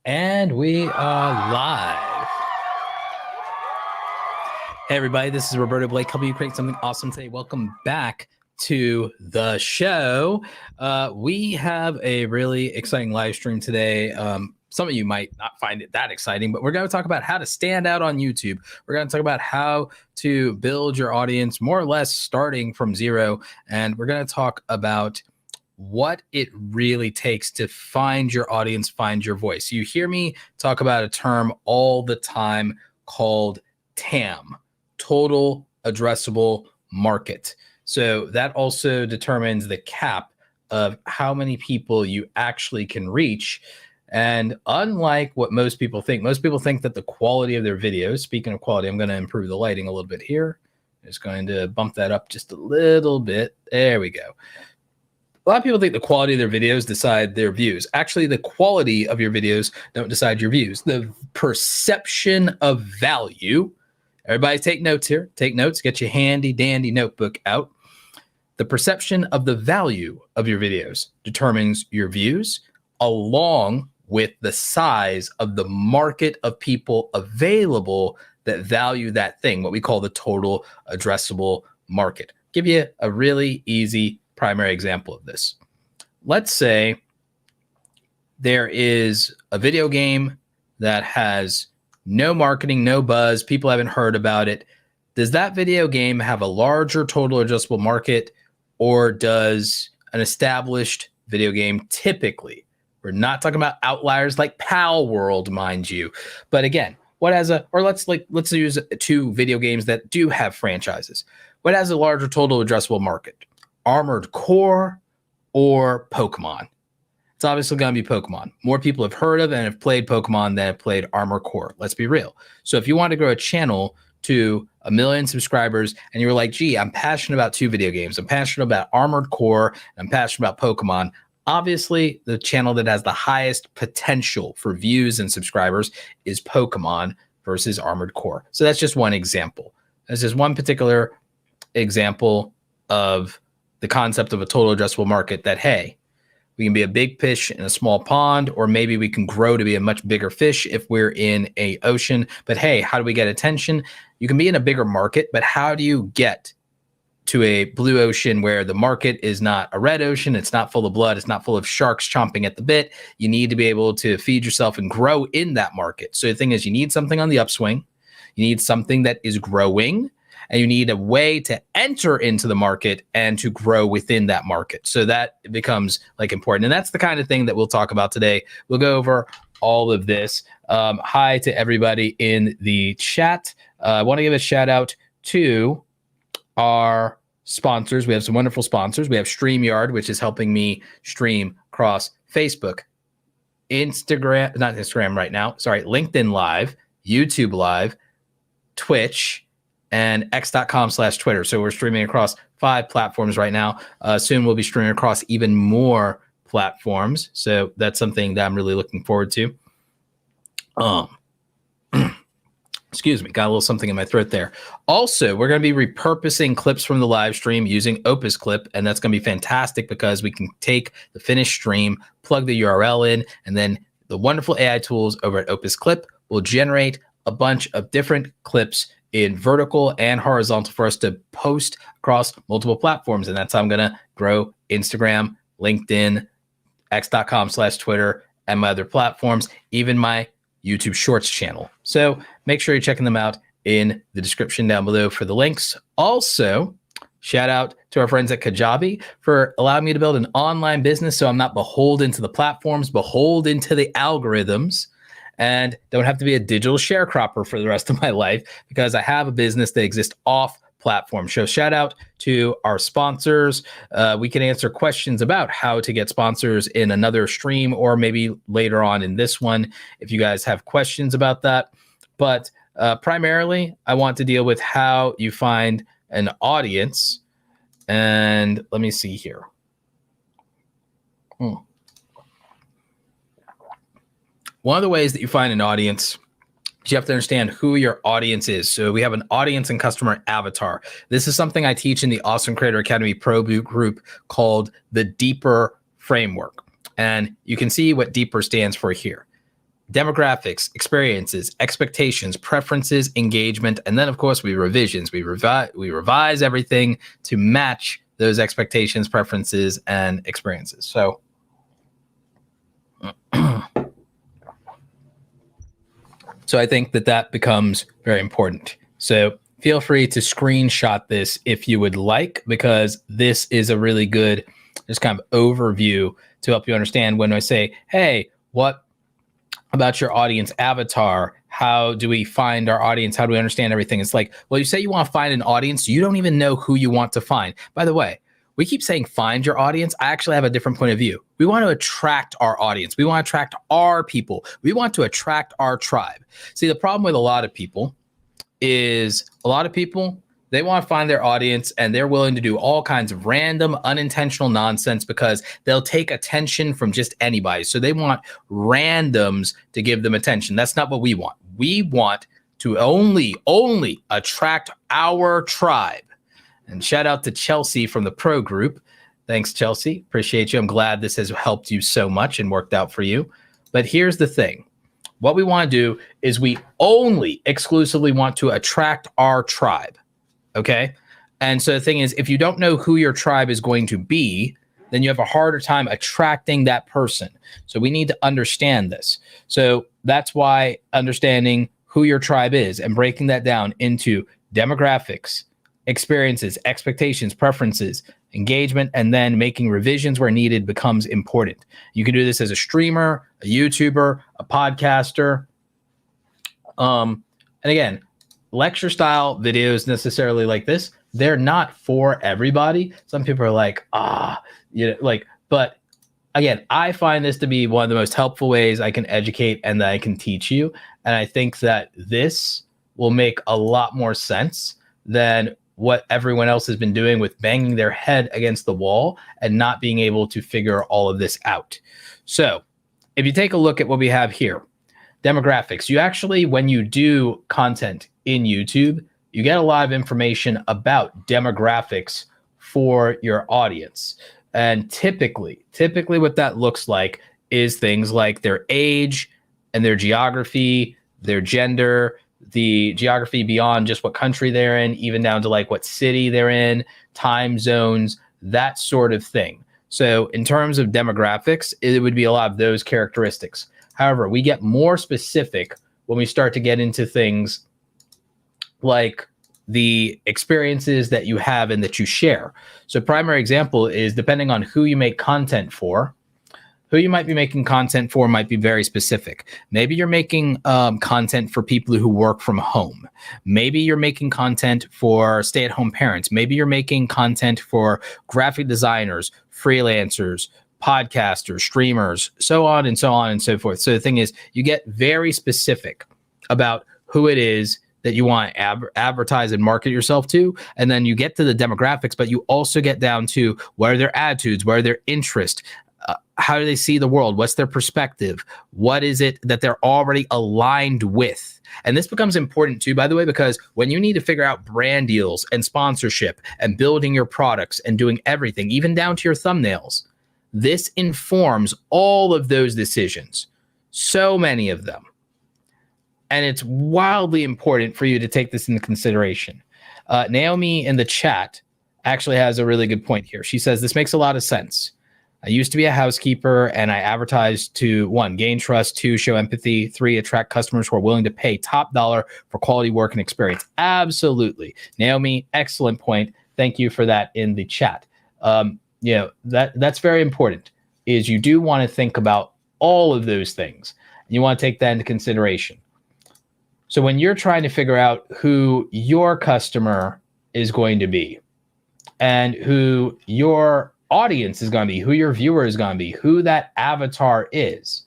And we are live. Hey, everybody, this is Roberto Blake, helping you create something awesome today. Welcome back to the show. We have a really exciting live stream today. Some of you might not find it that exciting, but we're going to talk about how to stand out on YouTube. We're going to talk about how to build your audience more or less starting from zero. And we're going to talk about what it really takes to find your audience, find your voice. You hear me talk about a term all the time called TAM, total addressable market. So that also determines the cap of how many people you actually can reach. And unlike what most people think that the quality of their videos, speaking of quality, I'm going to improve the lighting a little bit here. Just going to bump that up just a little bit. There we go. A lot of people think the quality of their videos decide their views. Actually, the quality of your videos don't decide your views. The perception of value. Everybody take notes here. Take notes. Get your handy dandy notebook out. The perception of the value of your videos determines your views, along with the size of the market of people available that value that thing, what we call the total addressable market. Give you a really easy primary example of this. Let's say there is a video game that has no marketing, no buzz, people haven't heard about it. Does that video game have a larger total addressable market, or does an established video game typically? We're not talking about outliers like Pal World, mind you. But again, what has a, or let's use two video games that do have franchises. What has a larger total addressable market? Armored Core or Pokemon? It's obviously going to be Pokemon. More people have heard of and have played Pokemon than have played Armored Core. Let's be real. So if you want to grow a channel to 1 million subscribers and you're like, gee, I'm passionate about two video games. I'm passionate about Armored Core. And I'm passionate about Pokemon. Obviously, the channel that has the highest potential for views and subscribers is Pokemon versus Armored Core. So that's just one example. That's just one particular example of the concept of a total addressable market that, hey, we can be a big fish in a small pond, or maybe we can grow to be a much bigger fish if we're in a ocean. But hey, how do we get attention? You can be in a bigger market, but how do you get to a blue ocean where the market is not a red ocean? It's not full of blood. It's not full of sharks chomping at the bit. You need to be able to feed yourself and grow in that market. So the thing is, you need something on the upswing. You need something that is growing. And you need a way to enter into the market and to grow within that market. So that becomes like important. And that's the kind of thing that we'll talk about today. We'll go over all of this. Hi to everybody in the chat. I want to give a shout out to our sponsors. We have some wonderful sponsors. We have Streamyard, which is helping me stream across Facebook, Instagram, not Instagram right now. Sorry, LinkedIn Live, YouTube Live, Twitch, and x.com/Twitter. So we're streaming across 5 platforms right now. Soon we'll be streaming across even more platforms. So that's something that I'm really looking forward to. Excuse me, got a little something in my throat there. Also, we're going to be repurposing clips from the live stream using OpusClip, and that's going to be fantastic because we can take the finished stream, plug the URL in, and then the wonderful AI tools over at OpusClip will generate a bunch of different clips in vertical and horizontal for us to post across multiple platforms. And that's how I'm going to grow Instagram, LinkedIn, x.com/Twitter, and my other platforms, even my YouTube Shorts channel. So make sure you're checking them out in the description down below for the links. Also, shout out to our friends at Kajabi for allowing me to build an online business so I'm not beholden to the platforms, beholden to the algorithms, and don't have to be a digital sharecropper for the rest of my life because I have a business that exists off platform. So shout out to our sponsors. We can answer questions about how to get sponsors in another stream or maybe later on in this one if you guys have questions about that. But primarily, I want to deal with how you find an audience. And let me see here. One of the ways that you find an audience is you have to understand who your audience is. So we have an audience and customer avatar. This is something I teach in the Awesome Creator Academy Pro group called the Deeper Framework. And you can see what Deeper stands for here. demographics, experiences, expectations, preferences, engagement, and then of course we revisions. We revise everything to match those expectations, preferences, and experiences. So so I think that becomes very important. So feel free to screenshot this if you would like, because this is a really good just kind of overview to help you understand when I say, hey, what about your audience avatar? How do we find our audience? How do we understand everything? It's like, well, you say you want to find an audience. You don't even know who you want to find. By the way, we keep saying find your audience. I actually have a different point of view. We want to attract our audience. We want to attract our people. We want to attract our tribe. See, the problem with a lot of people is they want to find their audience and they're willing to do all kinds of random, unintentional nonsense because they'll take attention from just anybody. So they want randoms to give them attention. That's not what we want. We want to only attract our tribe. And shout out to Chelsea from the Pro Group. Thanks, Chelsea. Appreciate you. I'm glad this has helped you so much and worked out for you. But here's the thing. What we want to do is we only exclusively want to attract our tribe. Okay? And so the thing is, if you don't know who your tribe is going to be, then you have a harder time attracting that person. So we need to understand this. So that's why understanding who your tribe is and breaking that down into demographics, experiences, expectations, preferences, engagement, and then making revisions where needed becomes important. You can do this as a streamer, a YouTuber, a podcaster. And again, lecture style videos necessarily like this, they're not for everybody. Some people are like, but again, I find this to be one of the most helpful ways I can educate and that I can teach you. And I think that this will make a lot more sense than what everyone else has been doing with banging their head against the wall and not being able to figure all of this out. So if you take a look at what we have here, demographics, you actually, when you do content in YouTube, you get a lot of information about demographics for your audience. And typically what that looks like is things like their age and their geography, their gender, the geography beyond just what country they're in, even down to like what city they're in, time zones, that sort of thing. So in terms of demographics, it would be a lot of those characteristics. However, we get more specific when we start to get into things like the experiences that you have and that you share. So primary example is depending on who you make content for, who you might be making content for might be very specific. Maybe you're making content for people who work from home. Maybe you're making content for stay-at-home parents. Maybe you're making content for graphic designers, freelancers, podcasters, streamers, so on and so on and so forth. So the thing is, you get very specific about who it is that you want to advertise and market yourself to. And then you get to the demographics, but you also get down to what are their attitudes, what are their interests, how do they see the world? What's their perspective? What is it that they're already aligned with? And this becomes important too, by the way, because when you need to figure out brand deals and sponsorship and building your products and doing everything, even down to your thumbnails, this informs all of those decisions, so many of them. And it's wildly important for you to take this into consideration. Naomi in the chat actually has a really good point here. She says, this makes a lot of sense. I used to be a housekeeper and I advertised to 1, gain trust, 2, show empathy, 3, attract customers who are willing to pay top dollar for quality work and experience. Absolutely. Naomi, excellent point. Thank you for that in the chat. That's very important, is you do want to think about all of those things. You want to take that into consideration. So when you're trying to figure out who your customer is going to be and who your audience is going to be, who your viewer is going to be, who that avatar is,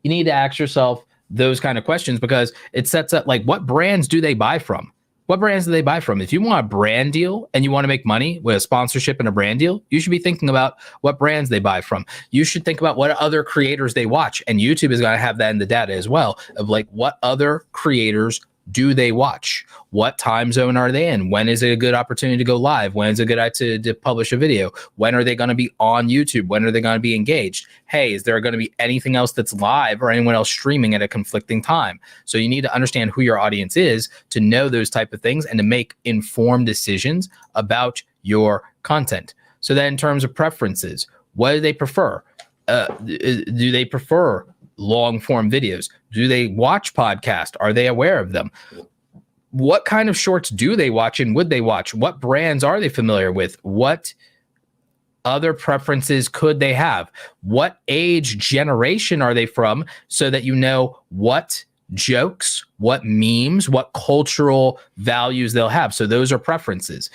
you need to ask yourself those kind of questions, because it sets up like, what brands do they buy from? What brands do they buy from? If you want a brand deal and you want to make money with a sponsorship and a brand deal, you should be thinking about what brands they buy from. You should think about what other creators they watch. And YouTube is going to have that in the data as well, of like what other creators do they watch? What time zone are they in? When is it a good opportunity to go live? When is it a good idea to publish a video? When are they going to be on YouTube? When are they going to be engaged? Hey, is there going to be anything else that's live or anyone else streaming at a conflicting time? So you need to understand who your audience is to know those type of things and to make informed decisions about your content. So then in terms of preferences, what do they prefer? Do they prefer long form videos? Do they watch podcasts? Are they aware of them? What kind of shorts do they watch and would they watch? What brands are they familiar with? What other preferences could they have? What age generation are they from so that you know what jokes, what memes, what cultural values they'll have. So those are preferences.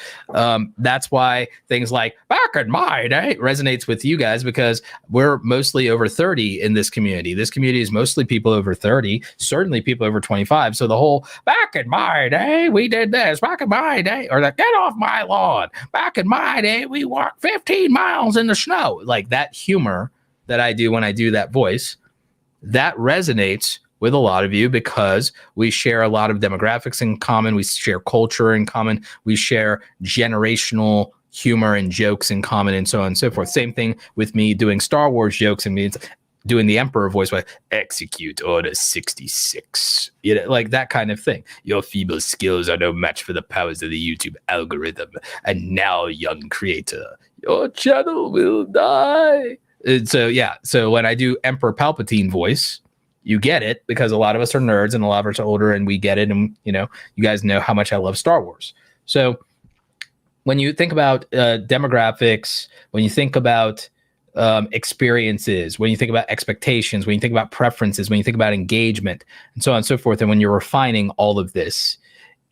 That's why things like back in my day resonates with you guys, because we're mostly over 30 in this community. This community is mostly people over 30, certainly people over 25. So the whole back in my day, we did this, back in my day, or like, get off my lawn. Back in my day, we walked 15 miles in the snow. Like that humor that I do when I do that voice, that resonates with a lot of you because we share a lot of demographics in common. We share culture in common. We share generational humor and jokes in common, and so on and so forth. Same thing with me doing Star Wars jokes and me doing the Emperor voice, like execute Order 66, you know, like that kind of thing. Your feeble skills are no match for the powers of the YouTube algorithm. And now, young creator, your channel will die. And so, yeah. So when I do Emperor Palpatine voice, you get it because a lot of us are nerds and a lot of us are older and we get it. And, you know, you guys know how much I love Star Wars. So when you think about demographics, when you think about experiences, when you think about expectations, when you think about preferences, when you think about engagement and so on and so forth, and when you're refining all of this,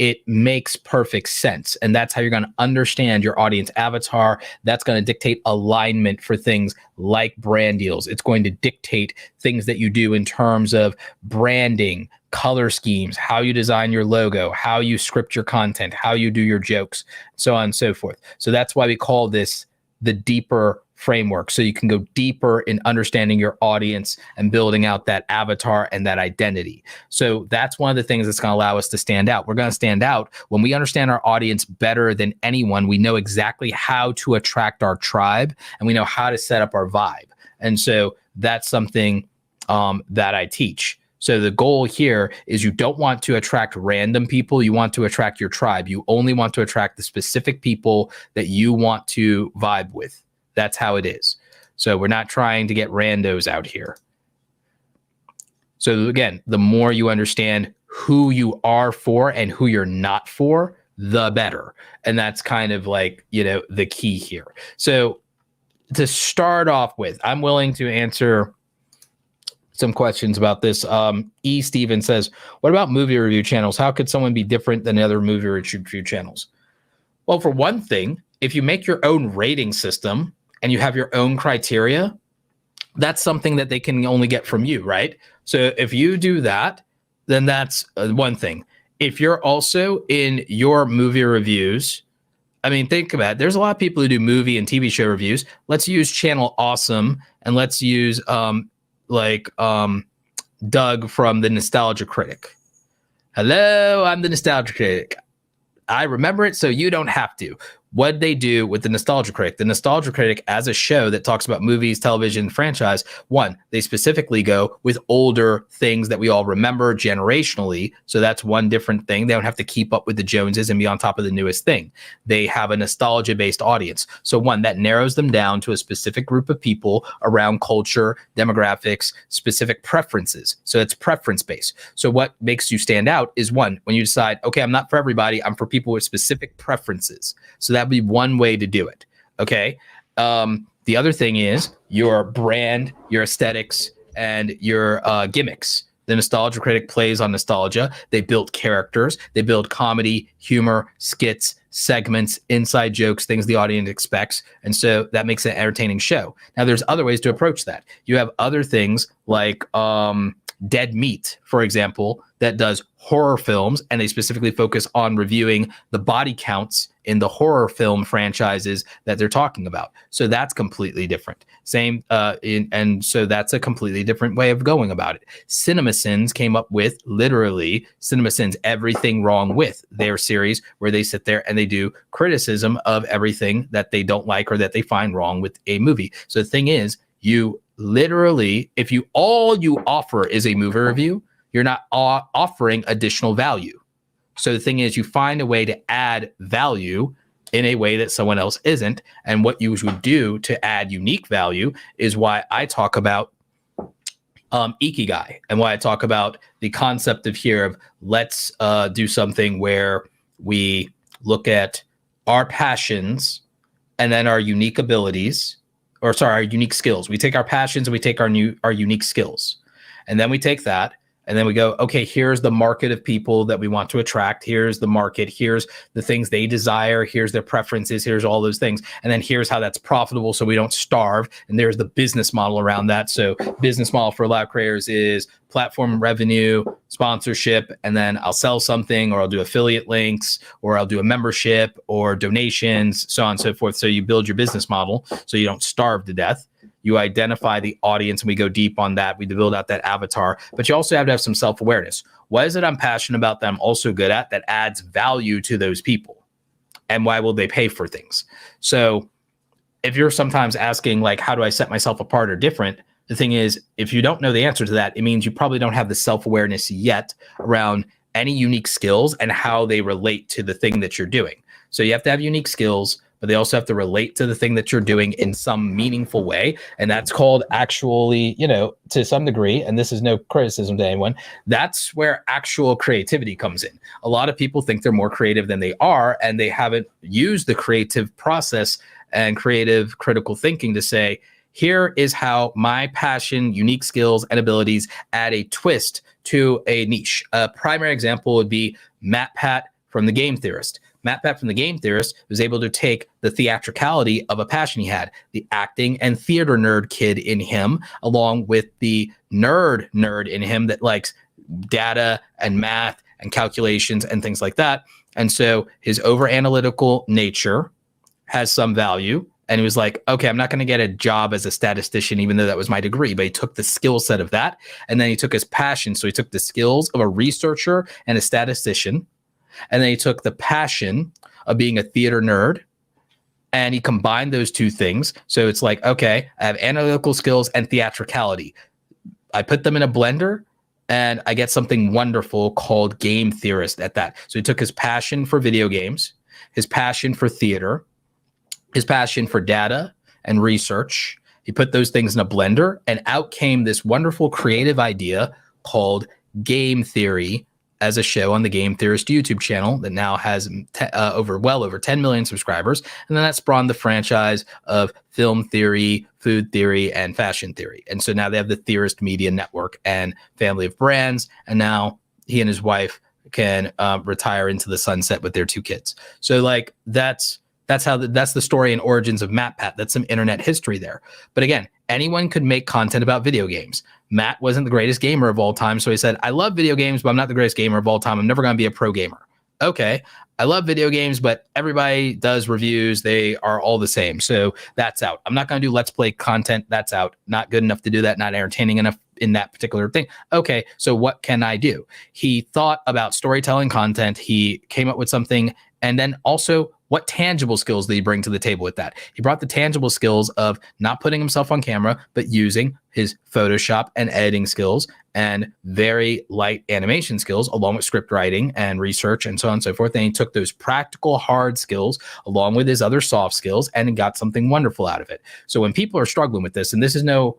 it makes perfect sense. And that's how you're going to understand your audience avatar. That's going to dictate alignment for things like brand deals. It's going to dictate things that you do in terms of branding, color schemes, how you design your logo, how you script your content, how you do your jokes, so on and so forth. So that's why we call this the deeper framework. So you can go deeper in understanding your audience and building out that avatar and that identity. So that's one of the things that's going to allow us to stand out. We're going to stand out when we understand our audience better than anyone. We know exactly how to attract our tribe and we know how to set up our vibe. And so that's something that I teach. So the goal here is you don't want to attract random people. You want to attract your tribe. You only want to attract the specific people that you want to vibe with. That's how it is. So we're not trying to get randos out here. So again, the more you understand who you are for and who you're not for, the better. And that's kind of like, you know, the key here. So to start off with, I'm willing to answer some questions about this. E. Steven says, what about movie review channels? How could someone be different than other movie review channels? Well, for one thing, if you make your own rating system and you have your own criteria, that's something that they can only get from you, right? So if you do that, then that's one thing. If you're also in your movie reviews, I mean, think about it. There's a lot of people who do movie and TV show reviews. Let's use Channel Awesome and let's use Doug from the Nostalgia Critic. Hello, I'm the Nostalgia Critic. I remember it, so you don't have to. What they do with the Nostalgia Critic? The Nostalgia Critic, as a show that talks about movies, television, franchise, one, they specifically go with older things that we all remember generationally. So that's one different thing. They don't have to keep up with the Joneses and be on top of the newest thing. They have a nostalgia-based audience. So one, that narrows them down to a specific group of people around culture, demographics, specific preferences. So it's preference-based. So what makes you stand out is one, when you decide, okay, I'm not for everybody, I'm for people with specific preferences. So that'd be one way to do it. Okay. The other thing is your brand, your aesthetics, and your gimmicks. The Nostalgia Critic plays on nostalgia. They build characters. They build comedy, humor, skits, segments, inside jokes, things the audience expects. And so that makes it an entertaining show. Now, there's other ways to approach that. You have other things like Dead Meat, for example, that does horror films, and they specifically focus on reviewing the body counts in the horror film franchises that they're talking about. So that's completely different. And so that's a completely different way of going about it. CinemaSins came up with literally CinemaSins, Everything Wrong With, their series where they sit there and they do criticism of everything that they don't like or that they find wrong with a movie. So the thing is, you literally, if you all you offer is a movie review, you're not offering additional value. So the thing is, you find a way to add value in a way that someone else isn't. And what you would do to add unique value is why I talk about Ikigai, and why I talk about the concept of here of let's do something where we look at our passions and then our unique abilities, our unique skills. We take our passions and we take our unique skills. And then we take that and then we go, okay, here's the market of people that we want to attract. Here's the market. Here's the things they desire. Here's their preferences. Here's all those things. And then here's how that's profitable so we don't starve. And there's the business model around that. So business model for a lot of creators is platform revenue, sponsorship, and then I'll sell something, or I'll do affiliate links, or I'll do a membership or donations, so on and so forth. So you build your business model so you don't starve to death. You identify the audience, and we go deep on that. We build out that avatar, but you also have to have some self-awareness. What is it I'm passionate about that I'm also good at that adds value to those people? And why will they pay for things? So if you're sometimes asking, like, how do I set myself apart or different? The thing is, if you don't know the answer to that, it means you probably don't have the self-awareness yet around any unique skills and how they relate to the thing that you're doing. So you have to have unique skills, but they also have to relate to the thing that you're doing in some meaningful way. And that's called actually, to some degree, and this is no criticism to anyone, that's where actual creativity comes in. A lot of people think they're more creative than they are, and they haven't used the creative process and creative critical thinking to say, here is how my passion, unique skills, and abilities add a twist to a niche. A primary example would be MatPat from The Game Theorist. MatPat from The Game Theorist was able to take the theatricality of a passion he had, the acting and theater nerd kid in him, along with the nerd in him that likes data and math and calculations and things like that. And so his over-analytical nature has some value. And he was like, okay, I'm not going to get a job as a statistician, even though that was my degree. But he took the skill set of that. And then he took his passion. So he took the skills of a researcher and a statistician. And then he took the passion of being a theater nerd, and he combined those two things. So it's like, okay, I have analytical skills and theatricality. I put them in a blender and I get something wonderful called Game Theorist at that. So he took his passion for video games, his passion for theater, his passion for data and research. He put those things in a blender, and out came this wonderful creative idea called game theory, as a show on the Game Theorist YouTube channel that now has well over 10 million subscribers. And then that spawned the franchise of film theory, food theory, and fashion theory. And so now they have the Theorist Media Network and family of brands. And now he and his wife can retire into the sunset with their 2 kids. So like that's the story and origins of MatPat. That's some internet history there. But again, anyone could make content about video games. Matt wasn't the greatest gamer of all time, so he said, I love video games, but I'm not the greatest gamer of all time. I'm never going to be a pro gamer. Okay, I love video games, but everybody does reviews. They are all the same, so that's out. I'm not going to do Let's Play content. That's out. Not good enough to do that, not entertaining enough in that particular thing. Okay, so what can I do? He thought about storytelling content. He came up with something, and then also, what tangible skills did he bring to the table with that? He brought the tangible skills of not putting himself on camera, but using his Photoshop and editing skills and very light animation skills, along with script writing and research and so on and so forth. And he took those practical hard skills along with his other soft skills and got something wonderful out of it. So when people are struggling with this, and this is no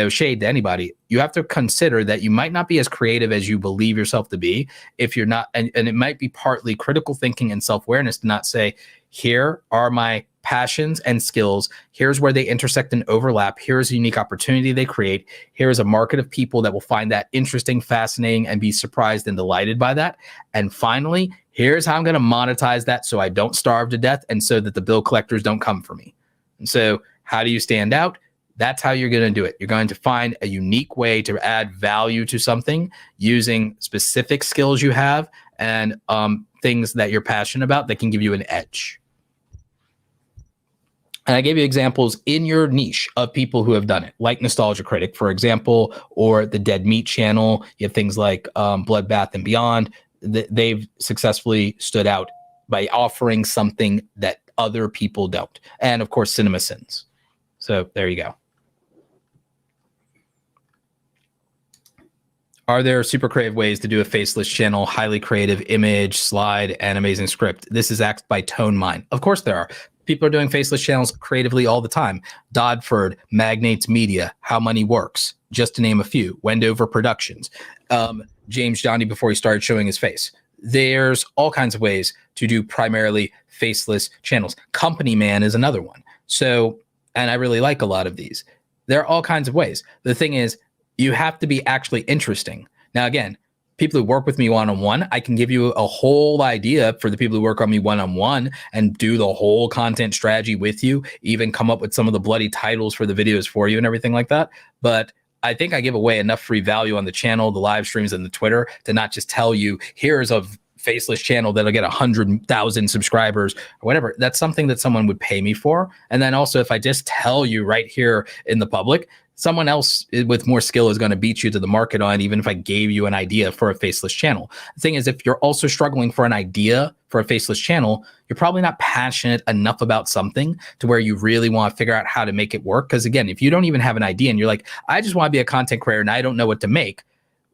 shade to anybody, you have to consider that you might not be as creative as you believe yourself to be if you're not, and it might be partly critical thinking and self-awareness to not say, here are my passions and skills. Here's where they intersect and overlap. Here's a unique opportunity they create. Here's a market of people that will find that interesting, fascinating, and be surprised and delighted by that. And finally, here's how I'm going to monetize that so I don't starve to death and so that the bill collectors don't come for me. And so how do you stand out? That's how you're going to do it. You're going to find a unique way to add value to something using specific skills you have and things that you're passionate about that can give you an edge. And I gave you examples in your niche of people who have done it, like Nostalgia Critic, for example, or the Dead Meat channel. You have things like Bloodbath and Beyond. They've successfully stood out by offering something that other people don't. And of course, CinemaSins. So there you go. Are there super creative ways to do a faceless channel, highly creative image, slide, and amazing script? This is asked by ToneMine. Of course there are. People are doing faceless channels creatively all the time. Dodford, Magnates Media, How Money Works, just to name a few. Wendover Productions, James Johnny before he started showing his face. There's all kinds of ways to do primarily faceless channels. Company Man is another one. So, and I really like a lot of these. There are all kinds of ways. The thing is, you have to be actually interesting. Now, again, people who work with me one-on-one, I can give you a whole idea for the people who work on me one-on-one and do the whole content strategy with you, even come up with some of the bloody titles for the videos for you and everything like that. But I think I give away enough free value on the channel, the live streams, and the Twitter to not just tell you, here's a faceless channel that'll get 100,000 subscribers or whatever. That's something that someone would pay me for. And then also, if I just tell you right here in the public, someone else with more skill is going to beat you to the market on, even if I gave you an idea for a faceless channel. The thing is, if you're also struggling for an idea for a faceless channel, you're probably not passionate enough about something to where you really want to figure out how to make it work. Because again, if you don't even have an idea and you're like, I just want to be a content creator and I don't know what to make,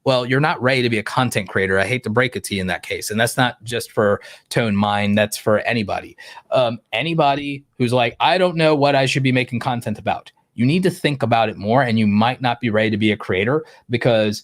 well, you're not ready to be a content creator. I hate to break it to you in that case. And that's not just for ToneMine. That's for anybody. Anybody who's like, I don't know what I should be making content about. You need to think about it more, and you might not be ready to be a creator because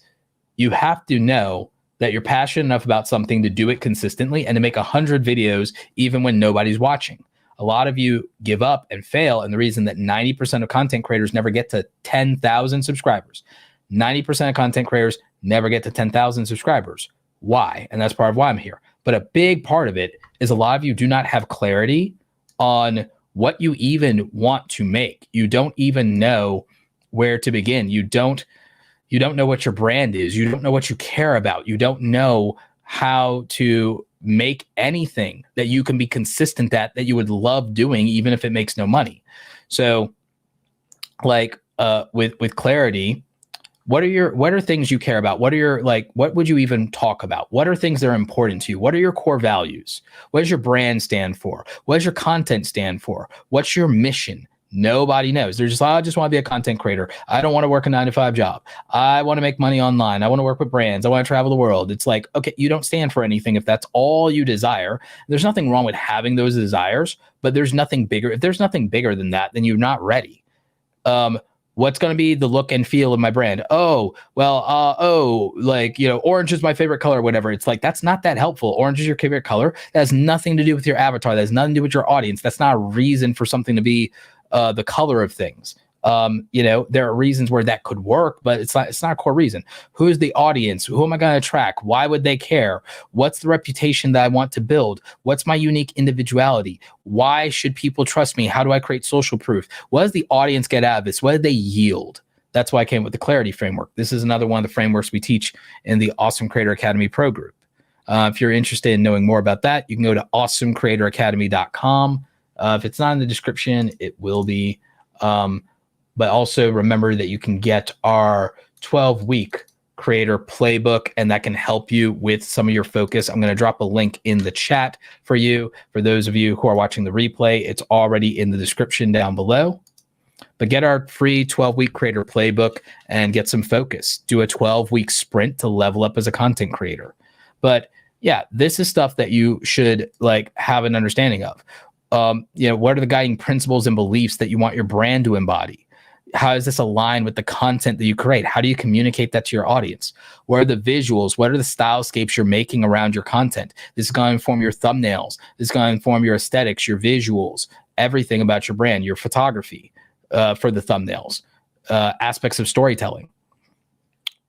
you have to know that you're passionate enough about something to do it consistently and to make 100 videos even when nobody's watching. A lot of you give up and fail, and the reason that 90% of content creators never get to 10,000 subscribers. 90% of content creators never get to 10,000 subscribers. Why? And that's part of why I'm here. But a big part of it is a lot of you do not have clarity on what you even want to make. You don't even know where to begin. You don't know what your brand is. You don't know what you care about. You don't know how to make anything that you can be consistent at, that you would love doing, even if it makes no money. So like with clarity, what are things you care about? What would you even talk about? What are things that are important to you? What are your core values? What does your brand stand for? What does your content stand for? What's your mission? Nobody knows. They're just, I just want to be a content creator. I don't want to work a 9-to-5 job. I want to make money online. I want to work with brands. I want to travel the world. It's like, okay, you don't stand for anything if that's all you desire. There's nothing wrong with having those desires, but there's nothing bigger. If there's nothing bigger than that, then you're not ready. What's going to be the look and feel of my brand? Orange is my favorite color, whatever. It's like, that's not that helpful. Orange is your favorite color. That has nothing to do with your avatar. That has nothing to do with your audience. That's not a reason for something to be the color of things. There are reasons where that could work, but it's not a core reason. Who's the audience? Who am I going to attract? Why would they care? What's the reputation that I want to build? What's my unique individuality? Why should people trust me? How do I create social proof? What does the audience get out of this? What did they yield? That's why I came with the clarity framework. This is another one of the frameworks we teach in the Awesome Creator Academy Pro group. If you're interested in knowing more about that, you can go to awesomecreatoracademy.com. If it's not in the description, it will be. But also remember that you can get our 12-week creator playbook, and that can help you with some of your focus. I'm going to drop a link in the chat for you. For those of you who are watching the replay, it's already in the description down below. But get our free 12-week creator playbook and get some focus. Do a 12-week sprint to level up as a content creator. But yeah, this is stuff that you should have an understanding of. What are the guiding principles and beliefs that you want your brand to embody? How does this align with the content that you create? How do you communicate that to your audience? What are the visuals? What are the stylescapes you're making around your content? This is going to inform your thumbnails. This is going to inform your aesthetics, your visuals, everything about your brand, your photography for the thumbnails, aspects of storytelling.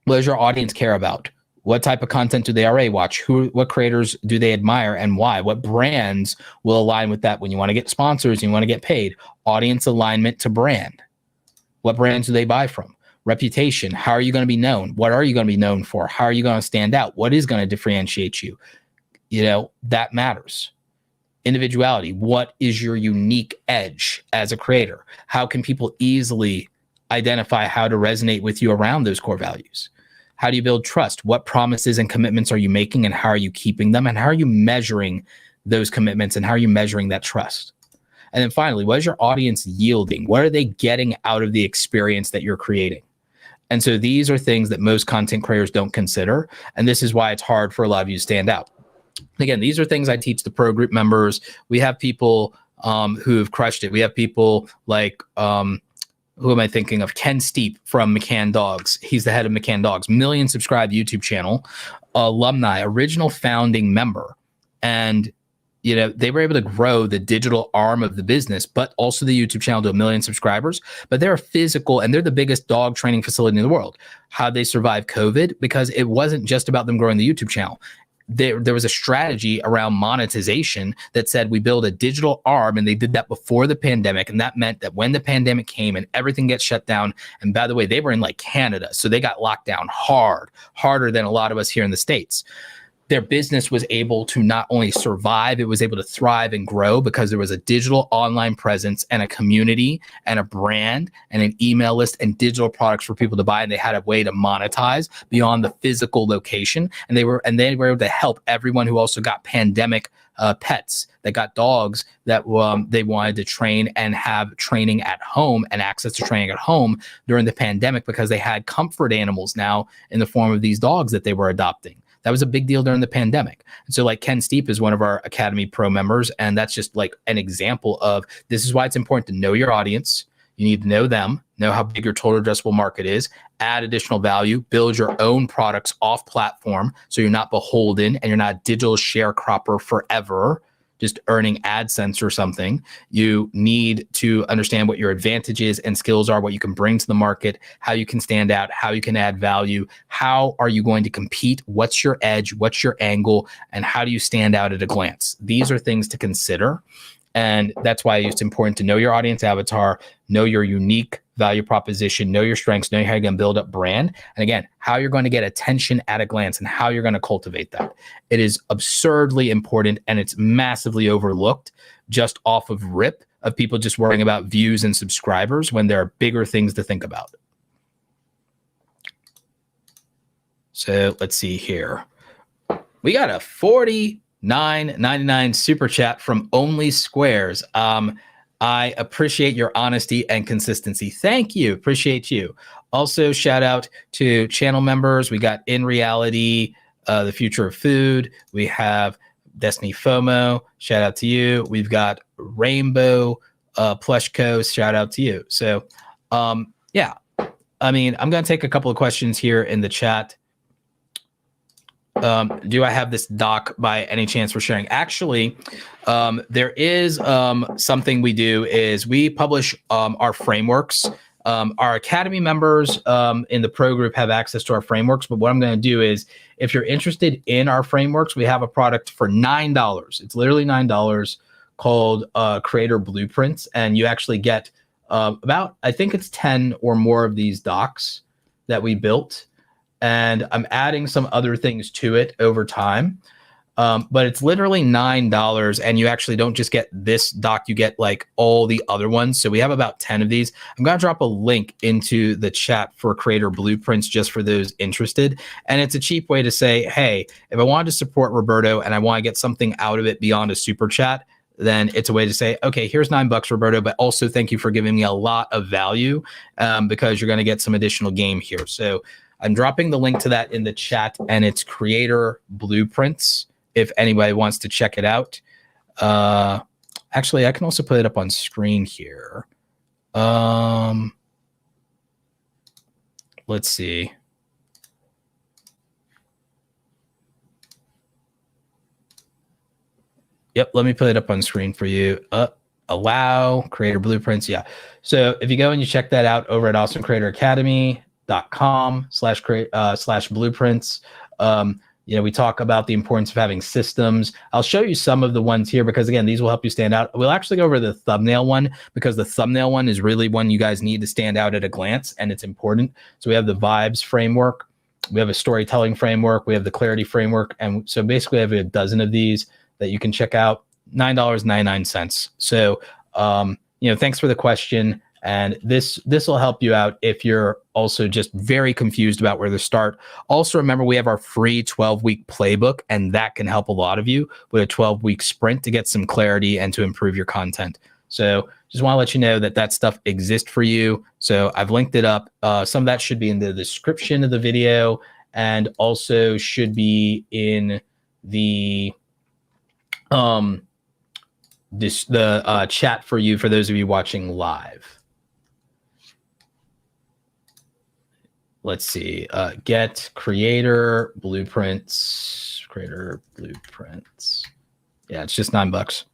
What does your audience care about? What type of content do they already watch? What creators do they admire and why? What brands will align with that when you want to get sponsors and you want to get paid? Audience alignment to brand. What brands do they buy from? Reputation. How are you going to be known? What are you going to be known for? How are you going to stand out? What is going to differentiate you? That matters. Individuality. What is your unique edge as a creator? How can people easily identify how to resonate with you around those core values? How do you build trust? What promises and commitments are you making, and how are you keeping them? And how are you measuring those commitments, and how are you measuring that trust? And then finally, what is your audience yielding? What are they getting out of the experience that you're creating? And so these are things that most content creators don't consider. And this is why it's hard for a lot of you to stand out. Again, these are things I teach the pro group members. We have people who have crushed it. We have people like, who am I thinking of? Ken Steep from McCann Dogs. He's the head of McCann Dogs, million subscribed YouTube channel, alumni, original founding member. And, they were able to grow the digital arm of the business, but also the YouTube channel to 1 million subscribers. But they're physical, and they're the biggest dog training facility in the world. How'd they survive COVID? Because it wasn't just about them growing the YouTube channel. There was a strategy around monetization that said we build a digital arm, and they did that before the pandemic. And that meant that when the pandemic came and everything gets shut down, and by the way, they were in like Canada, so they got locked down harder than a lot of us here in the States. Their business was able to not only survive, it was able to thrive and grow because there was a digital online presence and a community and a brand and an email list and digital products for people to buy. And they had a way to monetize beyond the physical location. And they were able to help everyone who also got pandemic pets, that got dogs that they wanted to train and have training at home and access to training at home during the pandemic, because they had comfort animals now in the form of these dogs that they were adopting. That was a big deal during the pandemic. And so like Ken Steep is one of our Academy Pro members. And that's just like an example of, this is why it's important to know your audience. You need to know them, know how big your total addressable market is, add additional value, build your own products off platform so you're not beholden and you're not a digital sharecropper forever, just earning AdSense or something. You need to understand what your advantages and skills are, what you can bring to the market, how you can stand out, how you can add value, how are you going to compete, what's your edge, what's your angle, and how do you stand out at a glance? These are things to consider. And that's why it's important to know your audience avatar, know your unique value proposition, know your strengths, know how you're going to build up brand. And again, how you're going to get attention at a glance and how you're going to cultivate that. It is absurdly important, and it's massively overlooked just off of rip of people just worrying about views and subscribers when there are bigger things to think about. So let's see here. We got a $49.99 super chat from Only Squares. I appreciate your honesty and consistency. Thank you. Appreciate you. Also, shout out to channel members. We got In Reality, The Future of Food. We have Destiny FOMO. Shout out to you. We've got Rainbow Plush Co. Shout out to you. So, yeah, I mean, I'm going to take a couple of questions here in the chat. Do I have this doc by any chance for sharing? Actually, there is something we do is we publish our frameworks. Our Academy members in the pro group have access to our frameworks. But what I'm going to do is, if you're interested in our frameworks, we have a product for $9. It's literally $9 called Creator Blueprints. And you actually get about, I think it's 10 or more of these docs that we built. And I'm adding some other things to it over time. But it's literally $9, and you actually don't just get this doc, you get like all the other ones. So we have about 10 of these. I'm going to drop a link into the chat for Creator Blueprints just for those interested. And it's a cheap way to say, hey, if I wanted to support Roberto and I want to get something out of it beyond a super chat, then it's a way to say, okay, here's $9, Roberto, but also thank you for giving me a lot of value because you're going to get some additional game here. So I'm dropping the link to that in the chat, and it's Creator Blueprints if anybody wants to check it out. Actually, I can also put it up on screen here. Let's see. Yep, let me put it up on screen for you. Allow Creator Blueprints. Yeah. So if you go and you check that out over at awesomecreatoracademy.com/blueprints, We talk about the importance of having systems. I'll show you some of the ones here because, again, these will help you stand out. We'll actually go over the thumbnail one because the thumbnail one is really one you guys need to stand out at a glance, and it's important. So we have the vibes framework. We have a storytelling framework. We have the clarity framework. And so basically I have a dozen of these that you can check out. $9.99. So, thanks for the question. And this will help you out if you're also just very confused about where to start. Also, remember, we have our free 12-week playbook, and that can help a lot of you with a 12-week sprint to get some clarity and to improve your content. So just want to let you know that stuff exists for you. So I've linked it up. Some of that should be in the description of the video and also should be in the chat for you, for those of you watching live. Let's see, get creator blueprints. Yeah, it's just $9.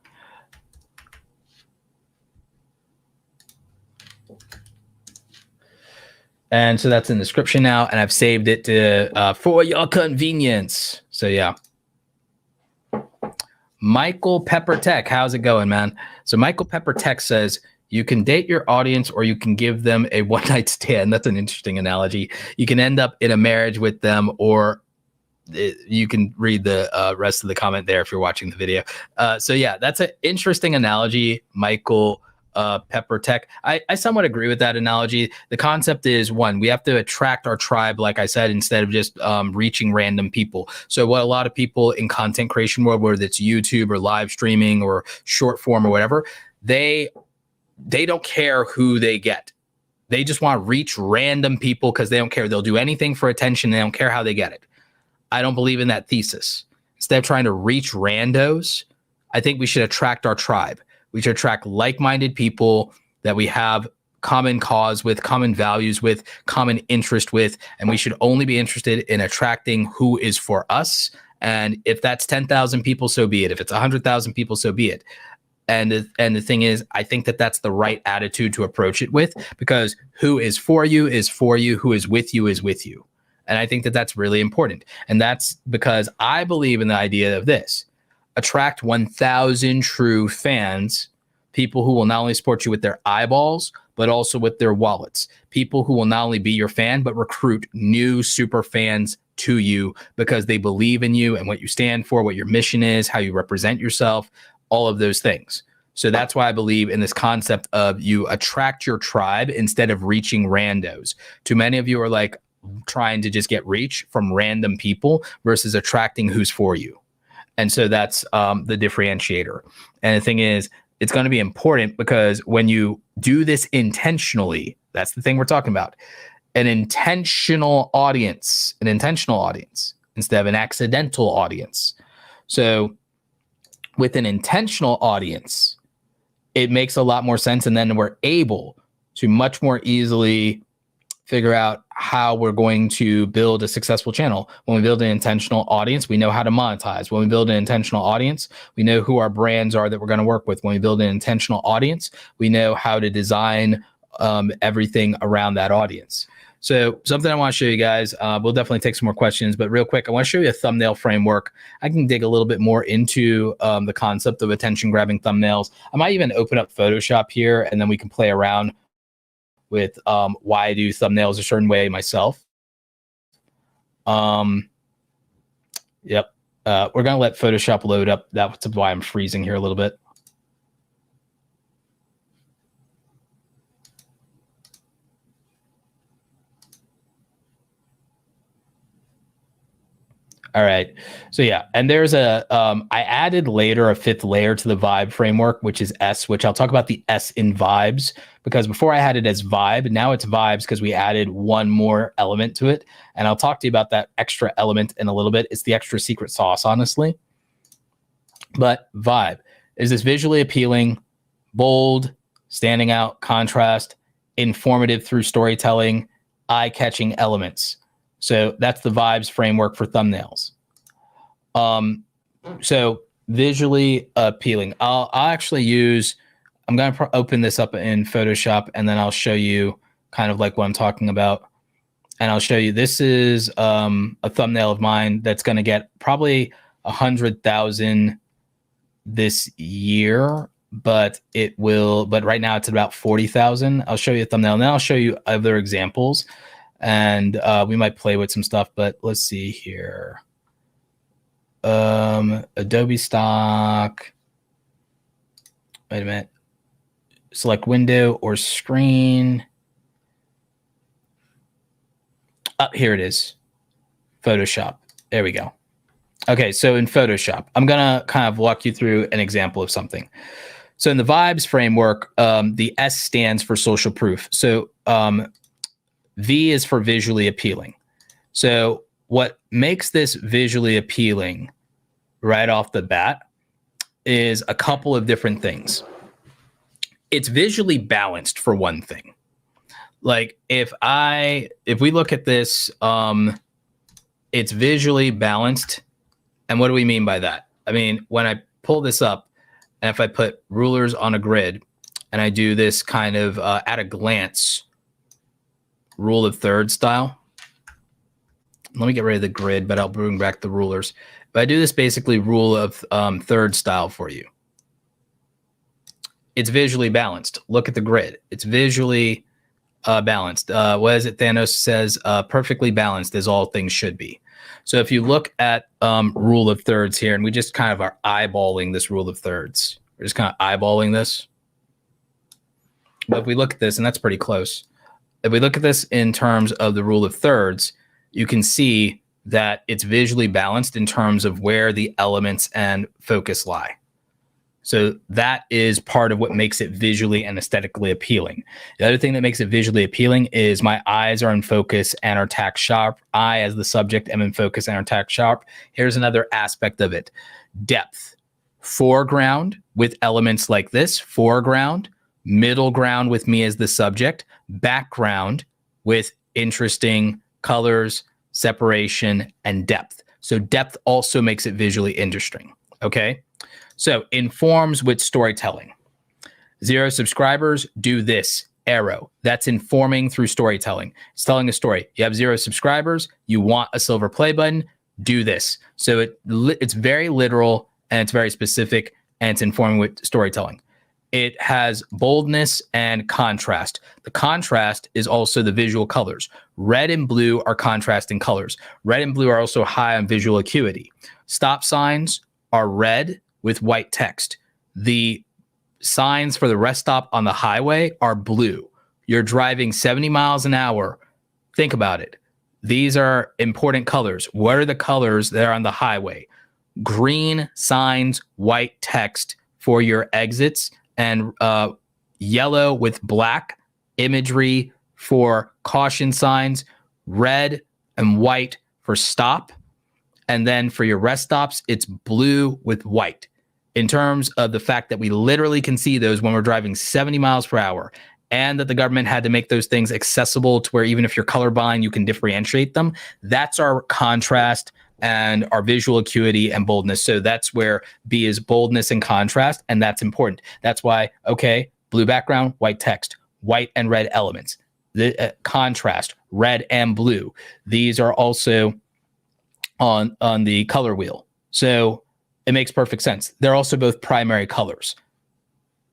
And so that's in the description now, and I've saved it to for your convenience. So yeah. Michael Pepper Tech, how's it going, man? So Michael Pepper Tech says, you can date your audience or you can give them a one-night stand. That's an interesting analogy. You can end up in a marriage with them, or you can read the rest of the comment there if you're watching the video. So yeah, that's an interesting analogy, Michael Pepper Tech. I somewhat agree with that analogy. The concept is, one, we have to attract our tribe, like I said, instead of just reaching random people. So what a lot of people in content creation world, whether it's YouTube or live streaming or short form or whatever, they don't care who they get. They just want to reach random people because they don't care. They'll do anything for attention. They don't care how they get it. I don't believe in that thesis. Instead of trying to reach randos, I think we should attract our tribe. We should attract like-minded people that we have common cause with, common values with, common interest with, and we should only be interested in attracting who is for us. And if that's 10,000 people, so be it. If it's 100,000 people, so be it. And the thing is, I think that's the right attitude to approach it with, because who is for you is for you. Who is with you is with you. And I think that's really important. And that's because I believe in the idea of this. Attract 1,000 true fans, people who will not only support you with their eyeballs, but also with their wallets. People who will not only be your fan, but recruit new super fans to you because they believe in you and what you stand for, what your mission is, how you represent yourself, all of those things. So that's why I believe in this concept of you attract your tribe instead of reaching randos. Too many of you are like trying to just get reach from random people versus attracting who's for you. And so that's the differentiator. And the thing is, it's going to be important because when you do this intentionally, that's the thing we're talking about, an intentional audience instead of an accidental audience. So with an intentional audience, it makes a lot more sense. And then we're able to much more easily figure out how we're going to build a successful channel. When we build an intentional audience, we know how to monetize. When we build an intentional audience, we know who our brands are that we're going to work with. When we build an intentional audience, we know how to design everything around that audience. So something I want to show you guys, we'll definitely take some more questions, but real quick, I want to show you a thumbnail framework. I can dig a little bit more into the concept of attention grabbing thumbnails. I might even open up Photoshop here and then we can play around with why I do thumbnails a certain way myself. Yep. We're going to let Photoshop load up. That's why I'm freezing here a little bit. All right. So yeah, and there's I added later a fifth layer to the vibe framework, which is S, which I'll talk about the S in vibes, because before I had it as vibe, now it's vibes because we added one more element to it. And I'll talk to you about that extra element in a little bit. It's the extra secret sauce, honestly. But vibe is this visually appealing, bold, standing out, contrast, informative through storytelling, eye-catching elements. So that's the vibes framework for thumbnails. So visually appealing. I'll actually use, I'm going to open this up in Photoshop and then I'll show you kind of like what I'm talking about. and I'll show you. This is a thumbnail of mine that's going to get probably 100,000 this year, but right now it's at about 40,000. I'll show you a thumbnail, and then I'll show you other examples, and we might play with some stuff, but let's see here. Adobe stock. Wait a minute. Select window or screen. Here it is. Photoshop. There we go. Okay, so in Photoshop, I'm gonna kind of walk you through an example of something. So in the Vibes framework, the S stands for social proof. So V is for visually appealing. So what makes this visually appealing right off the bat is a couple of different things. It's visually balanced, for one thing. Like if we look at this, it's visually balanced. And what do we mean by that? I mean, when I pull this up, and if I put rulers on a grid and I do this kind of at a glance rule of thirds style. Let me get rid of the grid, but I'll bring back the rulers. But I do this basically rule of third style for you. It's visually balanced. Look at the grid. It's visually balanced. What is it? Thanos says, perfectly balanced as all things should be. So if you look at rule of thirds here, and we just kind of are eyeballing this rule of thirds. We're just kind of eyeballing this. But if we look at this, and that's pretty close. If we look at this in terms of the rule of thirds, you can see that it's visually balanced in terms of where the elements and focus lie. So that is part of what makes it visually and aesthetically appealing. The other thing that makes it visually appealing is my eyes are in focus and are tack sharp. I, as the subject, am in focus and are tack sharp. Here's another aspect of it. Depth. Foreground with elements like this. Foreground. Middle ground with me as the subject. Background with interesting colors, separation, and depth. So depth also makes it visually interesting. Okay. So informs with storytelling. 0 subscribers, do this. Arrow. That's informing through storytelling. It's telling a story. You have 0 subscribers. You want a silver play button. Do this. So it's very literal and it's very specific and it's informing with storytelling. It has boldness and contrast. The contrast is also the visual colors. Red and blue are contrasting colors. Red and blue are also high on visual acuity. Stop signs are red with white text. The signs for the rest stop on the highway are blue. You're driving 70 miles an hour. Think about it. These are important colors. What are the colors that are on the highway? Green signs, white text for your exits, and yellow with black imagery for caution signs, red and white for stop. And then for your rest stops, it's blue with white. In terms of the fact that we literally can see those when we're driving 70 miles per hour, and that the government had to make those things accessible to where even if you're colorblind, you can differentiate them. That's our contrast and our visual acuity and boldness. So that's where B is boldness and contrast, and that's important. That's why, okay, blue background, white text, white and red elements. The contrast, red and blue. These are also on the color wheel. So it makes perfect sense. They're also both primary colors.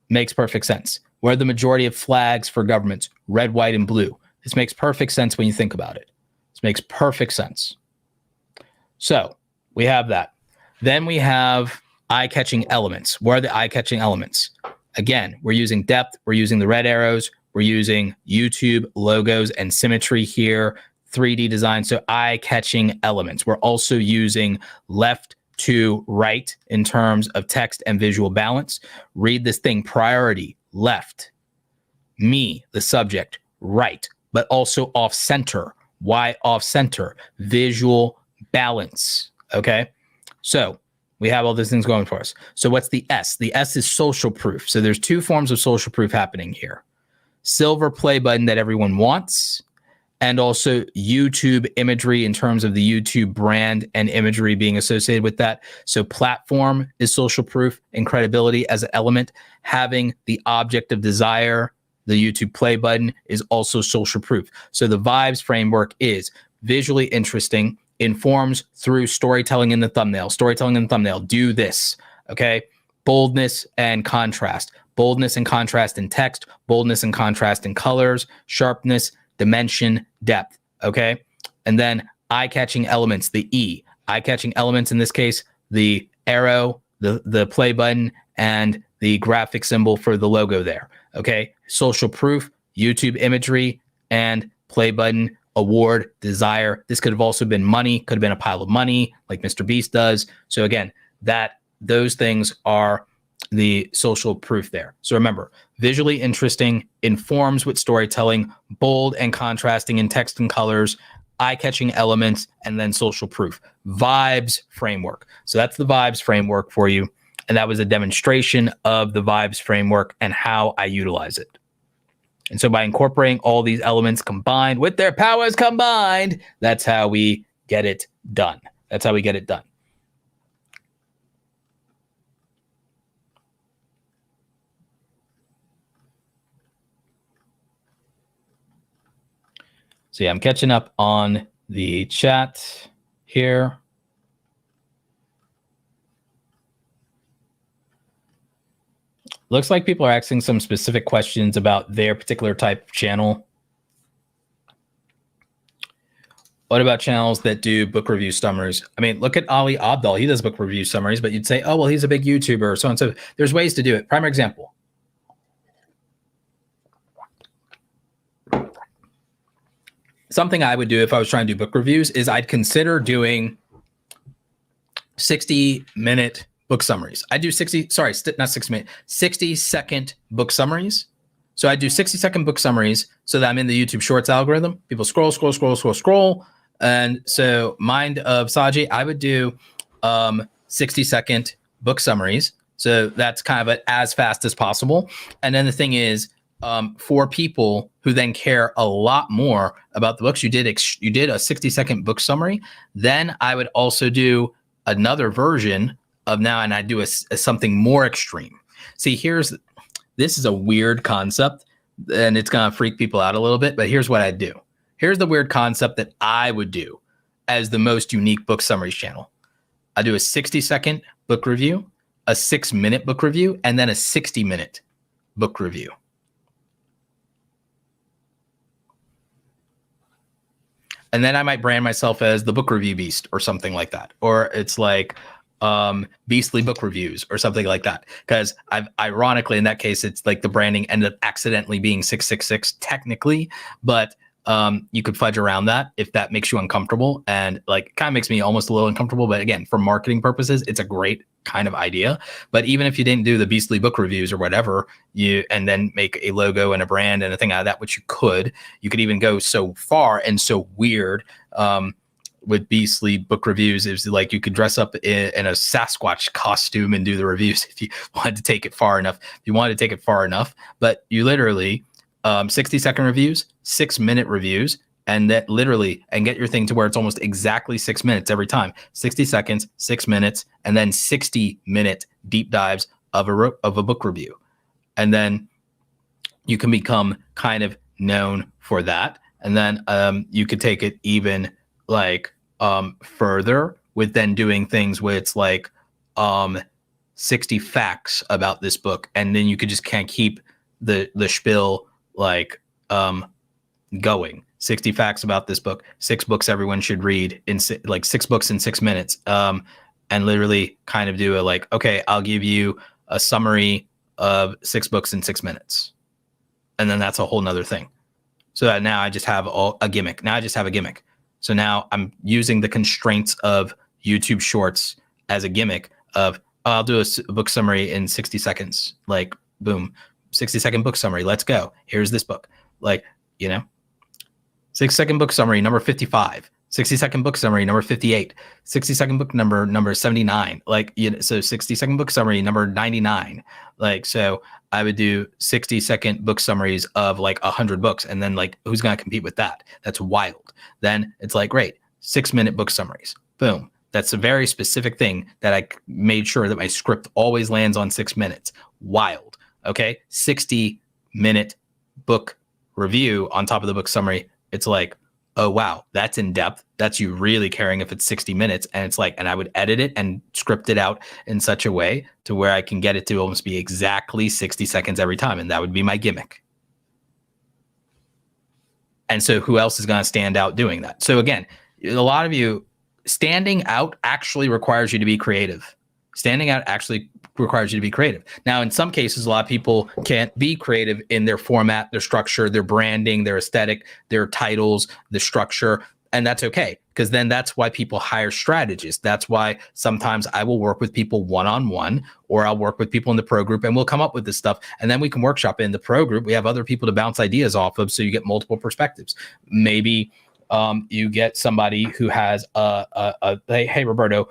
Makes perfect sense. Where the majority of flags for governments, red, white, and blue. This makes perfect sense when you think about it. This makes perfect sense. So we have that. Then we have eye-catching elements. What are the eye-catching elements? Again, we're using depth. We're using the red arrows. We're using YouTube logos and symmetry here, 3D design. So eye-catching elements. We're also using left to right in terms of text and visual balance. Read this thing. Priority, left. Me, the subject, right, but also off-center. Why off-center? Visual balance. Okay, so we have all these things going for us. So what's the S? The S is social proof. So there's two forms of social proof happening here. Silver play button that everyone wants, and also YouTube imagery in terms of the YouTube brand and imagery being associated with that. So platform is social proof and credibility as an element. Having the object of desire, the YouTube play button is also social proof. So the vibes framework is visually interesting, informs through storytelling in the thumbnail. Storytelling in the thumbnail, do this, okay? Boldness and contrast. Boldness and contrast in text, boldness and contrast in colors, sharpness, dimension, depth, okay? And then eye-catching elements, the E. Eye-catching elements in this case, the arrow, the play button, and the graphic symbol for the logo there, okay? Social proof, YouTube imagery, and play button, award, desire. This could have also been money, could have been a pile of money like Mr. Beast does. So again, those things are the social proof there. So remember, visually interesting, informs with storytelling, bold and contrasting in text and colors, eye-catching elements, and then social proof. Vibes framework. So that's the vibes framework for you. And that was a demonstration of the vibes framework and how I utilize it. And so by incorporating all these elements combined with their powers combined, that's how we get it done. That's how we get it done. So yeah, I'm catching up on the chat here. Looks like people are asking some specific questions about their particular type of channel. What about channels that do book review summaries? I mean, look at Ali Abdal. He does book review summaries, but you'd say, oh, well, he's a big YouTuber, so and so. There's ways to do it. Prime example. Something I would do if I was trying to do book reviews is I'd consider doing 60-minute book summaries. I do 60-second book summaries. So I do 60-second book summaries so that I'm in the YouTube Shorts algorithm. People scroll. And so Mind of Saji, I would do 60-second book summaries. So that's kind of as fast as possible. And then the thing is, for people who then care a lot more about the books, you did a 60-second book summary. Then I would also do another version of now, and I do something more extreme. See, this is a weird concept, and it's gonna freak people out a little bit. But here's what I do. Here's the weird concept that I would do as the most unique book summaries channel. I do a 60-second book review, a 6-minute book review, and then a 60-minute book review. And then I might brand myself as the book review beast or something like that. Or it's like beastly book reviews or something like that. Because ironically, in that case, it's like the branding ended up accidentally being 666 technically, but you could fudge around that if that makes you uncomfortable, and like kind of makes me almost a little uncomfortable. But again, for marketing purposes, it's a great kind of idea. But even if you didn't do the beastly book reviews or whatever, and then make a logo and a brand and a thing out of that, which you could even go so far and so weird with beastly book reviews. Is like you could dress up in a Sasquatch costume and do the reviews if you wanted to take it far enough. But you literally 60-second reviews, 6-minute reviews, and that literally, and get your thing to where it's almost exactly 6 minutes every time. 60 seconds, 6 minutes, and then 60-minute deep dives of a book review. And then you can become kind of known for that. And then you could take it even like further with then doing things where it's like 60 facts about this book. And then you could just can't keep the spiel like going. 60 facts about this book, 6 books everyone should read in 6 books in 6 minutes. And literally kind of do a like, okay, I'll give you a summary of 6 books in 6 minutes. And then that's a whole nother thing. So that now I just have a gimmick. So now I'm using the constraints of YouTube Shorts as a gimmick of, I'll do a book summary in 60 seconds. Like, boom, 60-second book summary. Let's go. Here's this book. Like, 6-second book summary, number 55. 60-second book summary, number 58. 60-second book number 79. Like, so 60-second book summary, number 99. Like, so I would do 60-second book summaries of like 100 books. And then like, who's going to compete with that? That's wild. Then it's like, great, 6-minute book summaries. Boom. That's a very specific thing that I made sure that my script always lands on 6 minutes. Wild. Okay. 60-minute book review on top of the book summary, it's like, oh, wow, that's in depth. That's you really caring if it's 60 minutes. And it's like, and I would edit it and script it out in such a way to where I can get it to almost be exactly 60 seconds every time. And that would be my gimmick. And so who else is going to stand out doing that? So again, a lot of you, standing out actually requires you to be creative. Standing out actually requires you to be creative. Now, in some cases, a lot of people can't be creative in their format, their structure, their branding, their aesthetic, their titles, the structure, and that's okay, because then that's why people hire strategists. That's why sometimes I will work with people one-on-one, or I'll work with people in the pro group, and we'll come up with this stuff, and then we can workshop it in the pro group. We have other people to bounce ideas off of, so you get multiple perspectives. Maybe you get somebody who has hey, Roberto,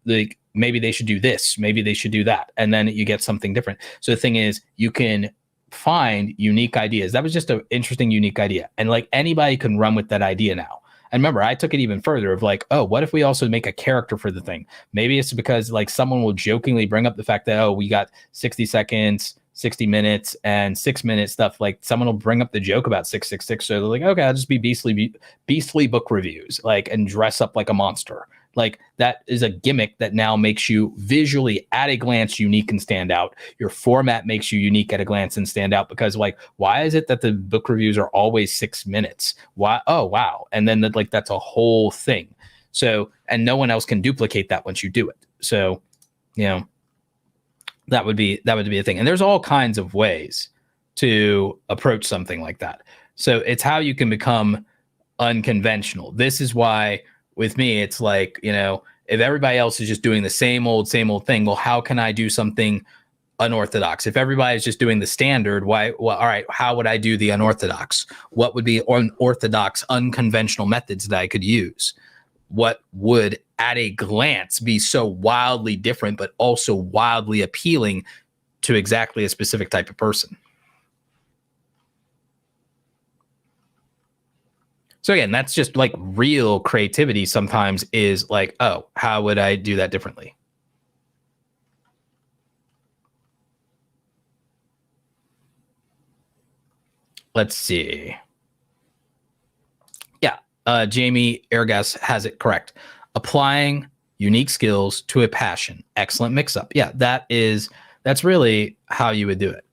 like, maybe they should do this, maybe they should do that. And then you get something different. So the thing is, you can find unique ideas. That was just an interesting, unique idea. And like anybody can run with that idea now. And remember, I took it even further of like, oh, what if we also make a character for the thing? Maybe it's because like someone will jokingly bring up the fact that, oh, we got 60 seconds, 60 minutes and 6 minute stuff. Like someone will bring up the joke about 666. So they're like, okay, I'll just be beastly book reviews, like, and dress up like a monster. Like that is a gimmick that now makes you visually at a glance unique and stand out. Your format makes you unique at a glance and stand out, because like, why is it that the book reviews are always 6 minutes? Why? Oh, wow. And then like, that's a whole thing. So, and no one else can duplicate that once you do it. So, you know, that would be a thing. And there's all kinds of ways to approach something like that. So it's how you can become unconventional. This is why with me, it's like, you know, if everybody else is just doing the same old thing, well, how can I do something unorthodox? If everybody's just doing the standard, why? Well, all right, how would I do the unorthodox? What would be unorthodox, unconventional methods that I could use? What would, at a glance, be so wildly different, but also wildly appealing to exactly a specific type of person? So again, that's just like real creativity sometimes is like, oh, how would I do that differently? Let's see. Yeah, Jamie Ergas has it correct. Applying unique skills to a passion. Excellent mix-up. Yeah, that's really how you would do it.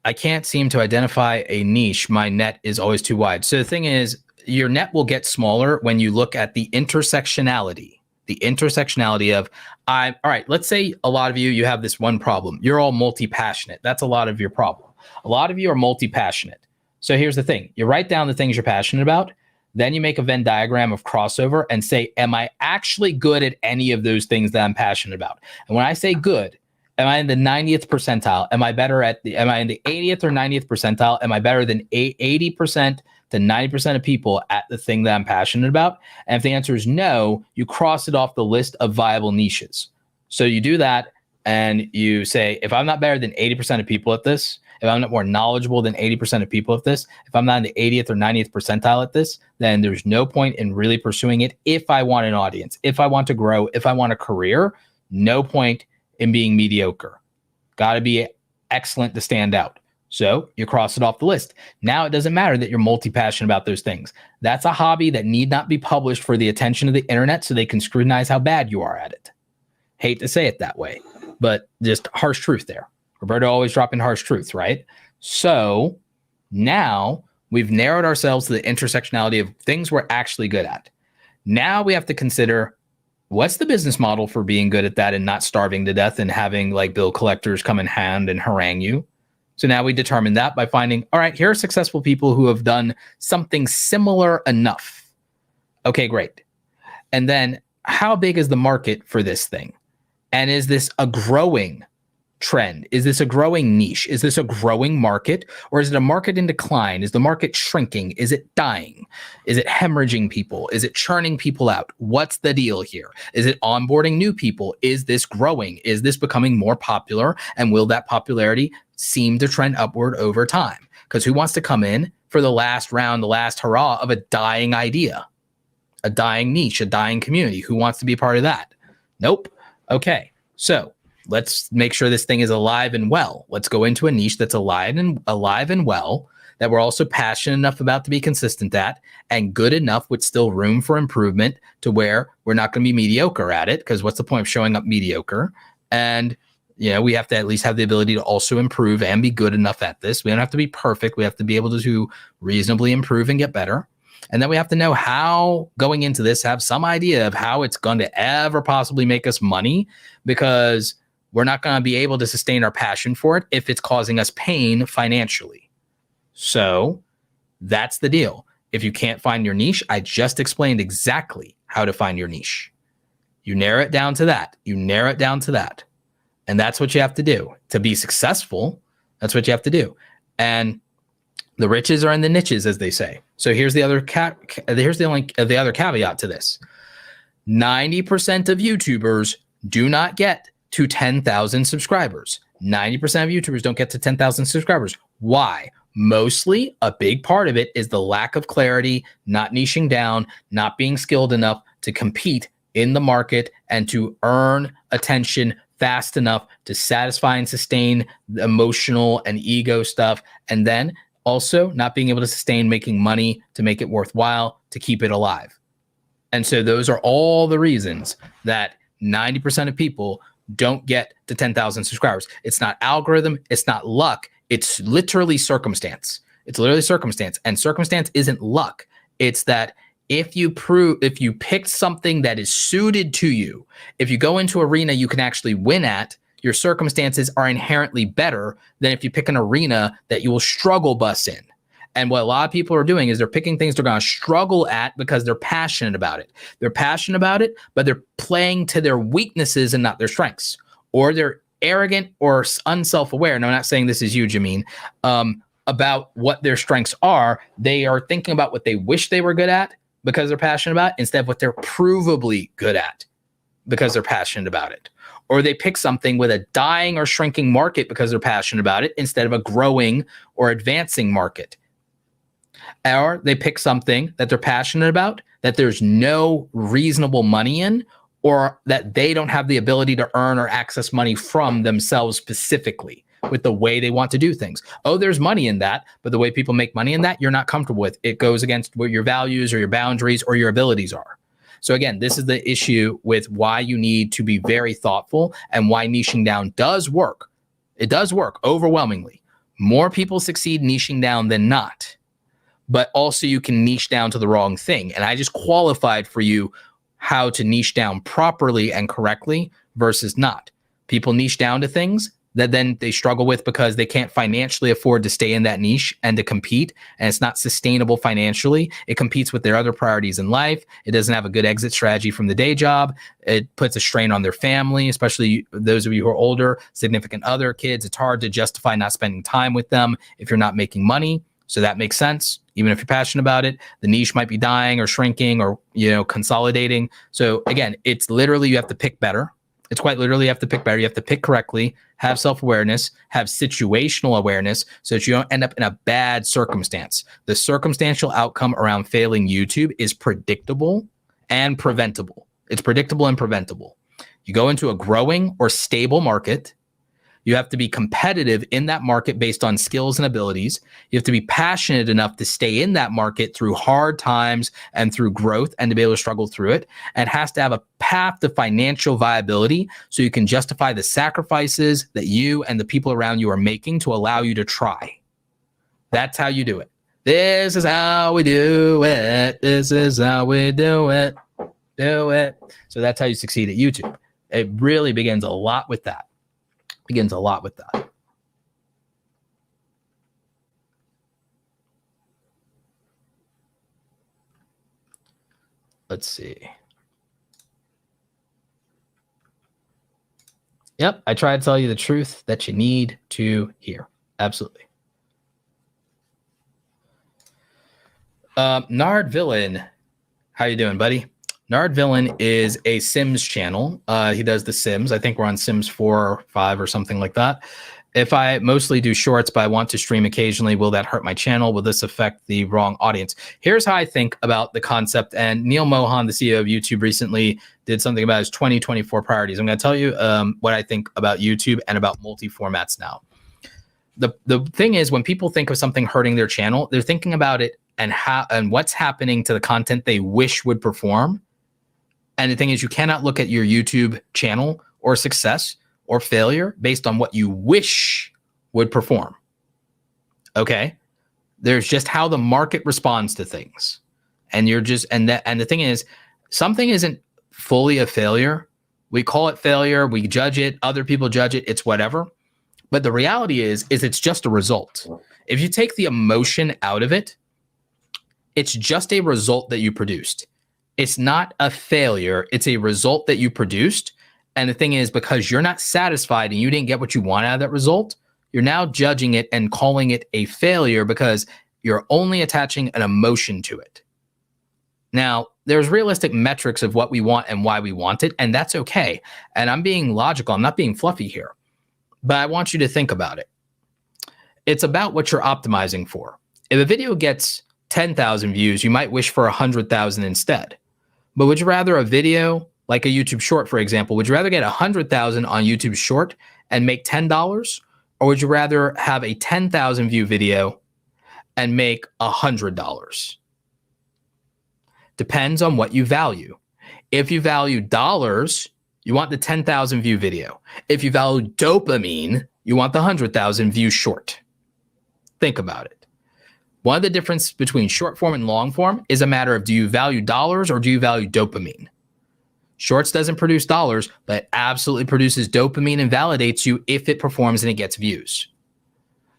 I can't seem to identify a niche. My net is always too wide. So the thing is, your net will get smaller when you look at the intersectionality. The intersectionality of, all right, let's say a lot of you have this one problem. You're all multi-passionate. That's a lot of your problem. A lot of you are multi-passionate. So here's the thing. You write down the things you're passionate about. Then you make a Venn diagram of crossover and say, am I actually good at any of those things that I'm passionate about? And when I say good, am I in the 90th percentile? Am I in the 80th or 90th percentile? Am I better than 80% to 90% of people at the thing that I'm passionate about? And if the answer is no, you cross it off the list of viable niches. So you do that and you say, if I'm not better than 80% of people at this, if I'm not more knowledgeable than 80% of people at this, if I'm not in the 80th or 90th percentile at this, then there's no point in really pursuing it. If I want an audience, if I want to grow, if I want a career, no point in being mediocre. Got to be excellent to stand out. So you cross it off the list. Now it doesn't matter that you're multi-passionate about those things. That's a hobby that need not be published for the attention of the internet so they can scrutinize how bad you are at it. Hate to say it that way, but just harsh truth there. Roberto always dropping harsh truths, right? So now we've narrowed ourselves to the intersectionality of things we're actually good at. Now we have to consider, what's the business model for being good at that and not starving to death and having like bill collectors come in hand and harangue you? So now we determine that by finding, all right, here are successful people who have done something similar enough. Okay, great. And then how big is the market for this thing? And is this a growing trend? Is this a growing niche? Is this a growing market, or is it a market in decline? Is the market shrinking? Is it dying? Is it hemorrhaging people? Is it churning people out? What's the deal here? Is it onboarding new people? Is this growing? Is this becoming more popular? And will that popularity seem to trend upward over time? Because who wants to come in for the last round, the last hurrah of a dying idea, a dying niche, a dying community? Who wants to be a part of that? Nope. Okay. So let's make sure this thing is alive and well. Let's go into a niche that's alive and well, that we're also passionate enough about to be consistent at, and good enough with still room for improvement to where we're not going to be mediocre at it. Because what's the point of showing up mediocre? And we have to at least have the ability to also improve and be good enough at this. We don't have to be perfect. We have to be able to reasonably improve and get better. And then we have to know how, going into this, have some idea of how it's going to ever possibly make us money, because we're not going to be able to sustain our passion for it if it's causing us pain financially. So that's the deal. If you can't find your niche, I just explained exactly how to find your niche. You narrow it down to that. And that's what you have to do to be successful. That's what you have to do. And the riches are in the niches, as they say. So here's the other the other caveat to this. 90% of YouTubers do not get to 10,000 subscribers. 90% of YouTubers don't get to 10,000 subscribers. Why? Mostly, a big part of it is the lack of clarity, not niching down, not being skilled enough to compete in the market and to earn attention fast enough to satisfy and sustain the emotional and ego stuff. And then also not being able to sustain making money to make it worthwhile, to keep it alive. And so those are all the reasons that 90% of people don't get to 10,000 subscribers. It's not algorithm. It's not luck. It's literally circumstance. And circumstance isn't luck. It's that if you picked something that is suited to you, if you go into arena you can actually win at, your circumstances are inherently better than if you pick an arena that you will struggle bus in. And what a lot of people are doing is they're picking things they're going to struggle at because they're passionate about it. They're passionate about it, but they're playing to their weaknesses and not their strengths. Or they're arrogant or unself-aware. And I'm not saying this is you, Jameen, about what their strengths are. They are thinking about what they wish they were good at because they're passionate about it, instead of what they're provably good at because they're passionate about it. Or they pick something with a dying or shrinking market because they're passionate about it, instead of a growing or advancing market. Or they pick something that they're passionate about that there's no reasonable money in, or that they don't have the ability to earn or access money from themselves specifically with the way they want to do things. Oh, there's money in that, but the way people make money in that, you're not comfortable with. It goes against what your values or your boundaries or your abilities are. So again, this is the issue with why you need to be very thoughtful and why niching down does work. It does work overwhelmingly. More people succeed niching down than not, but also you can niche down to the wrong thing. And I just qualified for you how to niche down properly and correctly versus not. People niche down to things that then they struggle with because they can't financially afford to stay in that niche and to compete, and it's not sustainable financially. It competes with their other priorities in life. It doesn't have a good exit strategy from the day job. It puts a strain on their family, especially those of you who are older, significant other, kids. It's hard to justify not spending time with them if you're not making money. So that makes sense. Even if you're passionate about it, the niche might be dying or shrinking or, consolidating. So again, it's literally, you have to pick better. It's quite literally, you have to pick better. You have to pick correctly, have self-awareness, have situational awareness so that you don't end up in a bad circumstance. The circumstantial outcome around failing YouTube is predictable and preventable. It's predictable and preventable. You go into a growing or stable market. You have to be competitive in that market based on skills and abilities. You have to be passionate enough to stay in that market through hard times and through growth and to be able to struggle through it. And it has to have a path to financial viability so you can justify the sacrifices that you and the people around you are making to allow you to try. That's how you do it. This is how we do it. This is how we do it. Do it. So that's how you succeed at YouTube. It really begins a lot with that. Let's see. Yep, I try to tell you the truth that you need to hear. Absolutely. Nard Villain, how you doing, buddy? Nard Villain is a Sims channel. He does the Sims. I think we're on Sims 4 or 5 or something like that. If I mostly do shorts, but I want to stream occasionally, will that hurt my channel? Will this affect the wrong audience? Here's how I think about the concept. And Neil Mohan, the CEO of YouTube, recently did something about his 2024 priorities. I'm going to tell you what I think about YouTube and about multi-formats now. The thing is, when people think of something hurting their channel, they're thinking about it and what's happening to the content they wish would perform. And the thing is, you cannot look at your YouTube channel or success or failure based on what you wish would perform. Okay? There's just how the market responds to things. And the thing is, something isn't fully a failure. We call it failure, we judge it, other people judge it, it's whatever. But the reality is it's just a result. If you take the emotion out of it, it's just a result that you produced. It's not a failure, it's a result that you produced. And the thing is, because you're not satisfied and you didn't get what you want out of that result, you're now judging it and calling it a failure because you're only attaching an emotion to it. Now, there's realistic metrics of what we want and why we want it, and that's okay. And I'm being logical, I'm not being fluffy here, but I want you to think about it. It's about what you're optimizing for. If a video gets 10,000 views, you might wish for 100,000 instead. But would you rather a video like a YouTube short, for example, would you rather get 100,000 on YouTube short and make $10? Or would you rather have a 10,000 view video and make $100? Depends on what you value. If you value dollars, you want the 10,000 view video. If you value dopamine, you want the 100,000 view short. Think about it. One of the difference between short form and long form is a matter of, do you value dollars or do you value dopamine? Shorts doesn't produce dollars, but it absolutely produces dopamine and validates you if it performs and it gets views.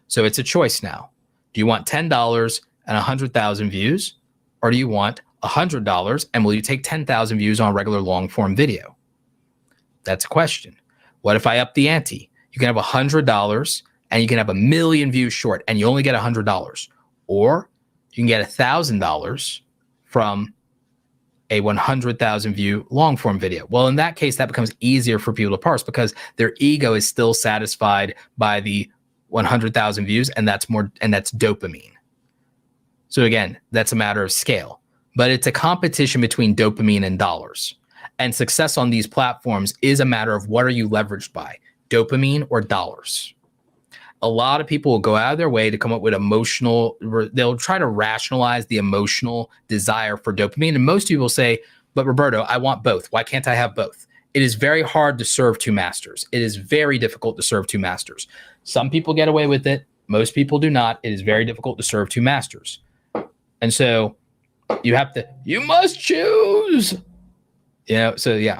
So it's a choice now. Do you want $10 and 100,000 views? Or do you want $100 and will you take 10,000 views on a regular long form video? That's a question. What if I up the ante? You can have $100 and you can have 1 million views short and you only get $100. Or you can get $1,000 from a 100,000 view long form video. Well, in that case, that becomes easier for people to parse because their ego is still satisfied by the 100,000 views, and that's dopamine. So again, that's a matter of scale, but it's a competition between dopamine and dollars. And success on these platforms is a matter of what are you leveraged by, dopamine or dollars. A lot of people will go out of their way to come up with they'll try to rationalize the emotional desire for dopamine. And most people say, but Roberto, I want both. Why can't I have both? It is very hard to serve two masters. It is very difficult to serve two masters. Some people get away with it. Most people do not. It is very difficult to serve two masters. And so you must choose. So yeah.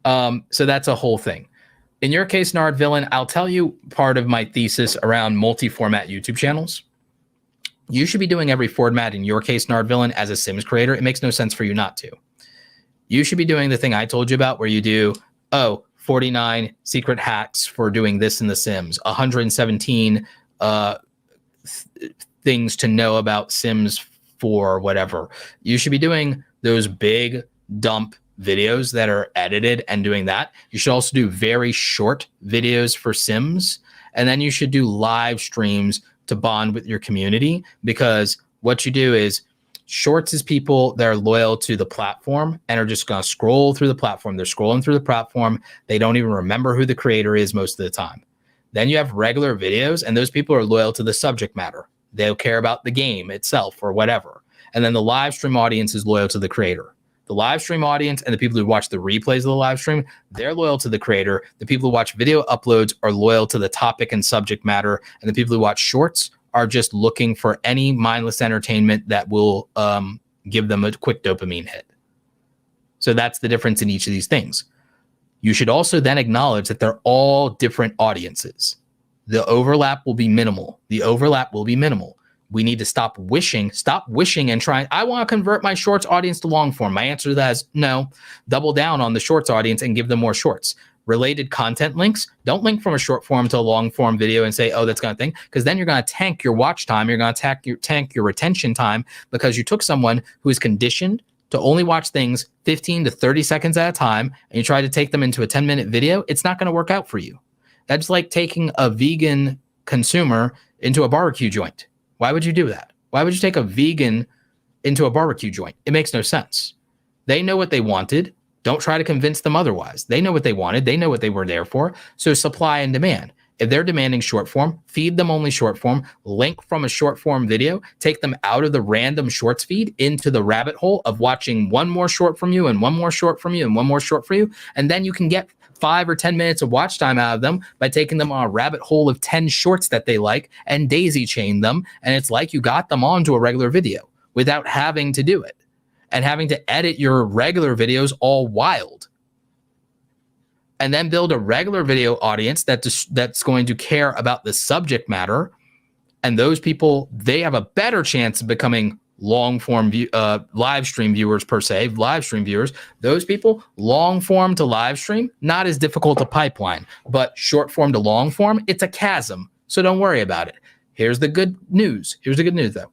So that's a whole thing. In your case, Nard Villain, I'll tell you part of my thesis around multi-format YouTube channels. You should be doing every format in your case, Nard Villain, as a Sims creator. It makes no sense for you not to. You should be doing the thing I told you about where you do, 49 secret hacks for doing this in the Sims, 117 things to know about Sims 4, whatever. You should be doing those big dump videos that are edited and doing that. You should also do very short videos for Sims. And then you should do live streams to bond with your community, because what you do is shorts is people that are loyal to the platform and are just going to scroll through the platform. They're scrolling through the platform. They don't even remember who the creator is most of the time. Then you have regular videos, and those people are loyal to the subject matter. They'll care about the game itself or whatever. And then the live stream audience is loyal to the creator. The live stream audience and the people who watch the replays of the live stream, they're loyal to the creator. The people who watch video uploads are loyal to the topic and subject matter. And the people who watch shorts are just looking for any mindless entertainment that will give them a quick dopamine hit. So that's the difference in each of these things. You should also then acknowledge that they're all different audiences. The overlap will be minimal. We need to stop wishing and trying. I want to convert my shorts audience to long form. My answer to that is no. Double down on the shorts audience and give them more shorts. Related content links, don't link from a short form to a long form video and say, oh, that's going to thing, because then you're going to tank your watch time. You're going to tank your retention time, because you took someone who is conditioned to only watch things 15 to 30 seconds at a time, and you try to take them into a 10-minute video. It's not going to work out for you. That's like taking a vegan consumer into a barbecue joint. Why would you do that? Why would you take a vegan into a barbecue joint? It makes no sense. They know what they wanted. Don't try to convince them otherwise. They know what they wanted. They know what they were there for. So supply and demand. If they're demanding short form, feed them only short form, link from a short form video, take them out of the random shorts feed into the rabbit hole of watching one more short from you and one more short from you and one more short for you. And then you can get 5 or 10 minutes of watch time out of them by taking them on a rabbit hole of 10 shorts that they like and daisy chain them. And it's like you got them onto a regular video without having to do it and having to edit your regular videos all wild. And then build a regular video audience that's going to care about the subject matter. And those people, they have a better chance of becoming long form live stream viewers per se, live stream viewers. Those people, long form to live stream, not as difficult to pipeline, but short form to long form, it's a chasm. So don't worry about it. Here's the good news. Here's the good news though.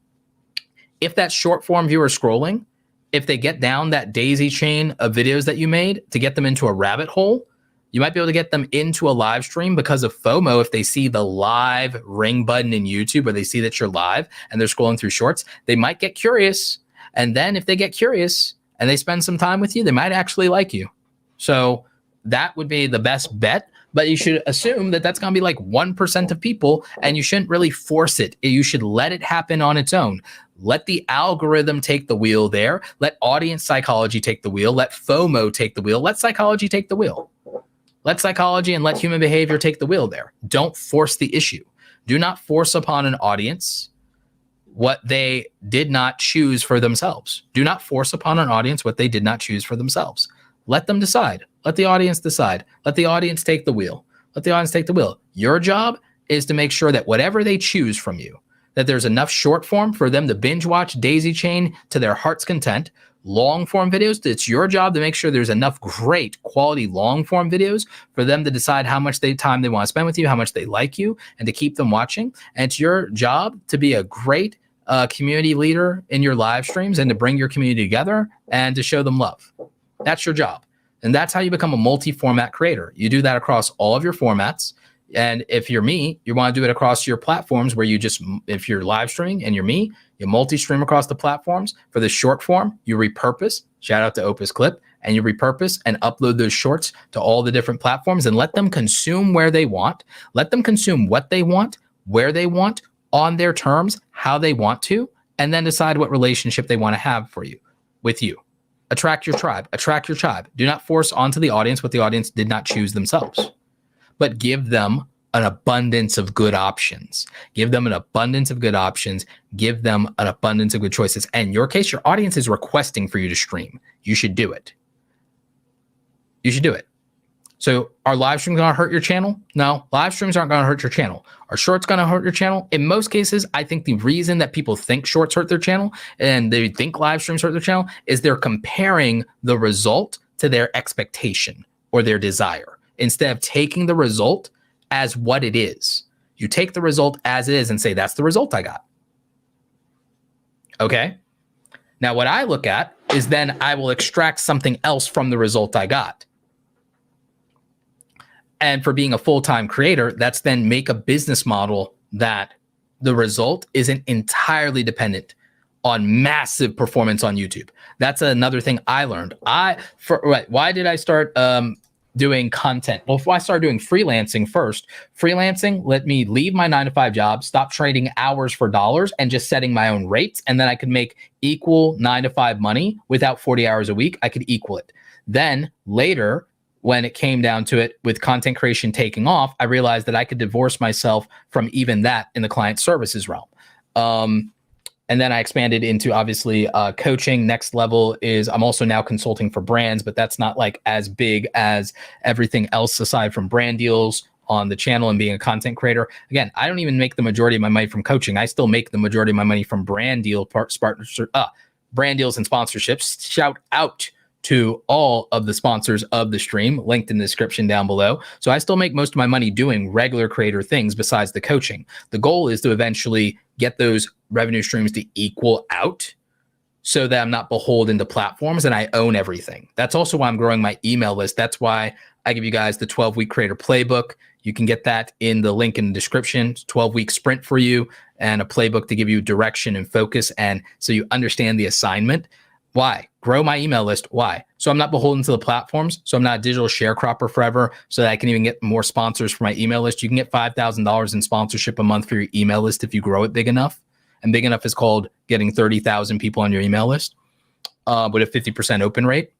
If that short form viewer scrolling, if they get down that daisy chain of videos that you made to get them into a rabbit hole, you might be able to get them into a live stream because of FOMO. If they see the live ring button in YouTube or they see that you're live and they're scrolling through shorts, they might get curious. And then if they get curious and they spend some time with you, they might actually like you. So that would be the best bet. But you should assume that that's going to be like 1% of people, and you shouldn't really force it. You should let it happen on its own. Let the algorithm take the wheel there. Let audience psychology take the wheel. Let FOMO take the wheel. Let psychology take the wheel. Let psychology and let human behavior take the wheel there. Don't force the issue. Do not force upon an audience what they did not choose for themselves. Do not force upon an audience what they did not choose for themselves. Let them decide. Let the audience decide. Let the audience take the wheel. Let the audience take the wheel. Your job is to make sure that whatever they choose from you, that there's enough short form for them to binge watch, daisy chain to their heart's content. Long form videos, it's your job to make sure there's enough great quality long form videos for them to decide how much time they want to spend with you, how much they like you, and to keep them watching. And it's your job to be a great community leader in your live streams and to bring your community together and to show them love. That's your job. And that's how you become a multi-format creator. You do that across all of your formats. And if you're me, you want to do it across your platforms where you just, if you're live streaming and you're me, you multi-stream across the platforms. For the short form, you repurpose, shout out to OpusClip, and you repurpose and upload those shorts to all the different platforms and let them consume where they want. Let them consume what they want, where they want, on their terms, how they want to, and then decide what relationship they want to have for you, with you. Attract your tribe. Attract your tribe. Do not force onto the audience what the audience did not choose themselves, but give them an abundance of good options. Give them an abundance of good options. Give them an abundance of good choices. And in your case, your audience is requesting for you to stream. You should do it. You should do it. So are live streams going to hurt your channel? No, live streams aren't going to hurt your channel. Are shorts going to hurt your channel? In most cases, I think the reason that people think shorts hurt their channel and they think live streams hurt their channel is they're comparing the result to their expectation or their desire instead of taking the result as what it is. You take the result as it is and say, that's the result I got. Okay. Now, what I look at is then I will extract something else from the result I got. And for being a full-time creator, that's then make a business model that the result isn't entirely dependent on massive performance on YouTube. That's another thing I learned. Why did I start doing content? Well, I started doing freelancing first. Freelancing let me leave my 9-to-5 job, stop trading hours for dollars, and just setting my own rates. And then I could make equal 9-to-5 money without 40 hours a week. I could equal it. Then later, when it came down to it with content creation taking off, I realized that I could divorce myself from even that in the client services realm. And then I expanded into obviously coaching. Next level is I'm also now consulting for brands, but that's not like as big as everything else aside from brand deals on the channel and being a content creator. Again, I don't even make the majority of my money from coaching. I still make the majority of my money from brand deals and sponsorships. Shout out to all of the sponsors of the stream, linked in the description down below. So I still make most of my money doing regular creator things besides the coaching. The goal is to eventually get those revenue streams to equal out so that I'm not beholden to platforms and I own everything. That's also why I'm growing my email list. That's why I give you guys the 12-week creator playbook. You can get that in the link in the description. It's 12-week sprint for you and a playbook to give you direction and focus. And so you understand the assignment. Why? Grow my email list. Why? So I'm not beholden to the platforms. So I'm not a digital sharecropper forever, so that I can even get more sponsors for my email list. You can get $5,000 in sponsorship a month for your email list if you grow it big enough. And big enough is called getting 30,000 people on your email list with a 50% open rate.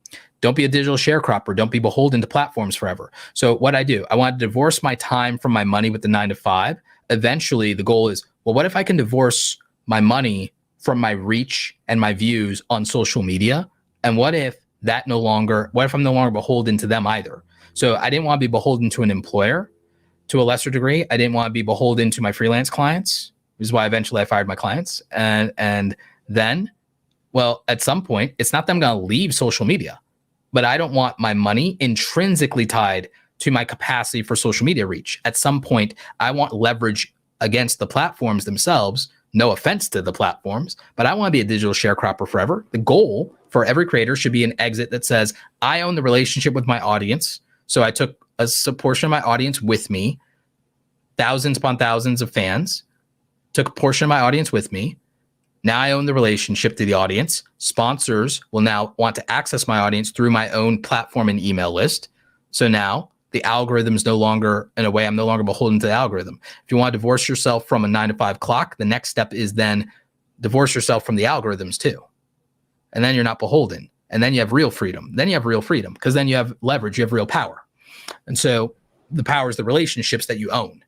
Don't be a digital sharecropper. Don't be beholden to platforms forever. So what I do, I want to divorce my time from my money with the 9 to 5. Eventually, the goal is, well, what if I can divorce my money from my reach and my views on social media? And what if I'm no longer beholden to them either? So I didn't want to be beholden to an employer to a lesser degree. I didn't want to be beholden to my freelance clients, which is why eventually I fired my clients. And then, well, at some point, it's not that I'm going to leave social media, but I don't want my money intrinsically tied to my capacity for social media reach. At some point, I want leverage against the platforms themselves. No offense to the platforms, but I want to be a digital sharecropper forever. The goal for every creator should be an exit that says, I own the relationship with my audience. So I took a portion of my audience with me, thousands upon thousands of fans, took a portion of my audience with me. Now I own the relationship to the audience. Sponsors will now want to access my audience through my own platform and email list. So now the algorithm is no longer, in a way, I'm no longer beholden to the algorithm. If you want to divorce yourself from a 9 to 5 clock, the next step is then divorce yourself from the algorithms too. And then you're not beholden. And then you have real freedom. Then you have real freedom because then you have leverage, you have real power. And so the power is the relationships that you own.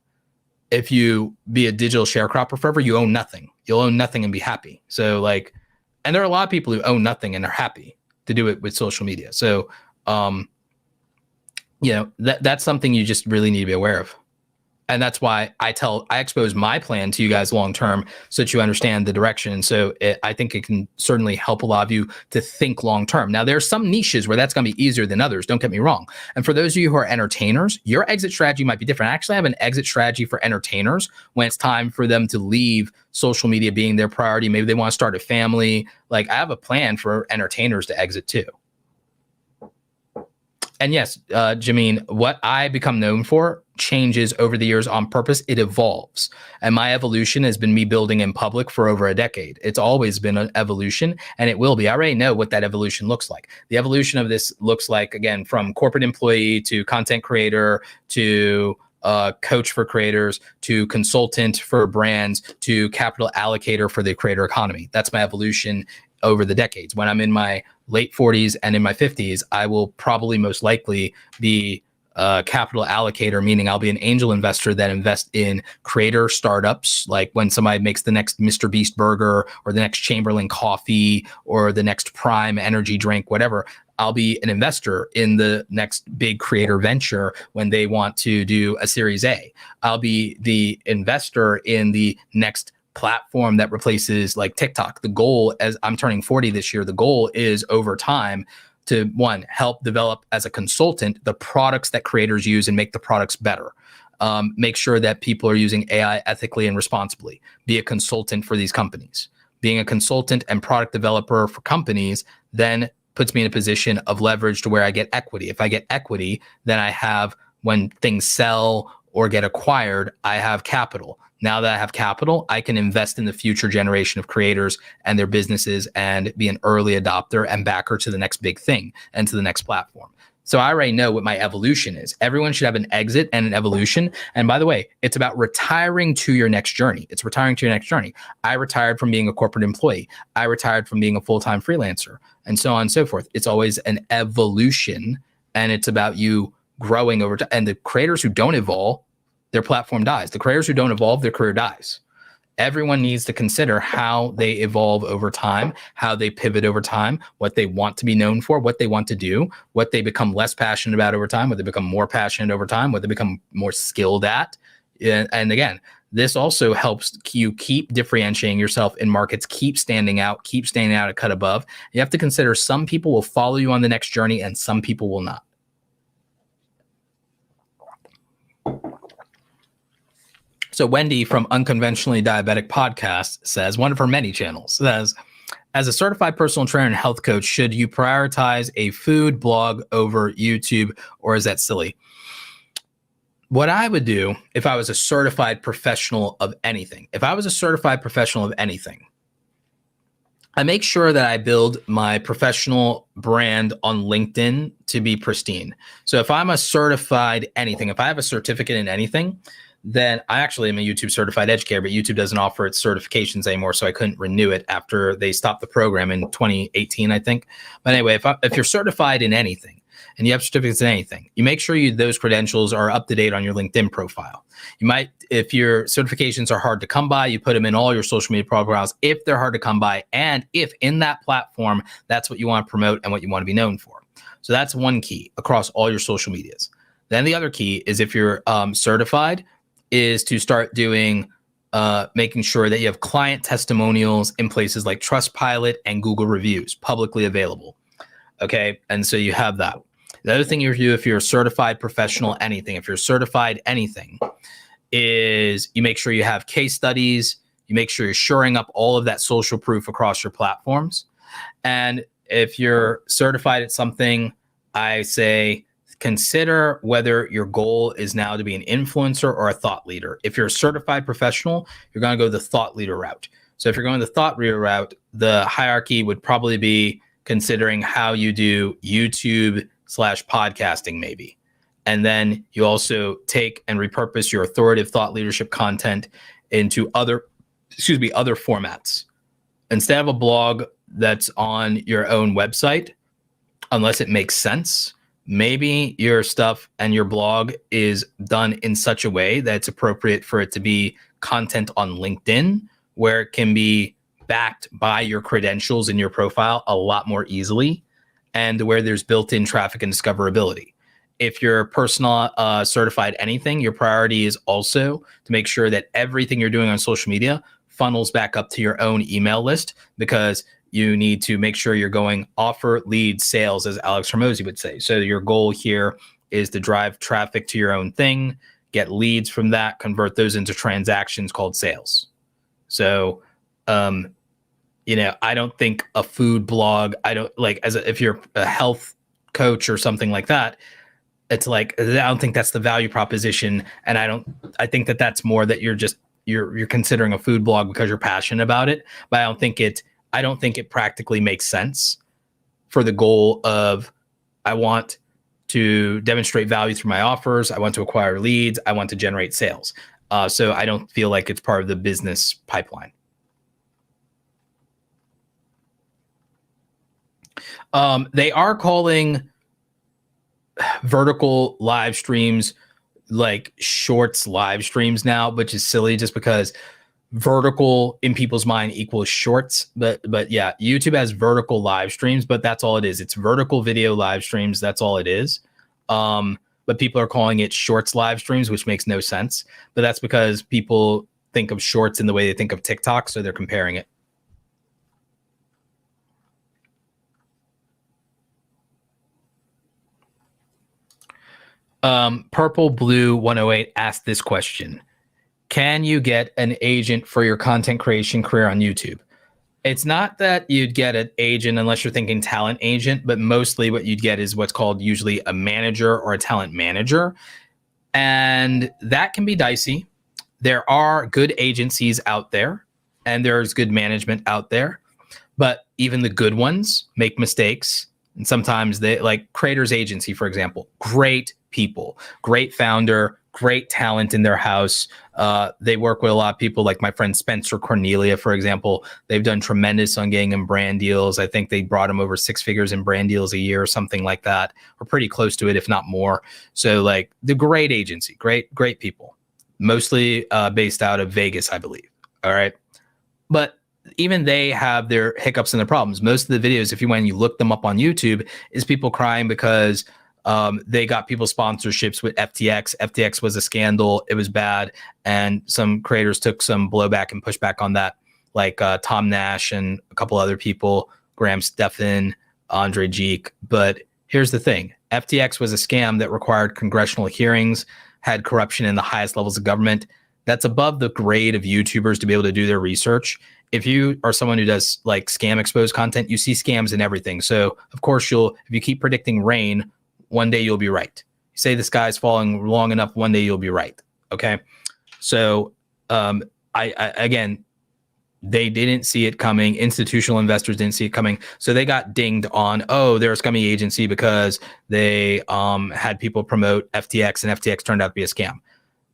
If you be a digital sharecropper forever, you own nothing. You'll own nothing and be happy. So and there are a lot of people who own nothing and are happy to do it with social media. So, that's something you just really need to be aware of. And that's why I expose my plan to you guys long-term so that you understand the direction. And so I think it can certainly help a lot of you to think long-term. Now, there are some niches where that's going to be easier than others. Don't get me wrong. And for those of you who are entertainers, your exit strategy might be different. I actually have an exit strategy for entertainers when it's time for them to leave social media being their priority. Maybe they want to start a family. I have a plan for entertainers to exit too. And yes, Jameen, what I become known for changes over the years on purpose. It evolves. And my evolution has been me building in public for over a decade. It's always been an evolution, and it will be. I already know what that evolution looks like. The evolution of this looks like, again, from corporate employee to content creator to coach for creators to consultant for brands to capital allocator for the creator economy. That's my evolution over the decades. When I'm in my late 40s and in my 50s, I will probably most likely be a capital allocator, meaning I'll be an angel investor that invests in creator startups, like when somebody makes the next Mr. Beast burger or the next Chamberlain coffee or the next Prime energy drink, whatever. I'll be an investor in the next big creator venture when they want to do a Series A. I'll be the investor in the next platform that replaces like TikTok. The goal, as I'm turning 40 this year, the goal is over time to help develop as a consultant the products that creators use and make the products better. Make sure that people are using AI ethically and responsibly. Be a consultant for these companies. Being a consultant and product developer for companies then puts me in a position of leverage to where I get equity. If I get equity, then I have, when things sell or get acquired, I have capital. Now that I have capital, I can invest in the future generation of creators and their businesses and be an early adopter and backer to the next big thing and to the next platform. So I already know what my evolution is. Everyone should have an exit and an evolution. And by the way, it's about retiring to your next journey. It's retiring to your next journey. I retired from being a corporate employee. I retired from being a full-time freelancer, and so on and so forth. It's always an evolution, and it's about you growing over time. And the creators who don't evolve, their platform dies. The creators who don't evolve, their career dies. Everyone needs to consider how they evolve over time, how they pivot over time, what they want to be known for, what they want to do, what they become less passionate about over time, what they become more passionate over time, what they become more skilled at. And again, this also helps you keep differentiating yourself in markets, keep standing out a cut above. You have to consider some people will follow you on the next journey and some people will not. So Wendy from Unconventionally Diabetic Podcast says, one of her many channels, says, as a certified personal trainer and health coach, should you prioritize a food blog over YouTube, or is that silly? What I would do if I was a certified professional of anything, I make sure that I build my professional brand on LinkedIn to be pristine. So if I'm a certified anything, if I have a certificate in anything, then I actually am a YouTube certified educator, but YouTube doesn't offer its certifications anymore. So I couldn't renew it after they stopped the program in 2018, I think. But anyway, if you're certified in anything and you have certificates in anything, you make sure those credentials are up to date on your LinkedIn profile. You might, if your certifications are hard to come by, you put them in all your social media profiles if they're hard to come by, and if in that platform, that's what you want to promote and what you want to be known for. So that's one key across all your social medias. Then the other key is if you're certified, is to start doing, making sure that you have client testimonials in places like Trustpilot and Google reviews publicly available. Okay. And so you have that. The other thing you do if you're a certified professional, if you're certified anything, is you make sure you have case studies, you make sure you're shoring up all of that social proof across your platforms. And if you're certified at something, I say, consider whether your goal is now to be an influencer or a thought leader. If you're a certified professional, you're going to go the thought leader route. So if you're going the thought leader route, the hierarchy would probably be considering how you do YouTube/podcasting maybe. And then you also take and repurpose your authoritative thought leadership content into other formats. Instead of a blog that's on your own website, unless it makes sense, maybe your stuff and your blog is done in such a way that it's appropriate for it to be content on LinkedIn, where it can be backed by your credentials in your profile a lot more easily, and where there's built-in traffic and discoverability. If you're personal certified anything, your priority is also to make sure that everything you're doing on social media funnels back up to your own email list, because you need to make sure you're going offer, lead, sales, as Alex Hormozi would say. So your goal here is to drive traffic to your own thing, get leads from that, convert those into transactions called sales. So, I don't think a food blog, if you're a health coach or something like that, it's like, I don't think that's the value proposition. And I think that that's more that you're considering a food blog because you're passionate about it. But I don't think it practically makes sense for the goal of, I want to demonstrate value through my offers. I want to acquire leads. I want to generate sales. So I don't feel like it's part of the business pipeline. They are calling vertical live streams like shorts live streams now, which is silly just because vertical in people's mind equals shorts. But yeah, YouTube has vertical live streams, but that's all it is. It's vertical video live streams. That's all it is. But people are calling it shorts live streams, which makes no sense. But that's because people think of shorts in the way they think of TikTok. So they're comparing it. Purple Blue 108 asked this question. Can you get an agent for your content creation career on YouTube? It's not that you'd get an agent unless you're thinking talent agent, but mostly what you'd get is what's called usually a manager or a talent manager. And that can be dicey. There are good agencies out there and there's good management out there, but even the good ones make mistakes. And sometimes they, like Creators Agency, for example, great people, great founder, great talent in their house. They work with a lot of people like my friend Spencer Cornelia, for example. They've done tremendous on getting him brand deals. I think they brought him over 6 figures in brand deals a year or something like that, or pretty close to it, if not more. So like the great agency, great people, mostly based out of Vegas, I believe. All right. But even they have their hiccups and their problems. Most of the videos, if you went and you look them up on YouTube, is people crying because they got people sponsorships with FTX. FTX was a scandal. It was bad. And some creators took some blowback and pushback on that, like Tom Nash and a couple other people, Graham Stephan, Andre Geek. But here's the thing. FTX was a scam that required congressional hearings, had corruption in the highest levels of government. That's above the grade of YouTubers to be able to do their research. If you are someone who does like scam exposed content, you see scams in everything. So of course if you keep predicting rain, one day you'll be right. say the sky's falling long enough, one day you'll be right. Okay. So again, they didn't see it coming. Institutional investors didn't see it coming. So they got dinged on, oh, they're a scummy agency because they had people promote FTX and FTX turned out to be a scam.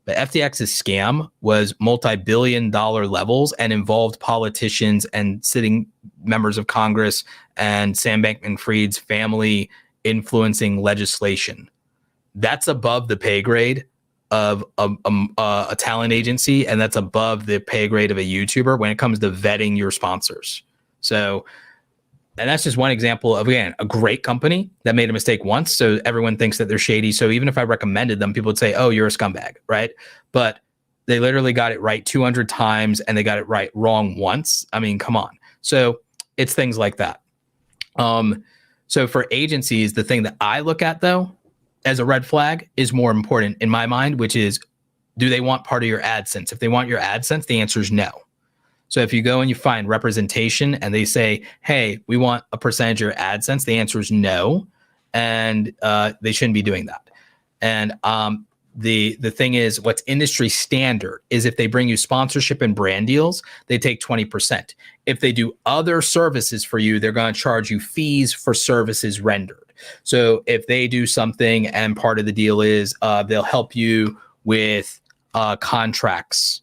But FTX's scam was multi-billion-dollar levels and involved politicians and sitting members of Congress and Sam Bankman-Fried's family influencing legislation. That's above the pay grade of a talent agency, and that's above the pay grade of a YouTuber when it comes to vetting your sponsors. So, and that's just one example of, again, a great company that made a mistake once, so everyone thinks that they're shady. So even if I recommended them, people would say, oh, you're a scumbag, right? But they literally got it right 200 times and they got it wrong once. I mean, come on. So it's things like that. So for agencies, the thing that I look at, though, as a red flag is more important in my mind, which is, do they want part of your AdSense? If they want your AdSense, the answer is no. So if you go and you find representation and they say, hey, we want a percentage of your AdSense, the answer is no. And they shouldn't be doing that. And the thing is, what's industry standard is if they bring you sponsorship and brand deals, they take 20%. If they do other services for you, they're going to charge you fees for services rendered. So if they do something and part of the deal is they'll help you with contracts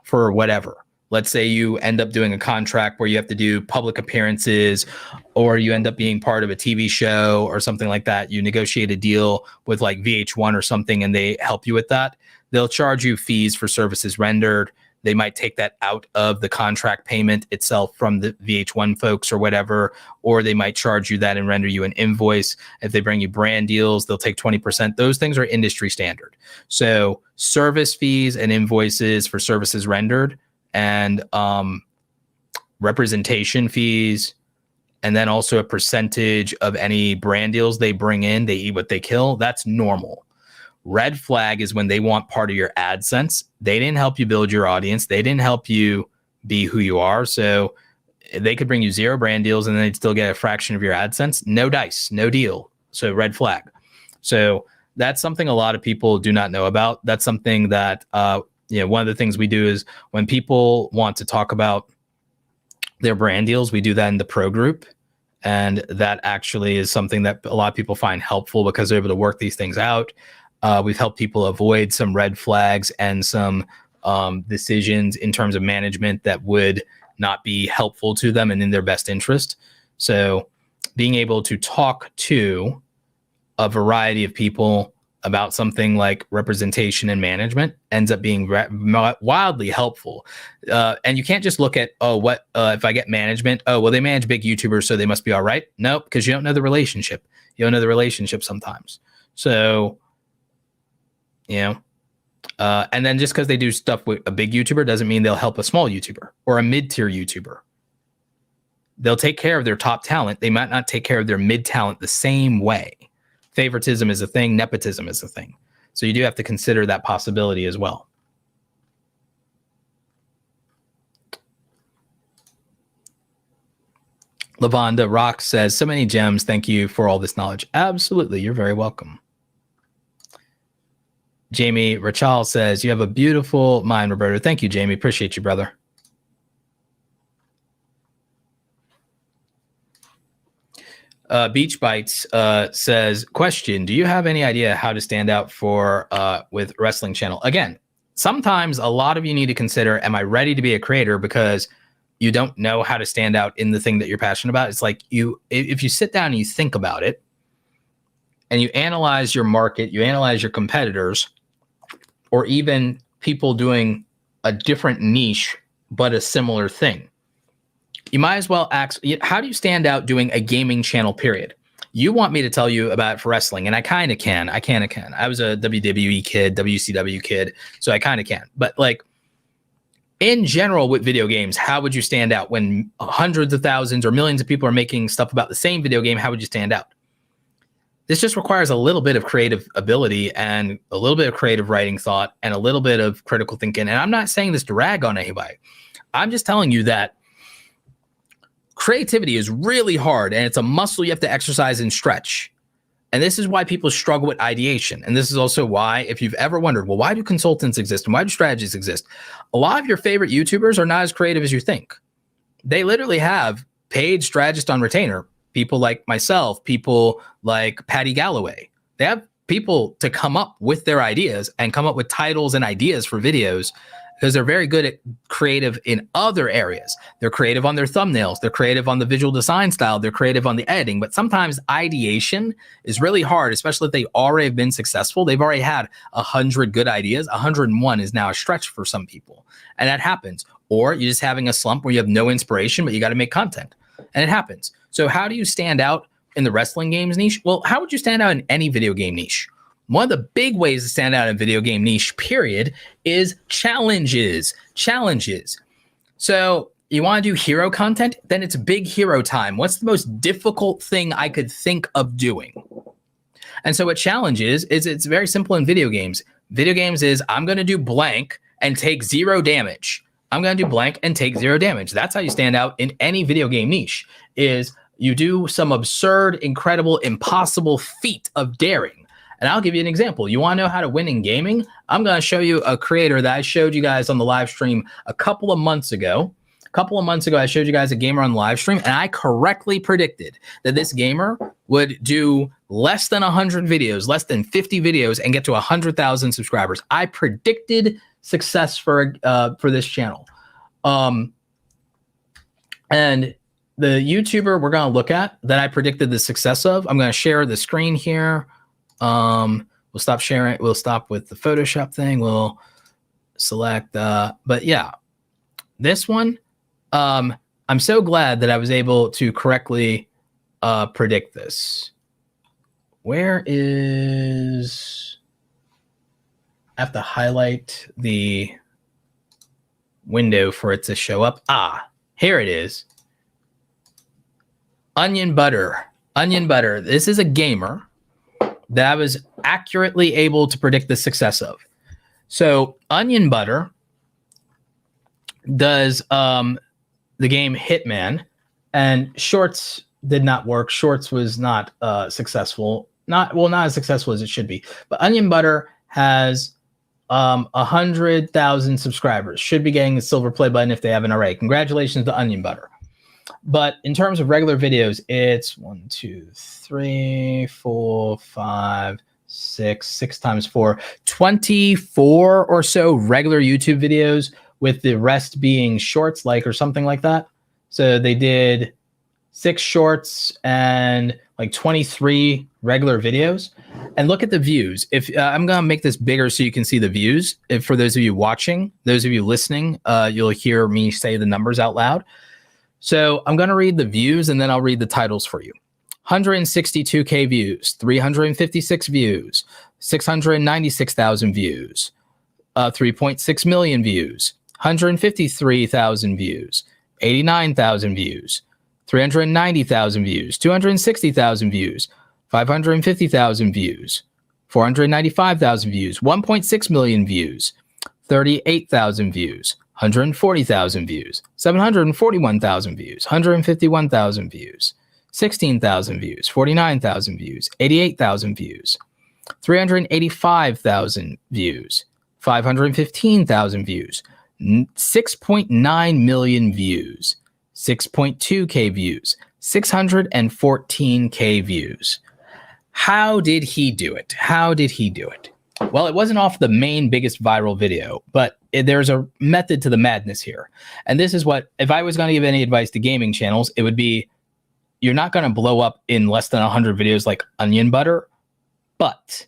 for whatever. Let's say you end up doing a contract where you have to do public appearances, or you end up being part of a TV show or something like that. You negotiate a deal with like VH1 or something and they help you with that. They'll charge you fees for services rendered. They might take that out of the contract payment itself from the VH1 folks or whatever, or they might charge you that and render you an invoice. If they bring you brand deals, they'll take 20%. Those things are industry standard. So service fees and invoices for services rendered, and representation fees, and then also a percentage of any brand deals they bring in, they eat what they kill. That's normal. Red flag is when they want part of your AdSense. They didn't help you build your audience. They didn't help you be who you are. So they could bring you 0 brand deals and then they'd still get a fraction of your AdSense. No dice, no deal. So red flag. So that's something a lot of people do not know about. That's something that, one of the things we do is when people want to talk about their brand deals, we do that in the pro group. And that actually is something that a lot of people find helpful because they're able to work these things out. We've helped people avoid some red flags and some decisions in terms of management that would not be helpful to them and in their best interest. So being able to talk to a variety of people about something like representation and management ends up being wildly helpful. And you can't just look at, if I get management, they manage big YouTubers, so they must be all right. Nope, because you don't know the relationship. You don't know the relationship sometimes. So, and then just because they do stuff with a big YouTuber doesn't mean they'll help a small YouTuber or a mid-tier YouTuber. They'll take care of their top talent. They might not take care of their mid talent the same way. Favoritism is a thing. Nepotism is a thing. So you do have to consider that possibility as well. Lavonda Rock says, so many gems. Thank you for all this knowledge. Absolutely. You're very welcome. Jamie Rachal says, you have a beautiful mind, Roberto. Thank you, Jamie. Appreciate you, brother. Beach Bites says, question, do you have any idea how to stand out for with wrestling channel? Again, sometimes a lot of you need to consider, am I ready to be a creator? Because you don't know how to stand out in the thing that you're passionate about. It's like if you sit down and you think about it and you analyze your market, you analyze your competitors, or even people doing a different niche, but a similar thing. You might as well ask, how do you stand out doing a gaming channel, period? You want me to tell you about it for wrestling, and I kind of can. I was a WWE kid, WCW kid, so I kind of can. But like in general with video games, how would you stand out when hundreds of thousands or millions of people are making stuff about the same video game? How would you stand out? This just requires a little bit of creative ability and a little bit of creative writing thought and a little bit of critical thinking. And I'm not saying this to rag on anybody. I'm just telling you that creativity is really hard, and it's a muscle you have to exercise and stretch. And this is why people struggle with ideation. And this is also why, if you've ever wondered, well, why do consultants exist and why do strategists exist? A lot of your favorite YouTubers are not as creative as you think. They literally have paid strategists on retainer, people like myself, people like Patty Galloway. They have people to come up with their ideas and come up with titles and ideas for videos because they're very good at creative in other areas. They're creative on their thumbnails. They're creative on the visual design style. They're creative on the editing. But sometimes ideation is really hard, especially if they already have been successful. They've already had 100 good ideas. 101 is now a stretch for some people. And that happens. Or you're just having a slump where you have no inspiration, but you got to make content. And it happens. So how do you stand out in the wrestling games niche? Well, how would you stand out in any video game niche? One of the big ways to stand out in video game niche, period, is challenges. Challenges. So you want to do hero content? Then it's big hero time. What's the most difficult thing I could think of doing? And so what challenge is it's very simple in video games. Video games is I'm going to do blank and take 0 damage. I'm going to do blank and take 0 damage. That's how you stand out in any video game niche, is you do some absurd, incredible, impossible feat of daring. And I'll give you an example. You want to know how to win in gaming? I'm going to show you a creator that I showed you guys on the live stream a couple of months ago. I showed you guys a gamer on the live stream, and I correctly predicted that this gamer would do less than 100 videos, less than 50 videos, and get to 100,000 subscribers. I predicted success for this channel. And the YouTuber we're going to look at that I predicted the success of, I'm going to share the screen here. We'll stop sharing. We'll stop with the Photoshop thing. We'll select, but yeah, this one, I'm so glad that I was able to correctly, predict this. Where is, I have to highlight the window for it to show up. Ah, here it is. Onion Butter. Onion Butter. This is a gamer that I was accurately able to predict the success of. So Onion Butter does the game Hitman, and Shorts did not work. Shorts was not successful. Not as successful as it should be. But Onion Butter has 100,000 subscribers. Should be getting the silver play button if they haven't already. Congratulations to Onion Butter. But in terms of regular videos, it's 1, 2, 3, 4, 5, 6 times 4, 24 or so regular YouTube videos, with the rest being shorts, like, or something like that. So they did 6 shorts and like 23 regular videos. And look at the views. If I'm going to make this bigger so you can see the views. If for those of you watching, those of you listening, you'll hear me say the numbers out loud. So I'm going to read the views and then I'll read the titles for you. 162K views, 356 views, 696,000 views, 3.6 million views, 153,000 views, 89,000 views, 390,000 views, 260,000 views, 550,000 views, 495,000 views, 1.6 million views, 38,000 views, 140,000 views, 741,000 views, 151,000 views, 16,000 views, 49,000 views, 88,000 views, 385,000 views, 515,000 views, 6.9 million views, 6.2K views, 614K views. How did he do it? How did he do it? Well, it wasn't off the main biggest viral video, but there's a method to the madness here. And this is what, if I was going to give any advice to gaming channels, it would be, you're not going to blow up in less than 100 videos like Onion Butter, but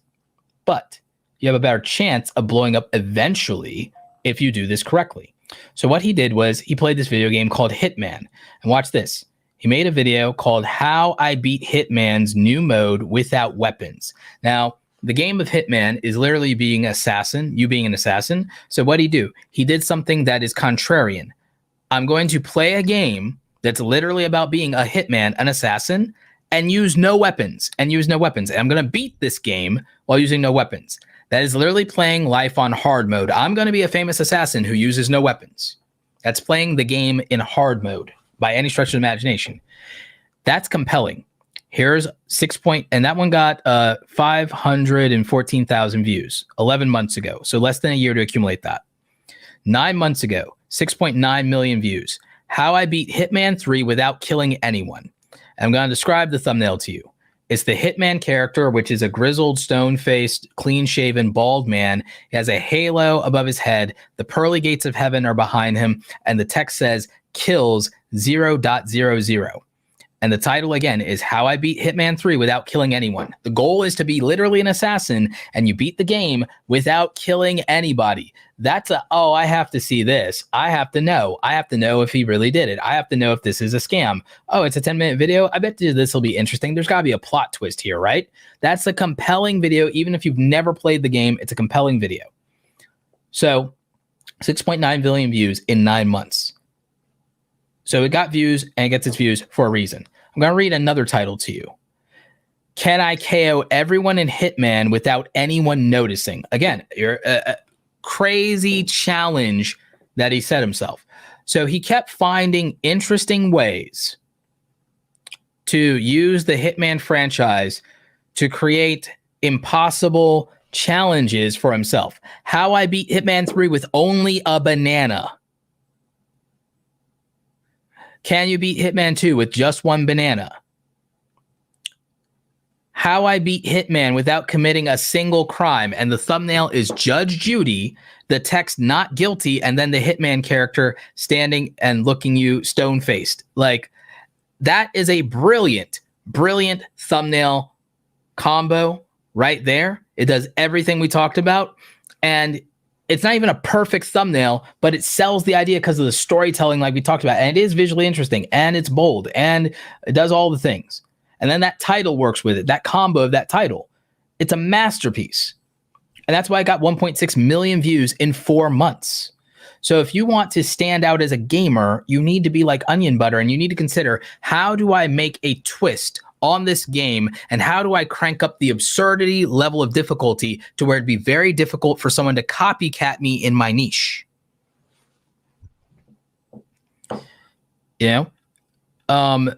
you have a better chance of blowing up eventually if you do this correctly. So what he did was he played this video game called Hitman. And watch this. He made a video called How I Beat Hitman's New Mode Without Weapons. Now, the game of Hitman is literally being an assassin, you being an assassin. So what did he do? He did something that is contrarian. I'm going to play a game that's literally about being a hitman, an assassin, and use no weapons. And I'm going to beat this game while using no weapons. That is literally playing life on hard mode. I'm going to be a famous assassin who uses no weapons. That's playing the game in hard mode by any stretch of the imagination. That's compelling. Here's and that one got 514,000 views 11 months ago. So less than a year to accumulate that. 9 months ago, 6.9 million views. How I beat Hitman 3 without killing anyone. I'm going to describe the thumbnail to you. It's the Hitman character, which is a grizzled, stone-faced, clean-shaven, bald man. He has a halo above his head. The pearly gates of heaven are behind him. And the text says, kills 0.00. And the title, again, is How I Beat Hitman 3 Without Killing Anyone. The goal is to be literally an assassin, and you beat the game without killing anybody. That's I have to see this. I have to know. I have to know if he really did it. I have to know if this is a scam. Oh, it's a 10-minute video? I bet you this will be interesting. There's got to be a plot twist here, right? That's a compelling video. Even if you've never played the game, it's a compelling video. So 6.9 billion views in 9 months. So it got views, and it gets its views for a reason. I'm going to read another title to you. Can I KO everyone in Hitman without anyone noticing? Again, you're a crazy challenge that he set himself. So he kept finding interesting ways to use the Hitman franchise to create impossible challenges for himself. How I beat Hitman 3 with only a banana. Can you beat Hitman 2 with just one banana? How I beat Hitman without committing a single crime. And the thumbnail is Judge Judy, the text not guilty, and then the Hitman character standing and looking you stone-faced. Like, that is a brilliant, brilliant thumbnail combo right there. It does everything we talked about. And it's not even a perfect thumbnail, but it sells the idea because of the storytelling like we talked about. And it is visually interesting, and it's bold, and it does all the things. And then that title works with it, that combo of that title. It's a masterpiece. And that's why I got 1.6 million views in 4 months. So if you want to stand out as a gamer, you need to be like onion butter, and you need to consider, how do I make a twist on this game, and how do I crank up the absurdity level of difficulty to where it'd be very difficult for someone to copycat me in my niche? You know,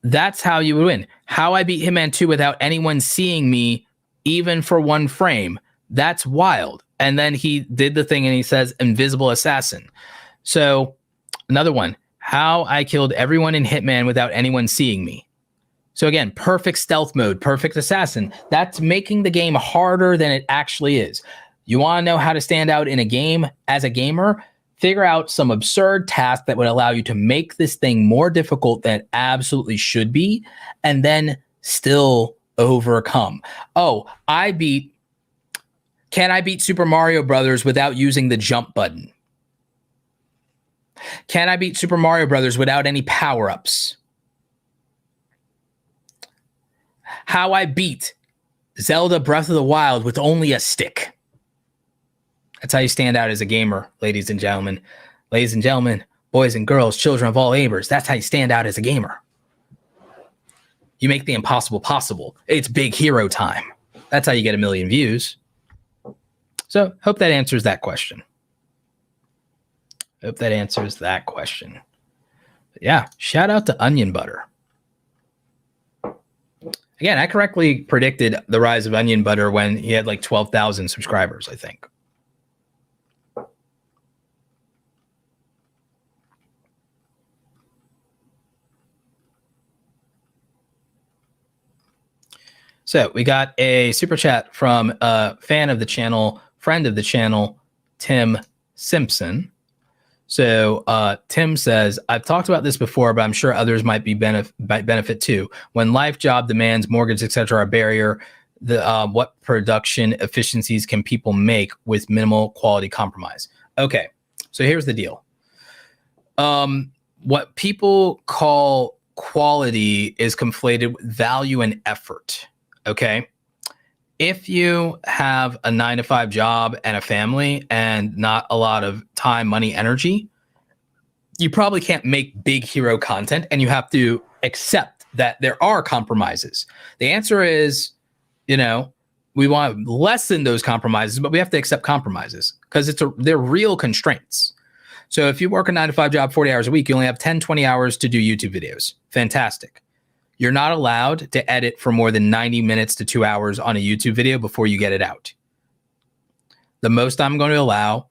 that's how you would win. How I beat Hitman 2 without anyone seeing me, even for one frame. That's wild. And then he did the thing, and he says invisible assassin. So another one, how I killed everyone in Hitman without anyone seeing me. So again, perfect stealth mode, perfect assassin. That's making the game harder than it actually is. You want to know how to stand out in a game as a gamer? Figure out some absurd task that would allow you to make this thing more difficult than it absolutely should be, and then still overcome. Oh, can I beat Super Mario Brothers without using the jump button? Can I beat Super Mario Brothers without any power-ups? How I beat Zelda Breath of the Wild with only a stick. That's how you stand out as a gamer, ladies and gentlemen. Ladies and gentlemen, boys and girls, children of all ages, that's how you stand out as a gamer. You make the impossible possible. It's big hero time. That's how you get 1 million views. So, hope that answers that question. Hope that answers that question. But yeah, shout out to Onion Butter. Again, I correctly predicted the rise of Onion Butter when he had like 12,000 subscribers, I think. So we got a super chat from a fan of the channel, friend of the channel, Tim Simpson. So Tim says, I've talked about this before, but I'm sure others might benefit too. When life, job demands, mortgage, etc. are a barrier, what production efficiencies can people make with minimal quality compromise? Okay, so here's the deal. What people call quality is conflated with value and effort, okay? If you have a 9-to-5 job and a family and not a lot of time, money, energy, you probably can't make big hero content, and you have to accept that there are compromises. The answer is, we want to lessen those compromises, but we have to accept compromises because they're real constraints. So if you work a 9-to-5 job, 40 hours a week, you only have 10, 20 hours to do YouTube videos. Fantastic. You're not allowed to edit for more than 90 minutes to 2 hours on a YouTube video before you get it out. The most I'm going to allow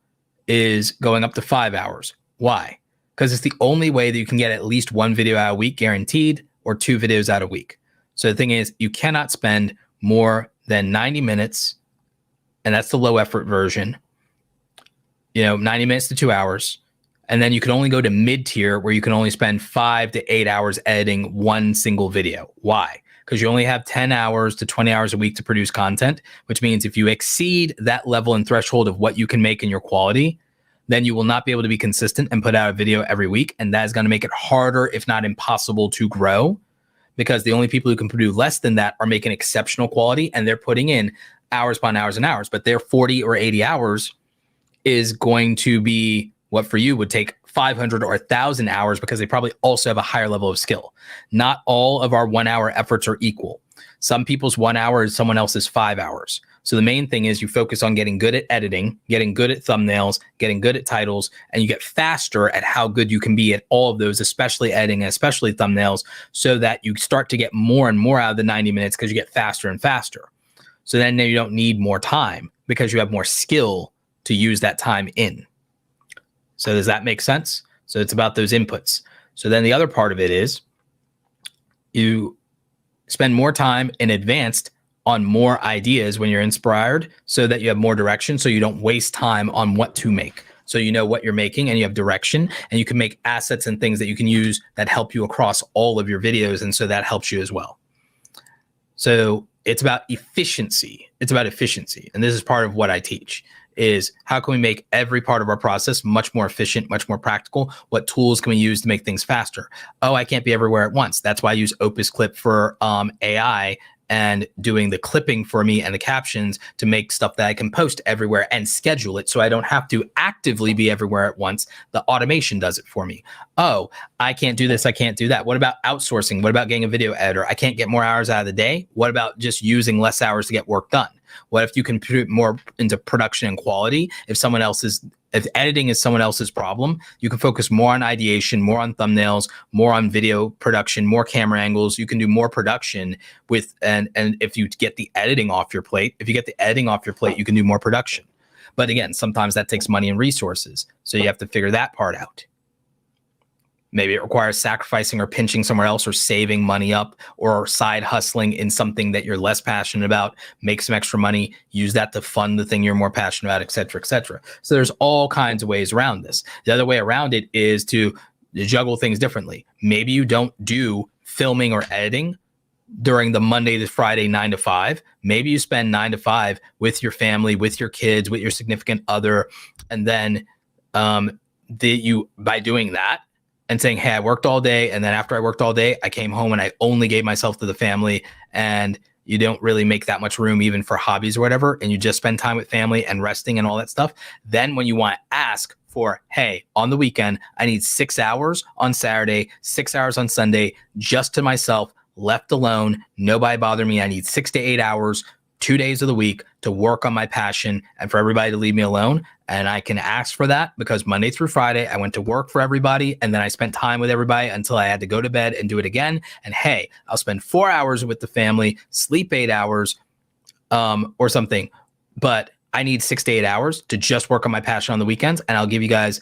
is going up to 5 hours. Why? Because it's the only way that you can get at least one video out a week guaranteed, or 2 videos out a week. So the thing is, you cannot spend more than 90 minutes, and that's the low effort version, 90 minutes to 2 hours. And then you can only go to mid-tier, where you can only spend 5 to 8 hours editing one single video. Why? Because you only have 10 hours to 20 hours a week to produce content, which means if you exceed that level and threshold of what you can make in your quality, then you will not be able to be consistent and put out a video every week. And that is going to make it harder, if not impossible, to grow, because the only people who can produce less than that are making exceptional quality, and they're putting in hours upon hours and hours. But their 40 or 80 hours is going to be what for you would take 500 or 1,000 hours, because they probably also have a higher level of skill. Not all of our 1 hour efforts are equal. Some people's 1 hour is someone else's 5 hours. So the main thing is you focus on getting good at editing, getting good at thumbnails, getting good at titles, and you get faster at how good you can be at all of those, especially editing, especially thumbnails, so that you start to get more and more out of the 90 minutes because you get faster and faster. So then you don't need more time because you have more skill to use that time in. So does that make sense? So it's about those inputs. So then the other part of it is you spend more time in advanced on more ideas when you're inspired, so that you have more direction, so you don't waste time on what to make. So you know what you're making and you have direction, and you can make assets and things that you can use that help you across all of your videos. And so that helps you as well. So it's about efficiency. It's about efficiency. And this is part of what I teach, is how can we make every part of our process much more efficient, much more practical? What tools can we use to make things faster? Oh, I can't be everywhere at once. That's why I use OpusClip for AI and doing the clipping for me and the captions to make stuff that I can post everywhere and schedule it so I don't have to actively be everywhere at once. The automation does it for me. Oh, I can't do this. I can't do that. What about outsourcing? What about getting a video editor? I can't get more hours out of the day. What about just using less hours to get work done? What if you can put more into production and quality? If editing is someone else's problem, you can focus more on ideation, more on thumbnails, more on video production, more camera angles. You can do more production and if you get the editing off your plate, you can do more production. But again, sometimes that takes money and resources. So you have to figure that part out. Maybe it requires sacrificing or pinching somewhere else, or saving money up, or side hustling in something that you're less passionate about, make some extra money, use that to fund the thing you're more passionate about, et cetera, et cetera. So there's all kinds of ways around this. The other way around it is to juggle things differently. Maybe you don't do filming or editing during the Monday to Friday 9 to 5. Maybe you spend 9 to 5 with your family, with your kids, with your significant other, and then by doing that, and saying, hey, I worked all day, and then after I worked all day, I came home and I only gave myself to the family, and you don't really make that much room even for hobbies or whatever, and you just spend time with family and resting and all that stuff. Then when you want to ask for, hey, on the weekend, I need 6 hours on Saturday, 6 hours on Sunday, just to myself, left alone, nobody bother me. I need 6 to 8 hours, 2 days of the week to work on my passion and for everybody to leave me alone. And I can ask for that because Monday through Friday, I went to work for everybody, and then I spent time with everybody until I had to go to bed and do it again. And hey, I'll spend 4 hours with the family, sleep 8 hours or something. But I need 6 to 8 hours to just work on my passion on the weekends. And I'll give you guys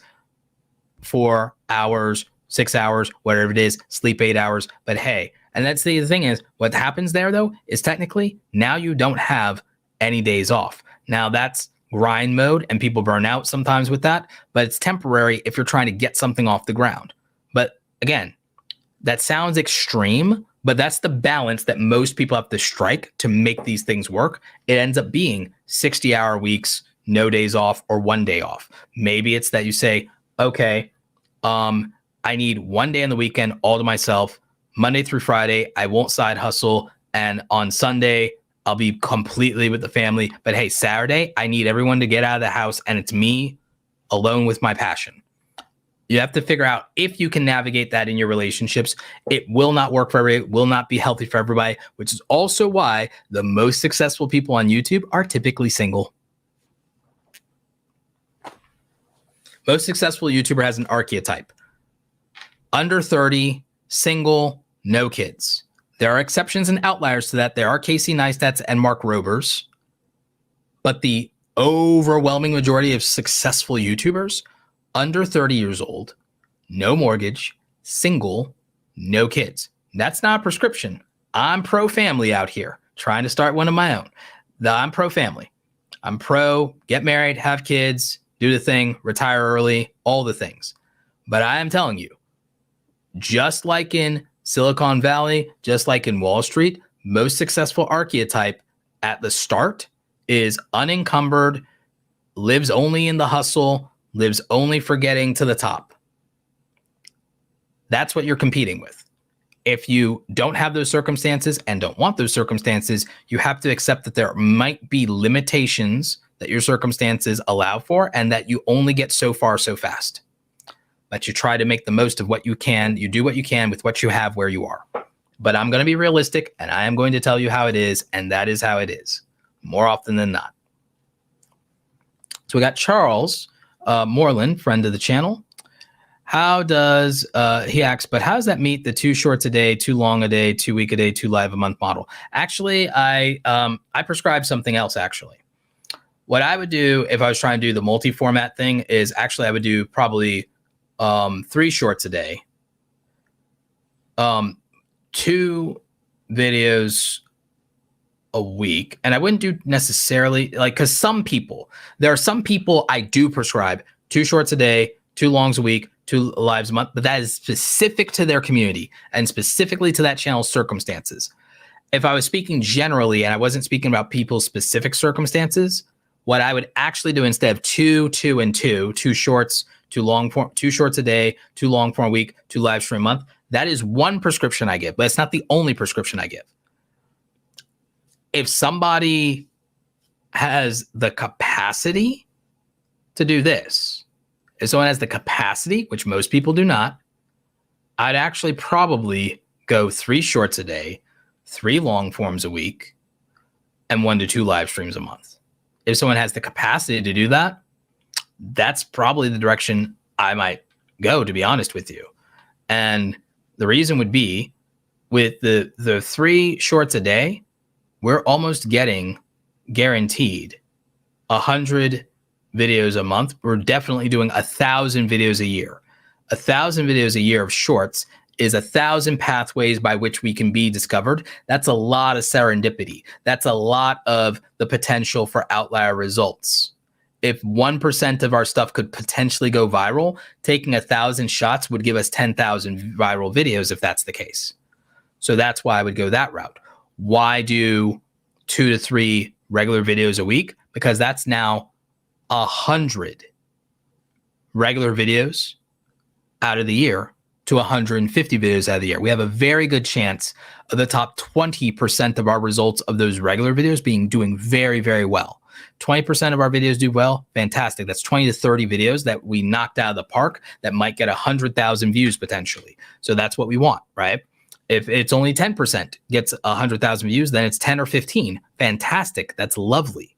4 hours, 6 hours, whatever it is, sleep 8 hours. But hey, and that's the thing is, what happens there though, is technically now you don't have any days off. Now that's grind mode, and people burn out sometimes with that, but it's temporary if you're trying to get something off the ground. But again, that sounds extreme, but that's the balance that most people have to strike to make these things work. It ends up being 60-hour weeks, no days off, or 1 day off. Maybe it's that you say, okay, I need 1 day on the weekend all to myself. Monday through Friday, I won't side hustle. And on Sunday, I'll be completely with the family. But hey, Saturday, I need everyone to get out of the house, and it's me alone with my passion. You have to figure out if you can navigate that in your relationships. It will not work for everybody. It will not be healthy for everybody, which is also why the most successful people on YouTube are typically single. Most successful YouTuber has an archetype. Under 30, single, no kids. There are exceptions and outliers to that. There are Casey Neistats and Mark Robers, but the overwhelming majority of successful YouTubers under 30 years old, no mortgage, single, no kids. That's not a prescription. I'm pro family out here, trying to start one of my own. I'm pro family. I'm pro get married, have kids, do the thing, retire early, all the things. But I am telling you, just like in Silicon Valley, just like in Wall Street, most successful archetype at the start is unencumbered, lives only in the hustle, lives only for getting to the top. That's what you're competing with. If you don't have those circumstances and don't want those circumstances, you have to accept that there might be limitations that your circumstances allow for and that you only get so far so fast. But you try to make the most of what you can. You do what you can with what you have where you are. But I'm going to be realistic and I am going to tell you how it is, and that is how it is more often than not. So we got Charles Moreland, friend of the channel. How does, he asks, but how does that meet the 2 shorts a day, 2 long a day, 2 week a day, 2 live a month model? Actually, I prescribe something else, actually. What I would do if I was trying to do the multi-format thing is actually I would do probably 3 shorts a day, 2 videos a week. And I wouldn't do necessarily like, because there are some people I do prescribe 2 shorts a day, 2 longs a week, 2 lives a month, but that is specific to their community and specifically to that channel's circumstances. If I was speaking generally and I wasn't speaking about people's specific circumstances, what I would actually do instead of 2, 2, and 2 shorts, 2 long form, 2 shorts a day, 2 long form a week, 2 live stream a month, that is one prescription I give, but it's not the only prescription I give. If somebody has the capacity to do this, if someone has the capacity, which most people do not, I'd actually probably go 3 shorts a day, 3 long forms a week, and 1 to 2 live streams a month. If someone has the capacity to do that, that's probably the direction I might go, to be honest with you. And the reason would be with the 3 shorts a day, we're almost getting guaranteed 100 videos a month. We're definitely doing 1,000 videos a year. 1,000 videos a year of shorts is 1,000 pathways by which we can be discovered. That's a lot of serendipity. That's a lot of the potential for outlier results. If 1% of our stuff could potentially go viral, taking 1,000 shots would give us 10,000 viral videos if that's the case. So that's why I would go that route. Why do 2 to 3 regular videos a week? Because that's now 100 regular videos out of the year to 150 videos out of the year. We have a very good chance of the top 20% of our results of those regular videos doing very, very well. 20% of our videos do well, fantastic. That's 20 to 30 videos that we knocked out of the park that might get 100,000 views potentially. So that's what we want, right? If it's only 10% gets 100,000 views, then it's 10 or 15. Fantastic. That's lovely.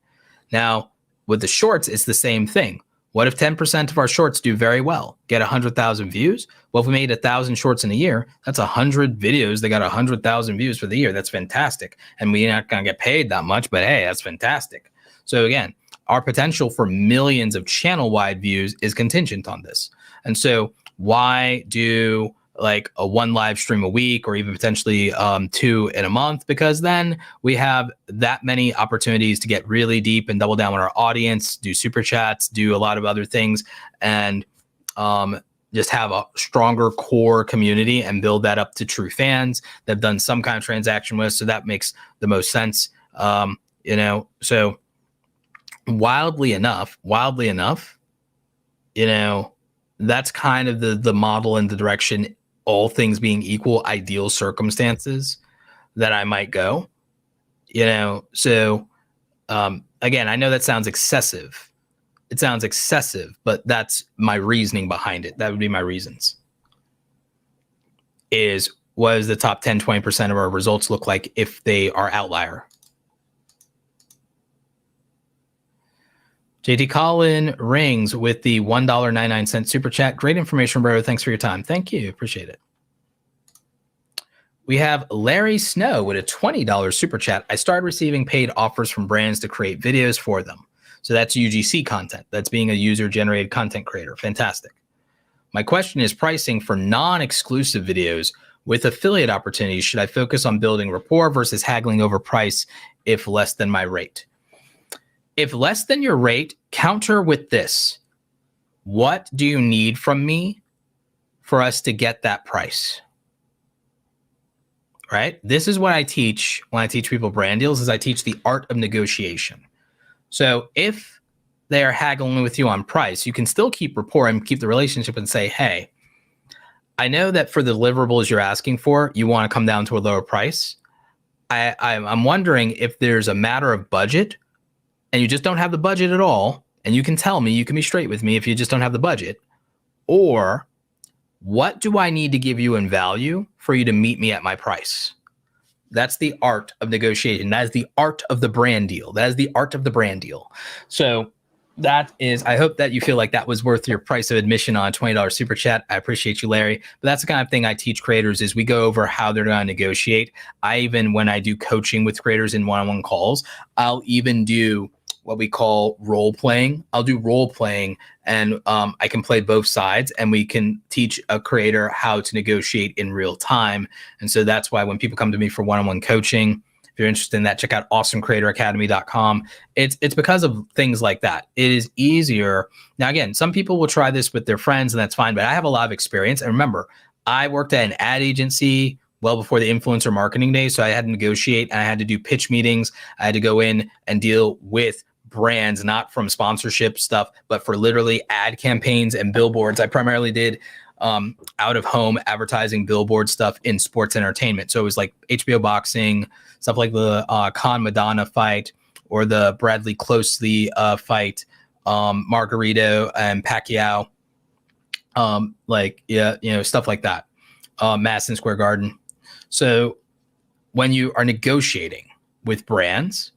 Now, with the shorts, it's the same thing. What if 10% of our shorts do very well, get 100,000 views? Well, if we made 1,000 shorts in a year, that's 100 videos. They got 100,000 views for the year. That's fantastic. And we're not going to get paid that much, but hey, that's fantastic. So again, our potential for millions of channel-wide views is contingent on this. And so why do like a 1 live stream a week or even potentially 2 in a month? Because then we have that many opportunities to get really deep and double down on our audience, do super chats, do a lot of other things, and just have a stronger core community and build that up to true fans that have done some kind of transaction with us. So that makes the most sense. So wildly enough, that's kind of the model and the direction, all things being equal, ideal circumstances that I might go, So again, I know that sounds excessive. It sounds excessive, but that's my reasoning behind it. That would be my reasons. What does the top 10, 20% of our results look like if they are outlier? JT Colin Rings with the $1.99 super chat. Great information, bro. Thanks for your time. Thank you. Appreciate it. We have Larry Snow with a $20 super chat. I started receiving paid offers from brands to create videos for them. So that's UGC content. That's being a user-generated content creator. Fantastic. My question is pricing for non-exclusive videos with affiliate opportunities. Should I focus on building rapport versus haggling over price if less than my rate? If less than your rate, counter with this. What do you need from me for us to get that price? Right? This is what I teach when I teach people brand deals, is I teach the art of negotiation. So if they are haggling with you on price, you can still keep rapport and keep the relationship and say, hey, I know that for the deliverables you're asking for, you want to come down to a lower price. I'm wondering if there's a matter of budget and you just don't have the budget at all, and you can tell me, you can be straight with me if you just don't have the budget, or what do I need to give you in value for you to meet me at my price? That's the art of negotiation. That is the art of the brand deal. That is the art of the brand deal. So that is, I hope that you feel like that was worth your price of admission on a $20 super chat. I appreciate you, Larry. But that's the kind of thing I teach creators, is we go over how they're going to negotiate. I even, when I do coaching with creators in one-on-one calls, I'll even do what we call role playing. I'll do role playing, and I can play both sides, and we can teach a creator how to negotiate in real time. And so that's why when people come to me for one-on-one coaching, if you're interested in that, check out awesomecreatoracademy.com. It's because of things like that. It is easier. Now, again, some people will try this with their friends, and that's fine, but I have a lot of experience. And remember, I worked at an ad agency well before the influencer marketing days. So I had to negotiate, and I had to do pitch meetings. I had to go in and deal with brands, not from sponsorship stuff, but for literally ad campaigns and billboards. I primarily did out of home advertising billboard stuff in sports entertainment. So it was like HBO boxing, stuff like the Khan Madonna fight, or the Bradley Closely fight, Margarito and Pacquiao, stuff like that, Madison Square Garden. So when you are negotiating with brands,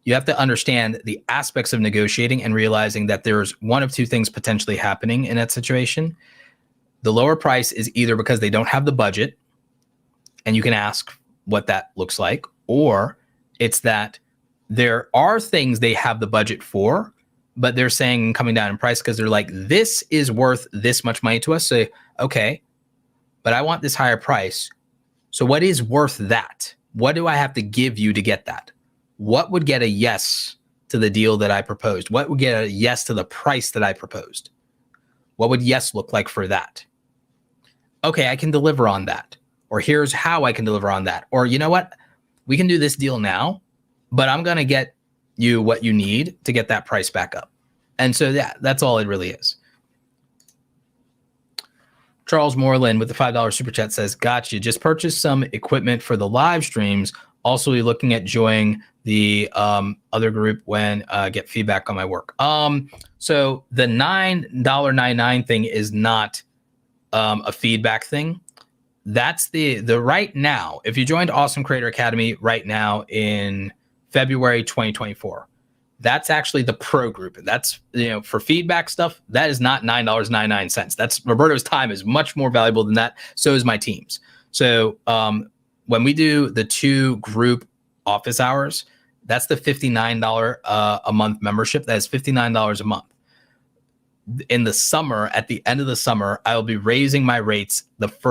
you have to understand the aspects of negotiating and realizing that there's one of two things potentially happening in that situation. The lower price is either because they don't have the budget, and you can ask what that looks like, or it's that there are things they have the budget for, but they're saying coming down in price because they're like, this is worth this much money to us. So, okay, but I want this higher price. So what is worth that? What do I have to give you to get that? What would get a yes to the deal that I proposed? What would get a yes to the price that I proposed? What would yes look like for that? Okay, I can deliver on that. Or here's how I can deliver on that. Or you know what? We can do this deal now, but I'm going to get you what you need to get that price back up. And so, yeah, that's all it really is. Charles Moreland with the $5 super chat says, gotcha. Just purchased some equipment for the live streams. Also, looking at joining the other group when get feedback on my work. So the $9.99 thing is not a feedback thing. That's the right now. If you joined Awesome Creator Academy right now in February 2024, that's actually the pro group. That's, for feedback stuff, that is not $9.99. That's Roberto's time is much more valuable than that. So is my team's. So when we do the 2 group office hours, that's the $59 a month membership. That is $59 a month. In the summer, at the end of the summer, I will be raising my rates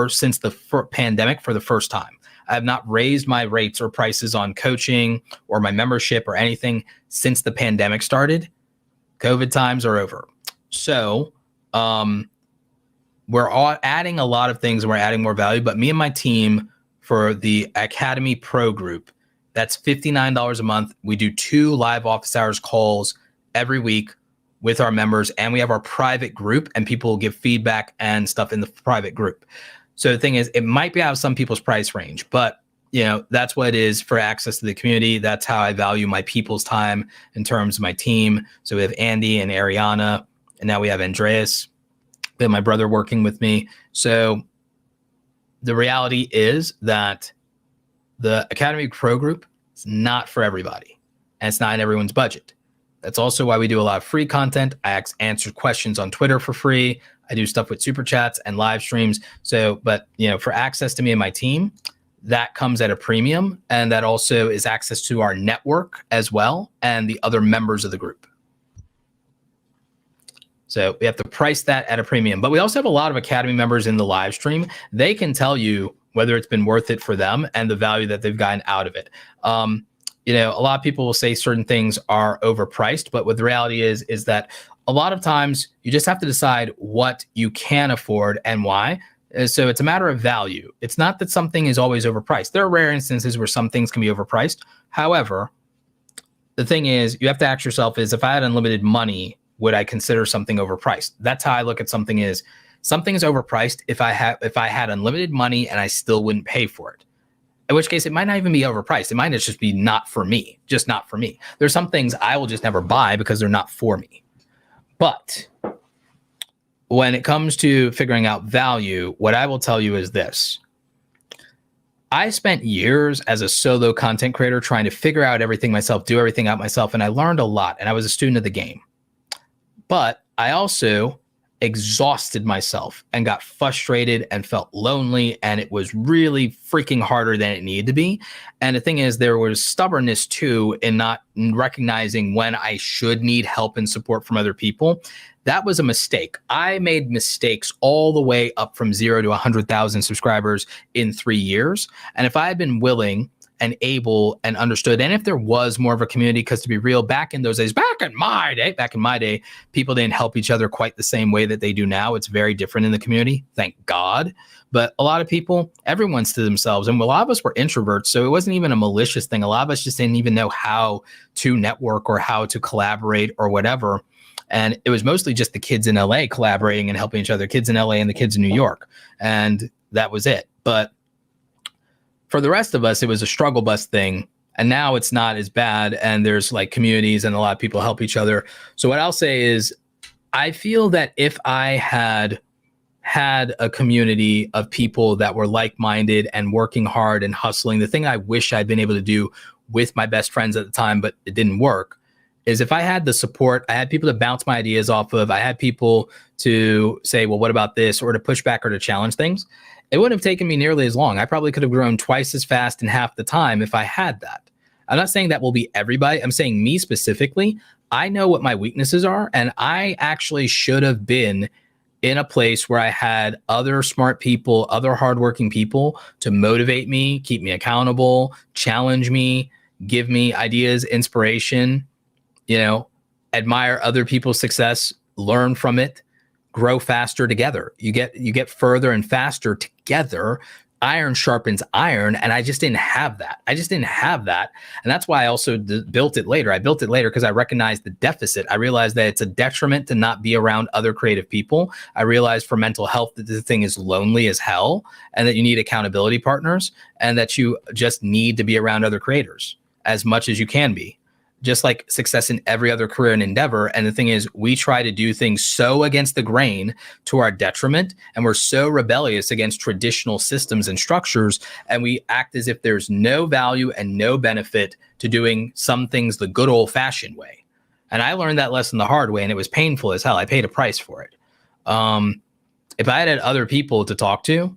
since the pandemic for the first time. I have not raised my rates or prices on coaching or my membership or anything since the pandemic started. COVID times are over. So we're all adding a lot of things, and we're adding more value. But me and my team for the Academy Pro group, that's $59 a month. We do 2 live office hours calls every week with our members, and we have our private group, and people will give feedback and stuff in the private group. So the thing is, it might be out of some people's price range, but that's what it is for access to the community. That's how I value my people's time in terms of my team. So we have Andy and Ariana, and now we have Andreas. We have my brother working with me. So the reality is that the Academy Pro group is not for everybody, and it's not in everyone's budget. That's also why we do a lot of free content. I answer questions on Twitter for free. I do stuff with super chats and live streams. So, but for access to me and my team, that comes at a premium, and that also is access to our network as well and the other members of the group. So we have to price that at a premium. But we also have a lot of Academy members in the live stream. They can tell you whether it's been worth it for them and the value that they've gotten out of it. You know, a lot of people will say certain things are overpriced, but what the reality is that a lot of times you just have to decide what you can afford and why. So it's a matter of value. It's not that something is always overpriced. There are rare instances where some things can be overpriced. However, the thing is, you have to ask yourself is, if I had unlimited money, would I consider something overpriced? That's how I look at something is, something is overpriced if I had unlimited money and I still wouldn't pay for it. In which case, it might not even be overpriced. It might just be not for me, just not for me. There's some things I will just never buy because they're not for me. But when it comes to figuring out value, what I will tell you is this. I spent years as a solo content creator trying to figure out everything myself, do everything out myself, and I learned a lot, and I was a student of the game. But I also exhausted myself and got frustrated and felt lonely, and it was really freaking harder than it needed to be. And the thing is, there was stubbornness too in not recognizing when I should need help and support from other people. That was a mistake. I made mistakes all the way up from 0 to 100,000 subscribers in 3 years. And if I had been willing and able and understood, and if there was more of a community, because to be real, back in those days, back in my day, people didn't help each other quite the same way that they do now. It's very different in the community, thank God. But a lot of people, everyone's to themselves, and a lot of us were introverts, so it wasn't even a malicious thing. A lot of us just didn't even know how to network or how to collaborate or whatever. And it was mostly just the kids in LA collaborating and helping each other, kids in LA and the kids in New York. And that was it. But for the rest of us, it was a struggle bus thing. And now it's not as bad. And there's like communities and a lot of people help each other. So what I'll say is, I feel that if I had a community of people that were like-minded and working hard and hustling, the thing I wish I'd been able to do with my best friends at the time, but it didn't work, is if I had the support, I had people to bounce my ideas off of, I had people to say, well, what about this? Or to push back or to challenge things. It wouldn't have taken me nearly as long. I probably could have grown twice as fast in half the time if I had that. I'm not saying that will be everybody. I'm saying me specifically. I know what my weaknesses are, and I actually should have been in a place where I had other smart people, other hardworking people to motivate me, keep me accountable, challenge me, give me ideas, inspiration, you know, admire other people's success, learn from it, grow faster together. You get further and faster together. Iron sharpens iron, and I just didn't have that. And that's why I also built it later. I built it later because I recognized the deficit. I realized that it's a detriment to not be around other creative people. I realized for mental health that the thing is lonely as hell, and that you need accountability partners, and that you just need to be around other creators as much as you can be. Just like success in every other career and endeavor. And the thing is, we try to do things so against the grain to our detriment, and we're so rebellious against traditional systems and structures, and we act as if there's no value and no benefit to doing some things the good old-fashioned way. And I learned that lesson the hard way, and it was painful as hell. I paid a price for it. If I had other people to talk to,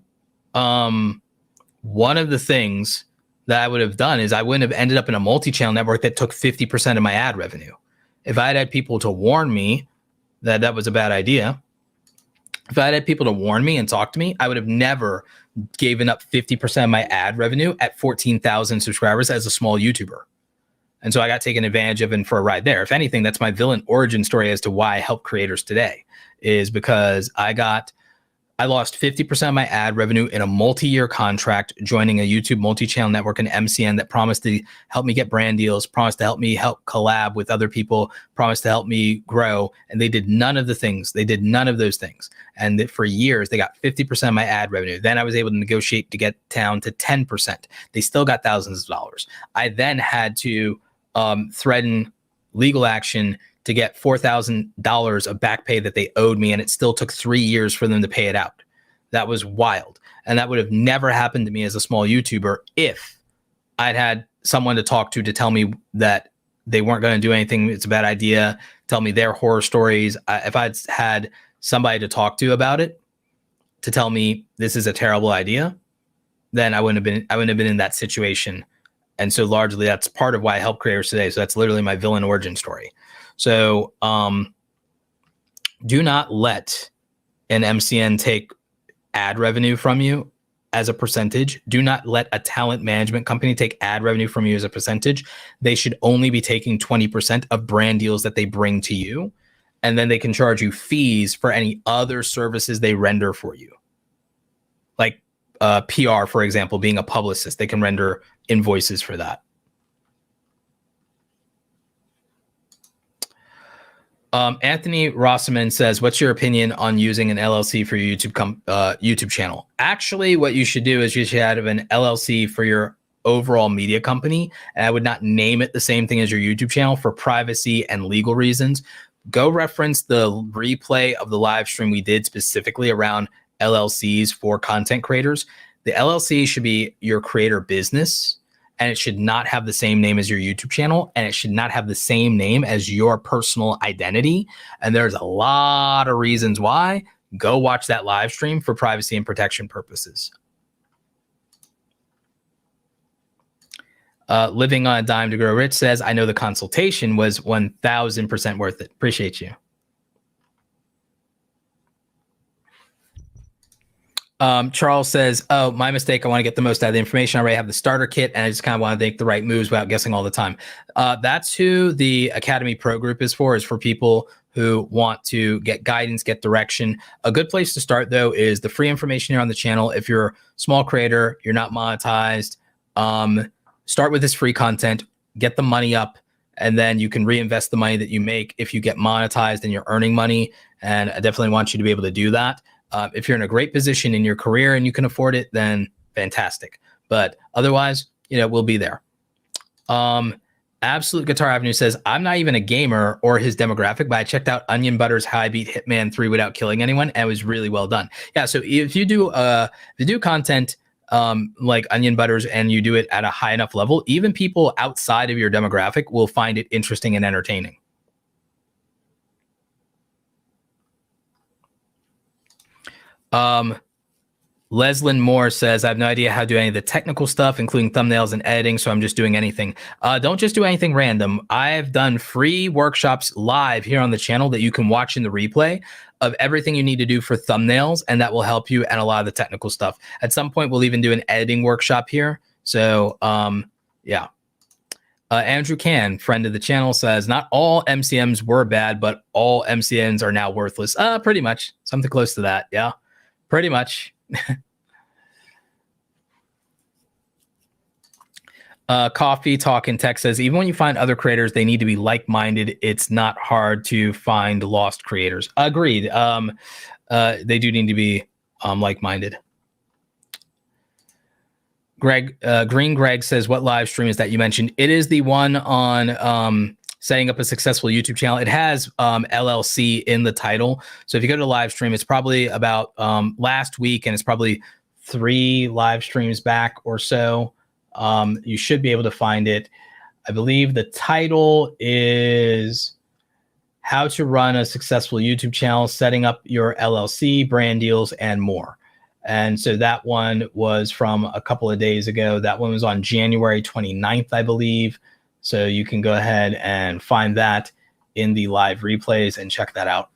one of the things that I would have done is I wouldn't have ended up in a multi-channel network that took 50% of my ad revenue. If I had people to warn me that that was a bad idea, if I had people to warn me and talk to me, I would have never given up 50% of my ad revenue at 14,000 subscribers as a small YouTuber. And so I got taken advantage of and for a ride there. If anything, that's my villain origin story as to why I help creators today, is because I lost 50% of my ad revenue in a multi-year contract, joining a YouTube multi-channel network and MCN that promised to help me get brand deals, promised to help me collab with other people, promised to help me grow. And they did none of the things. They did none of those things. And for years, they got 50% of my ad revenue. Then I was able to negotiate to get down to 10%. They still got thousands of dollars. I then had to threaten legal action to get $4,000 of back pay that they owed me, and it still took 3 years for them to pay it out. That was wild. And that would have never happened to me as a small YouTuber if I'd had someone to talk to tell me that they weren't going to do anything, it's a bad idea, tell me their horror stories. If I'd had somebody to talk to about it, to tell me this is a terrible idea, then I wouldn't have been in that situation. And so largely that's part of why I help creators today. So that's literally my villain origin story. So do not let an MCN take ad revenue from you as a percentage. Do not let a talent management company take ad revenue from you as a percentage. They should only be taking 20% of brand deals that they bring to you. And then they can charge you fees for any other services they render for you. Like PR, for example, being a publicist, they can render invoices for that. Anthony Rossman says, what's your opinion on using an LLC for your YouTube channel? Actually, what you should do is you should have an LLC for your overall media company. And I would not name it the same thing as your YouTube channel for privacy and legal reasons. Go reference the replay of the live stream we did specifically around LLCs for content creators. The LLC should be your creator business, and it should not have the same name as your YouTube channel, and it should not have the same name as your personal identity. And there's a lot of reasons why. Go watch that live stream for privacy and protection purposes. Living on a Dime to Grow Rich says, I know the consultation was 1,000% worth it. Appreciate you. Charles says, oh, my mistake. I want to get the most out of the information. I already have the starter kit and I just kind of want to make the right moves without guessing all the time. That's who the Academy Pro Group is for people who want to get guidance, get direction. A good place to start, though, is the free information here on the channel. If you're a small creator, you're not monetized, start with this free content, get the money up, and then you can reinvest the money that you make if you get monetized and you're earning money. And I definitely want you to be able to do that. If you're in a great position in your career and you can afford it, then fantastic. But otherwise, we'll be there. Absolute Guitar Avenue says, I'm not even a gamer or his demographic, but I checked out Onion Butter's How I Beat Hitman 3 Without Killing Anyone, and it was really well done. Yeah, so if you do content like Onion Butters and you do it at a high enough level, even people outside of your demographic will find it interesting and entertaining. Leslyn Moore says, I have no idea how to do any of the technical stuff, including thumbnails and editing, so I'm just doing anything. Don't just do anything random. I've done free workshops live here on the channel that you can watch in the replay of everything you need to do for thumbnails, and that will help you and a lot of the technical stuff. At some point, we'll even do an editing workshop here. So, yeah. Andrew Can, friend of the channel, says, not all MCMs were bad, but all MCNs are now worthless. Pretty much. Something close to that. Yeah, pretty much. Coffee Talk in Tech says, even when you find other creators, they need to be like-minded. It's not hard to find lost creators. Agreed. They do need to be like-minded. Green Greg says, what live stream is that you mentioned? It is the one on setting up a successful YouTube channel. It has LLC in the title. So if you go to live stream, it's probably about last week, and it's probably 3 live streams back or so. You should be able to find it. I believe the title is How to Run a Successful YouTube Channel, Setting Up Your LLC, Brand Deals, and More. And so that one was from a couple of days ago. That one was on January 29th, I believe. So you can go ahead and find that in the live replays and check that out.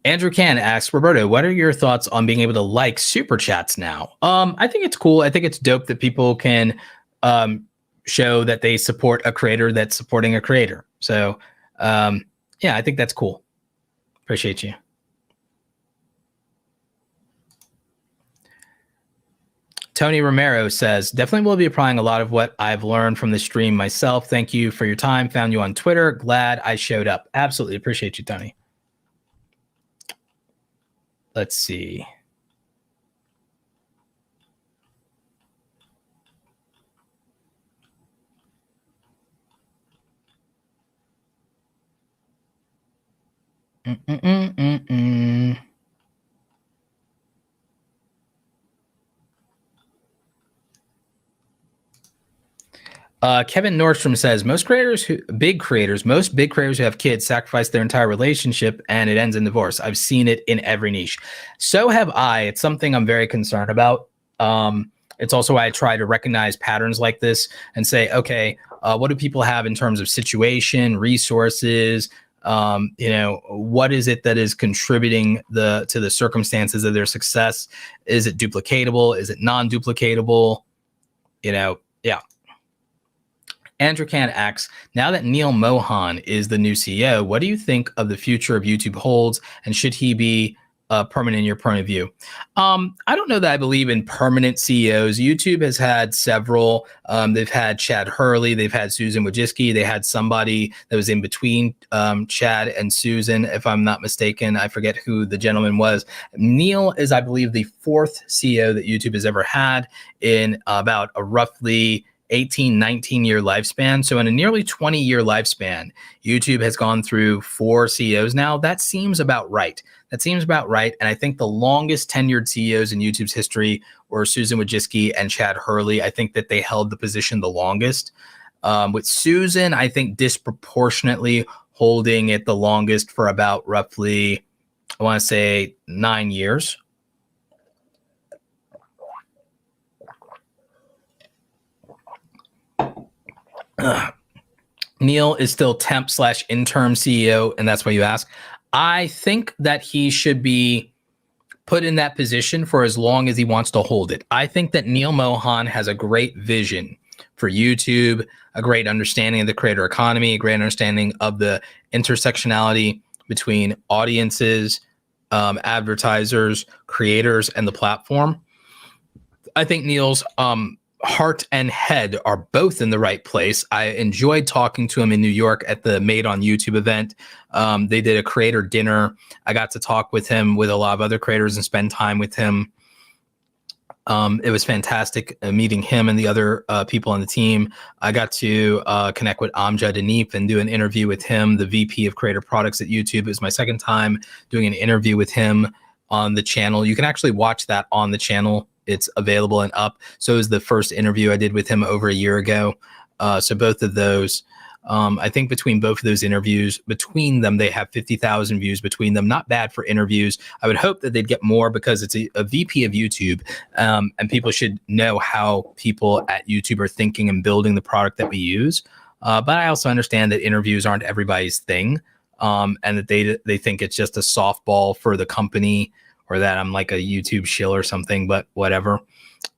Andrew Can asks, Roberto, what are your thoughts on being able to like super chats now? I think it's cool. I think it's dope that people can show that they support a creator that's supporting a creator. So yeah, I think that's cool. Appreciate you. Tony Romero says, definitely will be applying a lot of what I've learned from the stream myself. Thank you for your time. Found you on Twitter. Glad I showed up. Absolutely appreciate you, Tony. Let's see. Kevin Nordstrom says most big creators who have kids sacrifice their entire relationship and it ends in divorce. I've seen it in every niche. So have I. It's something I'm very concerned about. It's also why I try to recognize patterns like this and say, okay, what do people have in terms of situation, resources? What is it that is contributing to the circumstances of their success? Is it duplicatable? Is it non-duplicatable? Yeah. Andrew Can asks, now that Neil Mohan is the new CEO, what do you think of the future of YouTube holds, and should he be permanent in your point of view? I don't know that I believe in permanent CEOs. YouTube has had several. They've had Chad Hurley. They've had Susan Wojcicki. They had somebody that was in between Chad and Susan, if I'm not mistaken. I forget who the gentleman was. Neil is, I believe, the fourth CEO that YouTube has ever had in about a roughly 18, 19-year lifespan. So in a nearly 20-year lifespan, YouTube has gone through 4 CEOs now. That seems about right. And I think the longest tenured CEOs in YouTube's history were Susan Wojcicki and Chad Hurley. I think that they held the position the longest. With Susan, I think disproportionately holding it the longest for about roughly, I want to say 9 years. Neil is still temp/interim CEO, and that's why you ask. I think that he should be put in that position for as long as he wants to hold it. I think that Neil Mohan has a great vision for YouTube, a great understanding of the creator economy, a great understanding of the intersectionality between audiences, advertisers, creators, and the platform. I think Neil's heart and head are both in the right place. I enjoyed talking to him in New York at the Made on YouTube event. They did a creator dinner. I got to talk with him with a lot of other creators and spend time with him. It was fantastic meeting him and the other people on the team. I got to connect with Amjad Anif and do an interview with him, the VP of Creator Products at YouTube. It was my second time doing an interview with him on the channel. You can actually watch that on the channel. It's available and up. So is the first interview I did with him over a year ago. So both of those, I think between both of those interviews, between them, they have 50,000 views between them. Not bad for interviews. I would hope that they'd get more because it's a VP of YouTube, and people should know how people at YouTube are thinking and building the product that we use. But I also understand that interviews aren't everybody's thing, and that they think it's just a softball for the company, or that I'm like a YouTube shill or something, but whatever.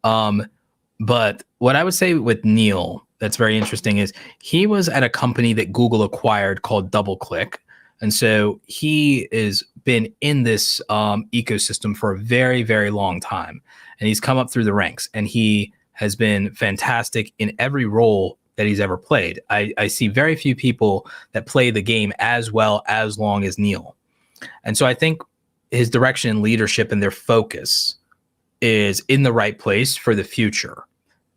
But what I would say with Neil that's very interesting is he was at a company that Google acquired called DoubleClick. And so he has been in this ecosystem for a very, very long time. And he's come up through the ranks, and he has been fantastic in every role that he's ever played. I see very few people that play the game as well as long as Neil. And so I think his direction and leadership and their focus is in the right place for the future.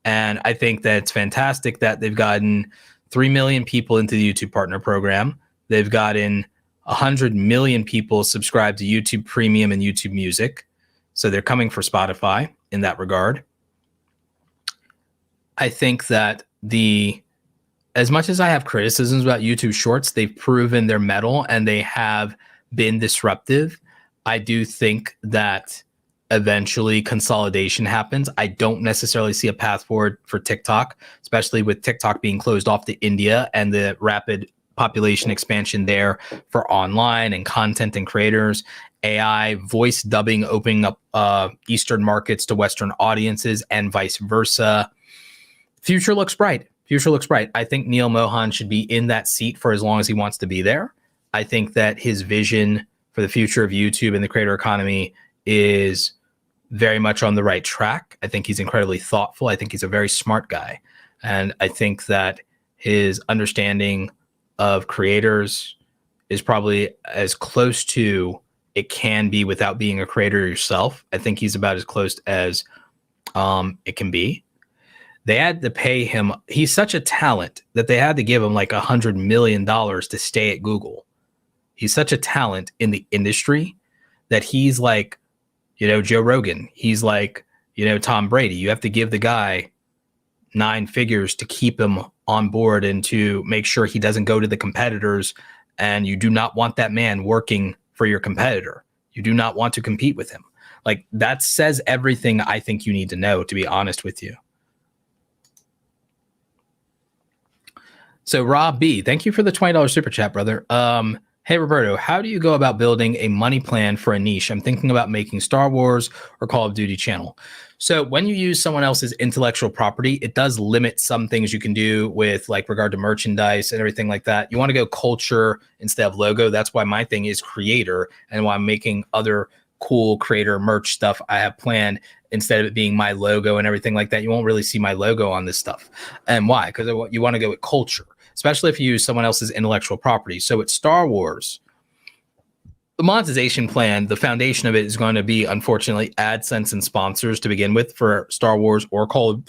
And I think that it's fantastic that they've gotten 3 million people into the YouTube Partner Program. They've gotten 100 million people subscribed to YouTube Premium and YouTube Music. So they're coming for Spotify in that regard. I think that as much as I have criticisms about YouTube Shorts, they've proven their mettle and they have been disruptive. I do think that eventually consolidation happens. I don't necessarily see a path forward for TikTok, especially with TikTok being closed off to India and the rapid population expansion there for online and content and creators. AI, voice dubbing, opening up Eastern markets to Western audiences and vice versa. Future looks bright. I think Neil Mohan should be in that seat for as long as he wants to be there. I think that his vision for the future of YouTube and the creator economy is very much on the right track. I think he's incredibly thoughtful. I think he's a very smart guy. And I think that his understanding of creators is probably as close to it can be without being a creator yourself. I think he's about as close as it can be. They had to pay him. He's such a talent that they had to give him like $100 million to stay at Google. He's such a talent in the industry that he's like, Joe Rogan. He's like, Tom Brady. You have to give the guy nine figures to keep him on board and to make sure he doesn't go to the competitors. And you do not want that man working for your competitor. You do not want to compete with him. Like, that says everything I think you need to know, to be honest with you. So Rob B, thank you for the $20 super chat, brother. Hey, Roberto, how do you go about building a money plan for a niche? I'm thinking about making Star Wars or Call of Duty channel. So when you use someone else's intellectual property, it does limit some things you can do with, like, regard to merchandise and everything like that. You want to go culture instead of logo. That's why my thing is creator, and why I'm making other cool creator merch stuff I have planned instead of it being my logo and everything like that. You won't really see my logo on this stuff. And why? Because you want to go with culture, especially if you use someone else's intellectual property. So it's Star Wars. The monetization plan, the foundation of it is going to be, unfortunately, AdSense and sponsors to begin with for Star Wars or Call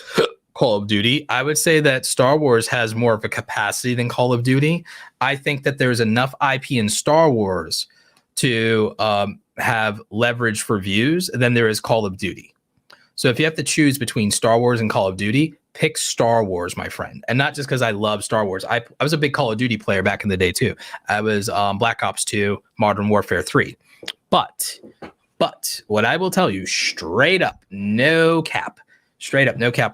of Duty. I would say that Star Wars has more of a capacity than Call of Duty. I think that there's enough IP in Star Wars to have leverage for views than there is Call of Duty. So if you have to choose between Star Wars and Call of Duty, pick Star Wars, my friend. And not just because I love Star Wars. I was a big Call of Duty player back in the day too. I was Black Ops 2, Modern Warfare 3. But what I will tell you, straight up, no cap,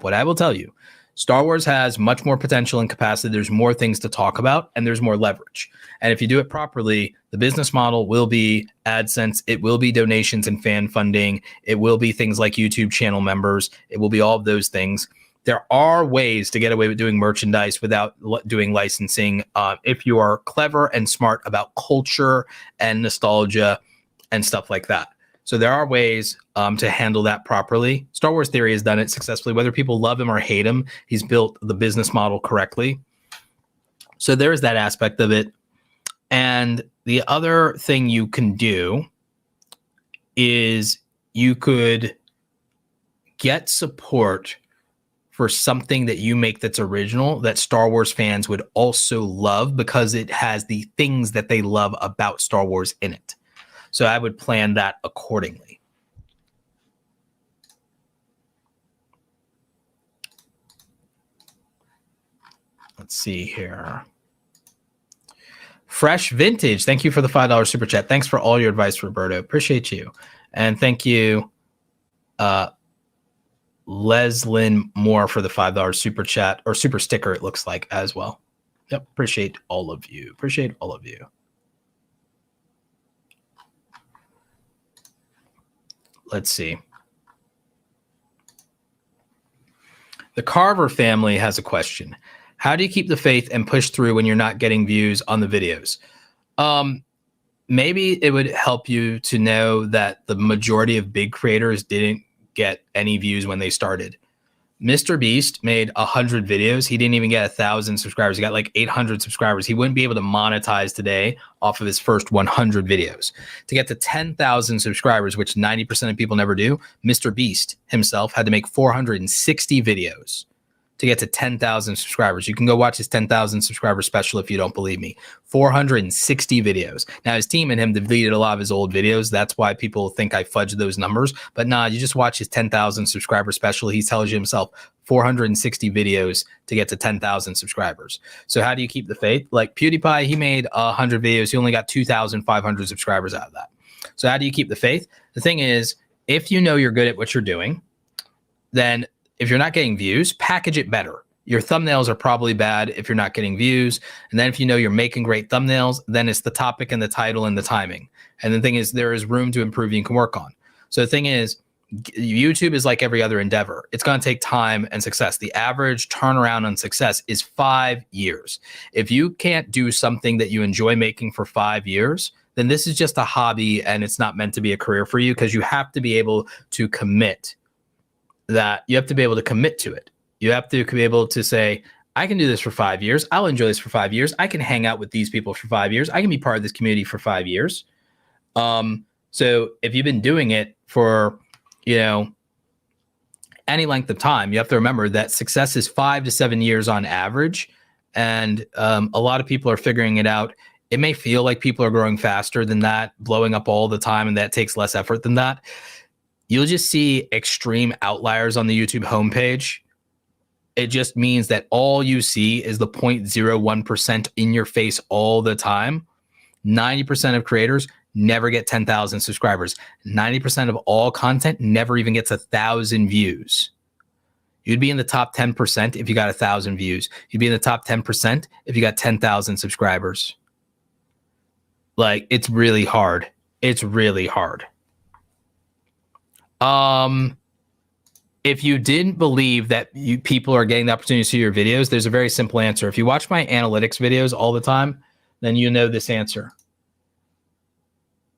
what I will tell you, Star Wars has much more potential and capacity. There's more things to talk about, and there's more leverage. And if you do it properly, the business model will be AdSense. It will be donations and fan funding. It will be things like YouTube channel members. It will be all of those things. There are ways to get away with doing merchandise without doing licensing if you are clever and smart about culture and nostalgia and stuff like that. So there are ways to handle that properly. Star Wars Theory has done it successfully. Whether people love him or hate him, he's built the business model correctly. So there is that aspect of it. And the other thing you can do is you could get support for something that you make that's original, that Star Wars fans would also love, because it has the things that they love about Star Wars in it. So I would plan that accordingly. Let's see here. Fresh Vintage, thank you for the $5 super chat. Thanks for all your advice, Roberto. Appreciate you. And thank you, Leslyn Moore, for the $5 super chat, or super sticker, it looks like, as well. Yep, appreciate all of you. Appreciate all of you. Let's see. The Carver family has a question. How do you keep the faith and push through when you're not getting views on the videos? Maybe it would help you to know that the majority of big creators didn't get any views when they started. Mr. Beast made 100 videos. He didn't even get 1,000 subscribers. He got like 800 subscribers. He wouldn't be able to monetize today off of his first 100 videos. To get to 10,000 subscribers, which 90% of people never do, Mr. Beast himself had to make 460 videos to get to 10,000 subscribers. You can go watch his 10,000 subscriber special if you don't believe me. 460 videos. Now, his team and him deleted a lot of his old videos. That's why people think I fudged those numbers. But nah, you just watch his 10,000 subscriber special. He tells you himself 460 videos to get to 10,000 subscribers. So how do you keep the faith? Like PewDiePie, he made 100 videos. He only got 2,500 subscribers out of that. So how do you keep the faith? The thing is, if you know you're good at what you're doing, then if you're not getting views, package it better. Your thumbnails are probably bad if you're not getting views. And then if you know you're making great thumbnails, then it's the topic and the title and the timing. And the thing is, there is room to improve you can work on. So the thing is, YouTube is like every other endeavor. It's going to take time and success. The average turnaround on success is 5 years. If you can't do something that you enjoy making for 5 years, then this is just a hobby and it's not meant to be a career for you, because you have to be able to commit that. You have to be able to commit to it. You have to be able to say, I can do this for 5 years. I'll enjoy this for 5 years. I can hang out with these people for 5 years. I can be part of this community for 5 years. So if you've been doing it for, any length of time, you have to remember that success is 5 to 7 years on average. And a lot of people are figuring it out. It may feel like people are growing faster than that, blowing up all the time, and that takes less effort than that. You'll just see extreme outliers on the YouTube homepage It just means that all you see is the 0.01% in your face all the time. 90% of creators never get 10,000 subscribers. 90% of all content never even gets 1,000 views. You'd be in the top 10% if you got 1,000 views. You'd be in the top 10% if you got 10,000 subscribers. Like, it's really hard. It's really hard. If you didn't believe that people are getting the opportunity to see your videos, there's a very simple answer. If you watch my analytics videos all the time, then you know this answer.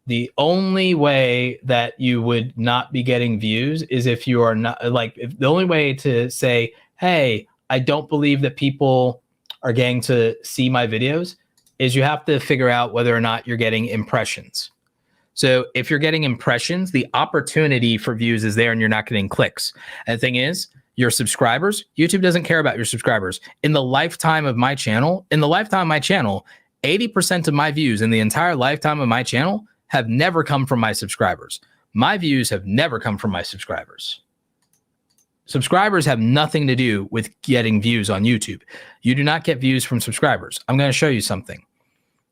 The only way that you would not be getting views is if you are not, like, if the only way to say, hey, I don't believe that people are getting to see my videos, is you have to figure out whether or not you're getting impressions. So if you're getting impressions, the opportunity for views is there and you're not getting clicks. And the thing is, your subscribers, YouTube doesn't care about your subscribers. In the lifetime of my channel, 80% of my views in the entire lifetime of my channel have never come from my subscribers. My views have never come from my subscribers. Subscribers have nothing to do with getting views on YouTube. You do not get views from subscribers. I'm going to show you something.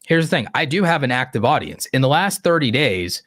Here's the thing. I do have an active audience. In the last 30 days,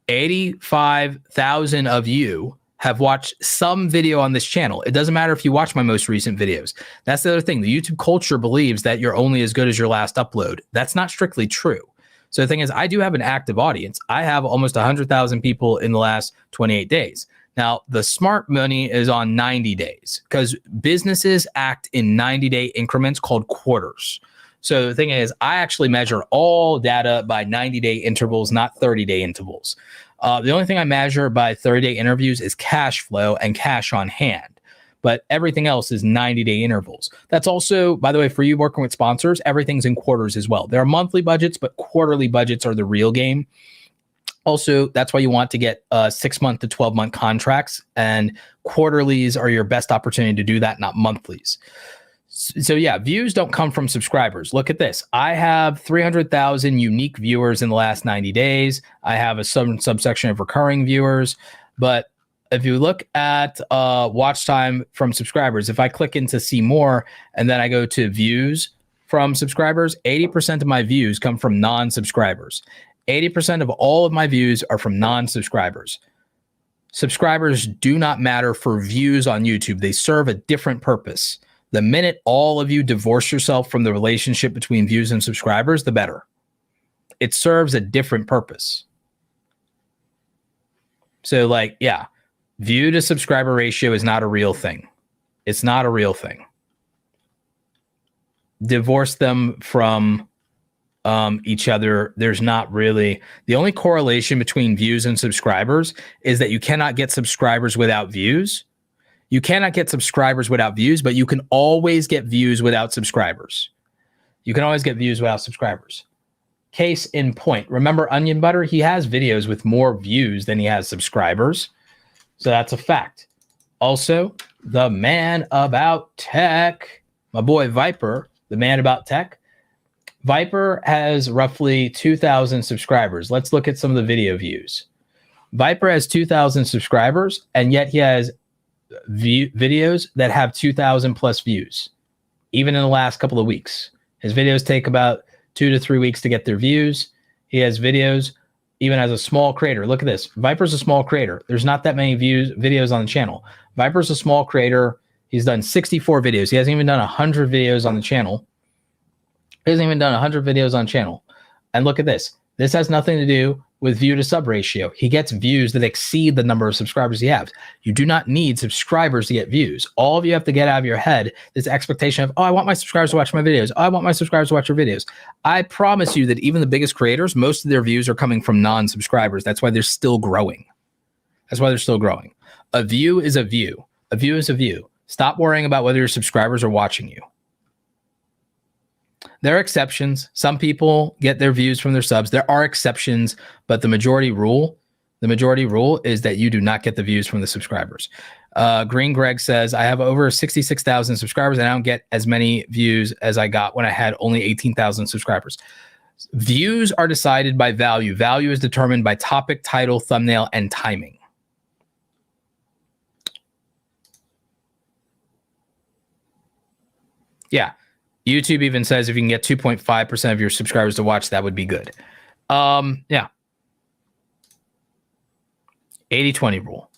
85,000 of you have watched some video on this channel. It doesn't matter if you watch my most recent videos. That's the other thing. The YouTube culture believes that you're only as good as your last upload. That's not strictly true. So the thing is, I do have an active audience. I have almost 100,000 people in the last 28 days. Now, the smart money is on 90 days because businesses act in 90-day increments called quarters. So the thing is, I actually measure all data by 90-day intervals, not 30-day intervals. The only thing I measure by 30-day interviews is cash flow and cash on hand. But everything else is 90-day intervals. That's also, by the way, for you working with sponsors, everything's in quarters as well. There are monthly budgets, but quarterly budgets are the real game. Also, that's why you want to get 6-month to 12-month contracts, and quarterlies are your best opportunity to do that, not monthlies. So yeah, views don't come from subscribers. Look at this. I have 300,000 unique viewers in the last 90 days. I have a subsection of recurring viewers, but if you look at watch time from subscribers, if I click into see more and then I go to views from subscribers, 80% of my views come from non-subscribers. 80% of all of my views are from non-subscribers. Subscribers do not matter for views on YouTube. They serve a different purpose. The minute all of you divorce yourself from the relationship between views and subscribers, the better. It serves a different purpose. So like, yeah. View to subscriber ratio is not a real thing. It's not a real thing. Divorce them from each other. There's not really. The only correlation between views and subscribers is that you cannot get subscribers without views. You cannot get subscribers without views, but you can always get views without subscribers. You can always get views without subscribers. Case in point. Remember Onion Butter? He has videos with more views than he has subscribers. So that's a fact. Also, the man about tech, my boy Viper, the man about tech. Viper has roughly 2,000 subscribers. Let's look at some of the video views. Viper has 2,000 subscribers, and yet he has videos that have 2,000 plus views, even in the last couple of weeks. His videos take about 2 to 3 weeks to get their views. He has videos. Even as a small creator, look at this. Viper's a small creator. There's not that many videos on the channel. Viper's a small creator. He's done 64 videos. He hasn't even done 100 videos on the channel. He hasn't even done 100 videos on channel. And look at this. This has nothing to do with view to sub ratio. He gets views that exceed the number of subscribers he has. You do not need subscribers to get views. All of you have to get out of your head this expectation of, oh, I want my subscribers to watch my videos. Oh, I want my subscribers to watch your videos. I promise you that even the biggest creators, most of their views are coming from non-subscribers. That's why they're still growing. That's why they're still growing. A view is a view. A view is a view. Stop worrying about whether your subscribers are watching you. There are exceptions. Some people get their views from their subs. There are exceptions, but the majority rule is that you do not get the views from the subscribers. Green Greg says, I have over 66,000 subscribers and I don't get as many views as I got when I had only 18,000 subscribers. Views are decided by value. Value is determined by topic, title, thumbnail, and timing. Yeah. YouTube even says if you can get 2.5% of your subscribers to watch, that would be good. Yeah. 80-20 rule.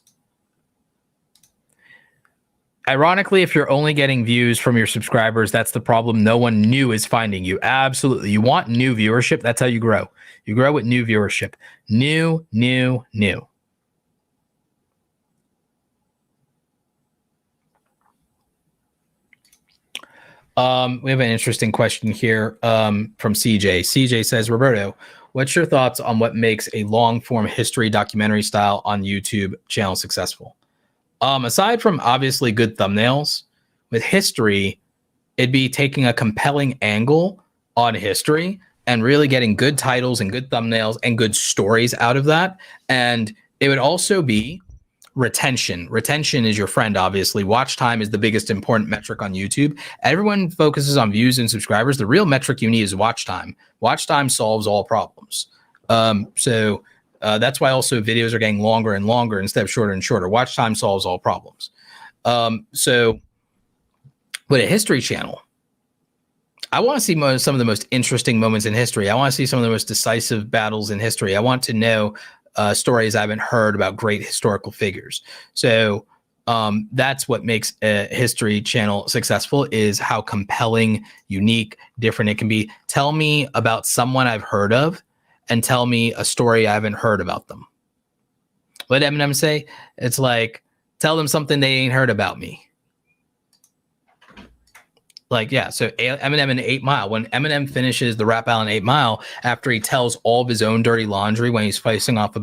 Ironically, if you're only getting views from your subscribers, that's the problem. No one new is finding you. Absolutely. You want new viewership. That's how you grow. You grow with new viewership. New. We have an interesting question here from CJ. CJ says, Roberto, what's your thoughts on what makes a long-form history documentary style on YouTube channel successful? Aside from obviously good thumbnails, with history, it'd be taking a compelling angle on history and really getting good titles and good thumbnails and good stories out of that. And it would also be retention. Retention is your friend, obviously. Watch time is the biggest important metric on YouTube. Everyone focuses on views and subscribers. The real metric you need is watch time. Watch time solves all problems. That's why also videos are getting longer and longer instead of shorter and shorter. Watch time solves all problems. So with a history channel, I want to see some of the most interesting moments in history. I want to see some of the most decisive battles in history. I want to know stories I haven't heard about great historical figures. So that's what makes a history channel successful, is how compelling, unique, different it can be. Tell me about someone I've heard of and tell me a story I haven't heard about them. What did Eminem say? It's like, tell them something they ain't heard about me. Like, yeah, so Eminem in 8 Mile, when Eminem finishes the rap battle in 8 Mile, after he tells all of his own dirty laundry when he's facing off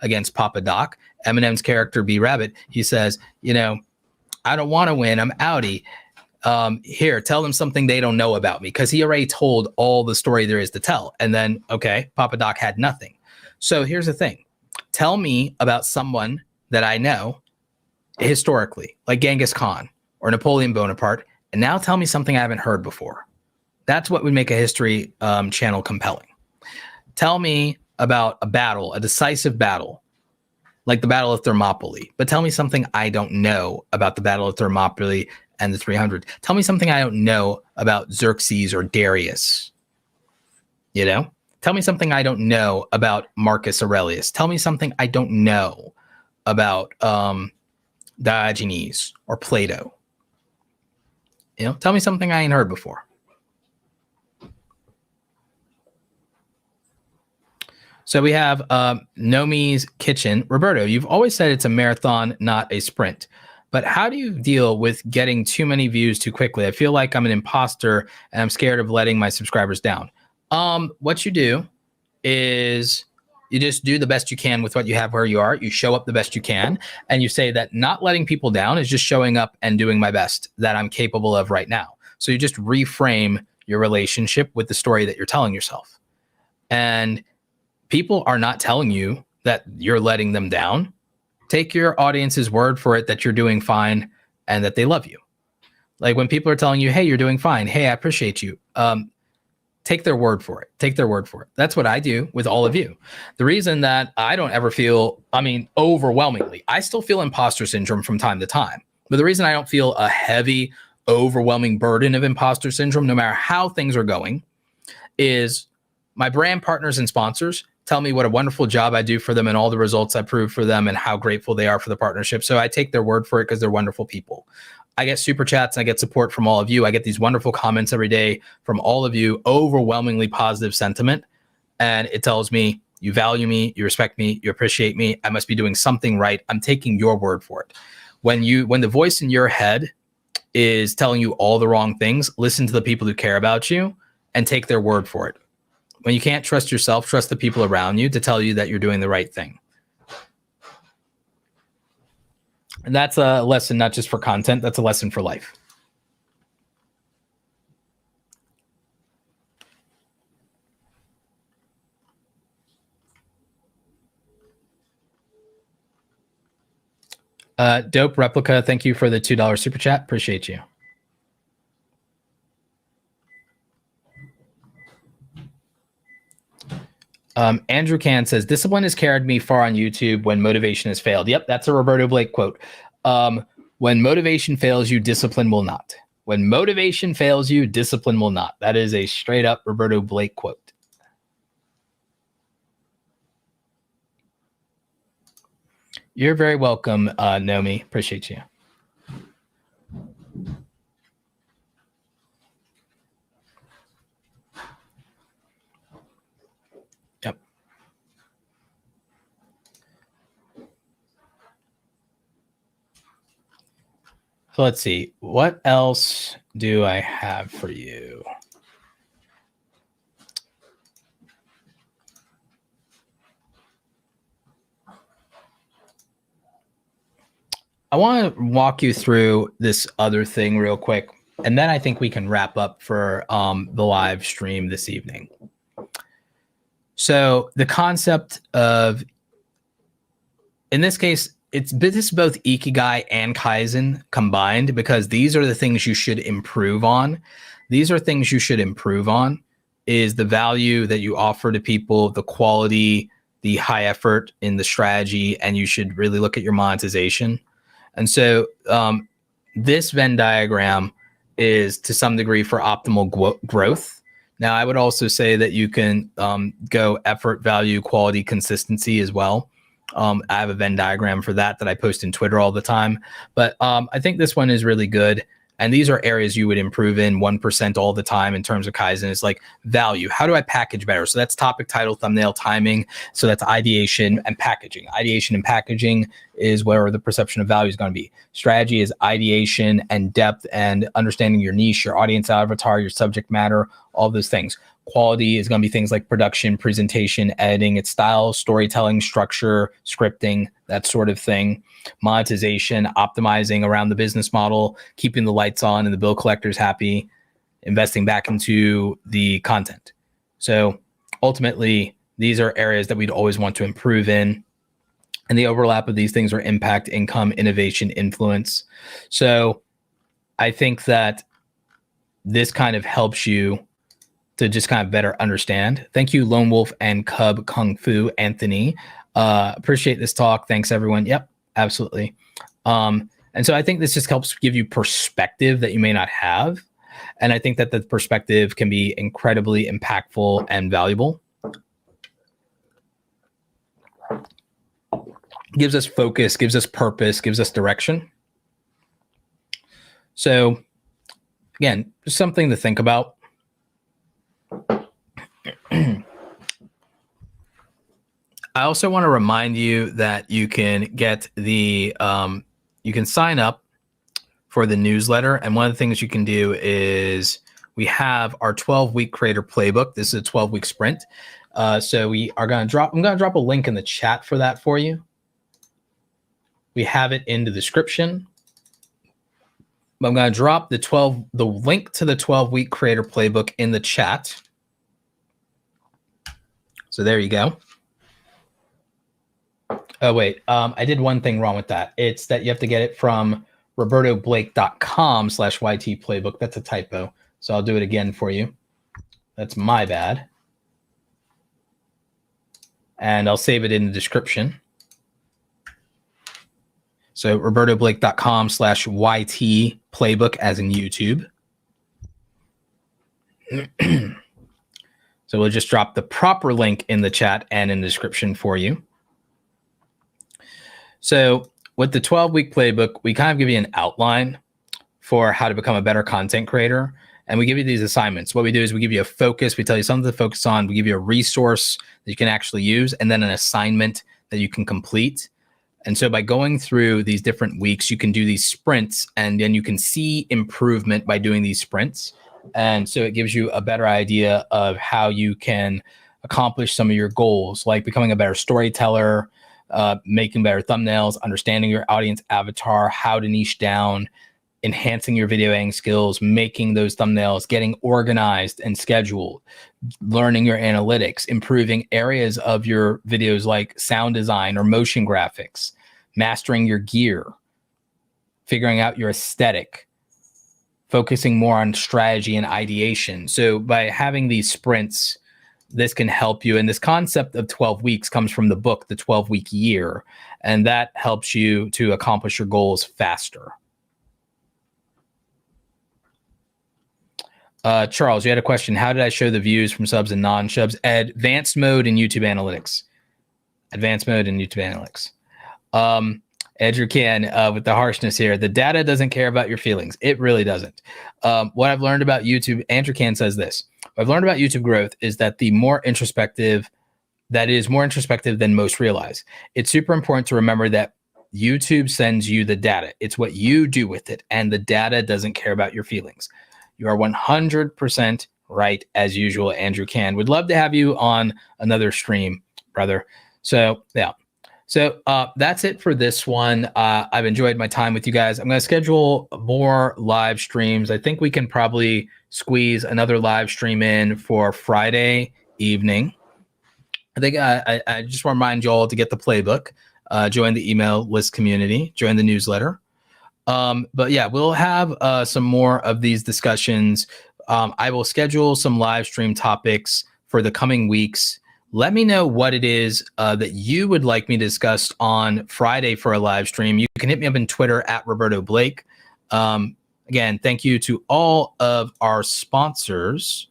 against Papa Doc, Eminem's character B Rabbit, he says, I don't want to win, I'm outie. Here, tell them something they don't know about me, because he already told all the story there is to tell. And then, okay, Papa Doc had nothing. So here's the thing. Tell me about someone that I know historically, like Genghis Khan or Napoleon Bonaparte, and now tell me something I haven't heard before. That's what would make a history channel compelling. Tell me about a battle, a decisive battle, like the Battle of Thermopylae, but tell me something I don't know about the Battle of Thermopylae and the 300. Tell me something I don't know about Xerxes or Darius. Tell me something I don't know about Marcus Aurelius. Tell me something I don't know about Diogenes or Plato. Tell me something I ain't heard before. So we have Nomi's Kitchen. Roberto, you've always said it's a marathon, not a sprint. But how do you deal with getting too many views too quickly? I feel like I'm an imposter and I'm scared of letting my subscribers down. What you do is you just do the best you can with what you have where you are. You show up the best you can. And you say that not letting people down is just showing up and doing my best that I'm capable of right now. So you just reframe your relationship with the story that you're telling yourself. And people are not telling you that you're letting them down. Take your audience's word for it that you're doing fine and that they love you. Like when people are telling you, hey, you're doing fine. Hey, I appreciate you. Take their word for it. Take their word for it. That's what I do with all of you. The reason that I don't ever feel, overwhelmingly, I still feel imposter syndrome from time to time. But the reason I don't feel a heavy, overwhelming burden of imposter syndrome, no matter how things are going, is my brand partners and sponsors tell me what a wonderful job I do for them and all the results I prove for them and how grateful they are for the partnership. So I take their word for it because they're wonderful people. I get super chats and I get support from all of you. I get these wonderful comments every day from all of you, overwhelmingly positive sentiment. And it tells me you value me, you respect me, you appreciate me. I must be doing something right. I'm taking your word for it. When the voice in your head is telling you all the wrong things, listen to the people who care about you and take their word for it. When you can't trust yourself, trust the people around you to tell you that you're doing the right thing. And that's a lesson, not just for content, that's a lesson for life. Dope Replica, thank you for the $2 super chat. Appreciate you. Andrew Can says, discipline has carried me far on YouTube when motivation has failed. Yep, that's a Roberto Blake quote. When motivation fails you, discipline will not. When motivation fails you, discipline will not. That is a straight up Roberto Blake quote. You're very welcome, Nomi. Appreciate you. Yep. So let's see. What else do I have for you? I want to walk you through this other thing real quick, and then I think we can wrap up for the live stream this evening. So the concept of, in this case, this is both Ikigai and Kaizen combined, because these are the things you should improve on. These are things you should improve on, is the value that you offer to people, the quality, the high effort in the strategy, and you should really look at your monetization. And so this Venn diagram is to some degree for optimal growth. Now, I would also say that you can go effort, value, quality, consistency as well. I have a Venn diagram for that I post in Twitter all the time. But I think this one is really good. And these are areas you would improve in 1% all the time in terms of Kaizen. It's like value. How do I package better? So that's topic, title, thumbnail, timing. So that's ideation and packaging. Ideation and packaging is where the perception of value is going to be. Strategy is ideation and depth and understanding your niche, your audience avatar, your subject matter, all those things. Quality is going to be things like production, presentation, editing, its style, storytelling, structure, scripting, that sort of thing. Monetization, optimizing around the business model, keeping the lights on and the bill collectors happy, investing back into the content. So ultimately, these are areas that we'd always want to improve in. And the overlap of these things are impact, income, innovation, influence. So I think that this kind of helps you to just kind of better understand. Thank you, Lone Wolf and Cub Kung Fu, Anthony. Appreciate this talk. Thanks, everyone. Yep, absolutely. And so I think this just helps give you perspective that you may not have. And I think that the perspective can be incredibly impactful and valuable. Gives us focus, gives us purpose, gives us direction. So again, just something to think about. I also want to remind you that you can get the you can sign up for the newsletter, and one of the things you can do is we have our 12-week creator playbook. This is a 12-week sprint. So we are going to drop. I'm going to drop a link in the chat for that for you. We have it in the description. I'm going to drop the link to the 12-week creator playbook in the chat. So there you go. Oh, wait. I did one thing wrong with that. It's that you have to get it from robertoblake.com/YT playbook. That's a typo. So I'll do it again for you. That's my bad. And I'll save it in the description. So robertoblake.com/YT playbook as in YouTube. So we'll just drop the proper link in the chat and in the description for you. So with the 12-week playbook, we kind of give you an outline for how to become a better content creator. And we give you these assignments. What we do is we give you a focus. We tell you something to focus on. We give you a resource that you can actually use, and then an assignment that you can complete. And so by going through these different weeks, you can do these sprints, and then you can see improvement by doing these sprints. And so it gives you a better idea of how you can accomplish some of your goals, like becoming a better storyteller, making better thumbnails, understanding your audience avatar, how to niche down, enhancing your video editing skills, making those thumbnails, getting organized and scheduled, learning your analytics, improving areas of your videos like sound design or motion graphics, mastering your gear, figuring out your aesthetic, focusing more on strategy and ideation. So by having these sprints, this can help you. And this concept of 12 weeks comes from the book, The 12-Week Year, and that helps you to accomplish your goals faster. Charles, you had a question. How did I show the views from subs and non-subs? Advanced mode in YouTube Analytics. Advanced mode in YouTube Analytics. Edgar Can, with the harshness here, the data doesn't care about your feelings. It really doesn't. What I've learned about YouTube, Andrew Can says this. What I've learned about YouTube growth is that the more introspective, that is more introspective than most realize. It's super important to remember that YouTube sends you the data. It's what you do with it, and the data doesn't care about your feelings. You are 100% right, as usual, Andrew Can. Would love to have you on another stream, brother. So, yeah. So that's it for this one. I've enjoyed my time with you guys. I'm going to schedule more live streams. I think we can probably squeeze another live stream in for Friday evening. I think I just want to remind you all to get the playbook, join the email list community, join the newsletter. But yeah, we'll have some more of these discussions. I will schedule some live stream topics for the coming weeks. Let me know what it is that you would like me to discuss on Friday for a live stream. You can hit me up on Twitter at Roberto Blake. Again, thank you to all of our sponsors.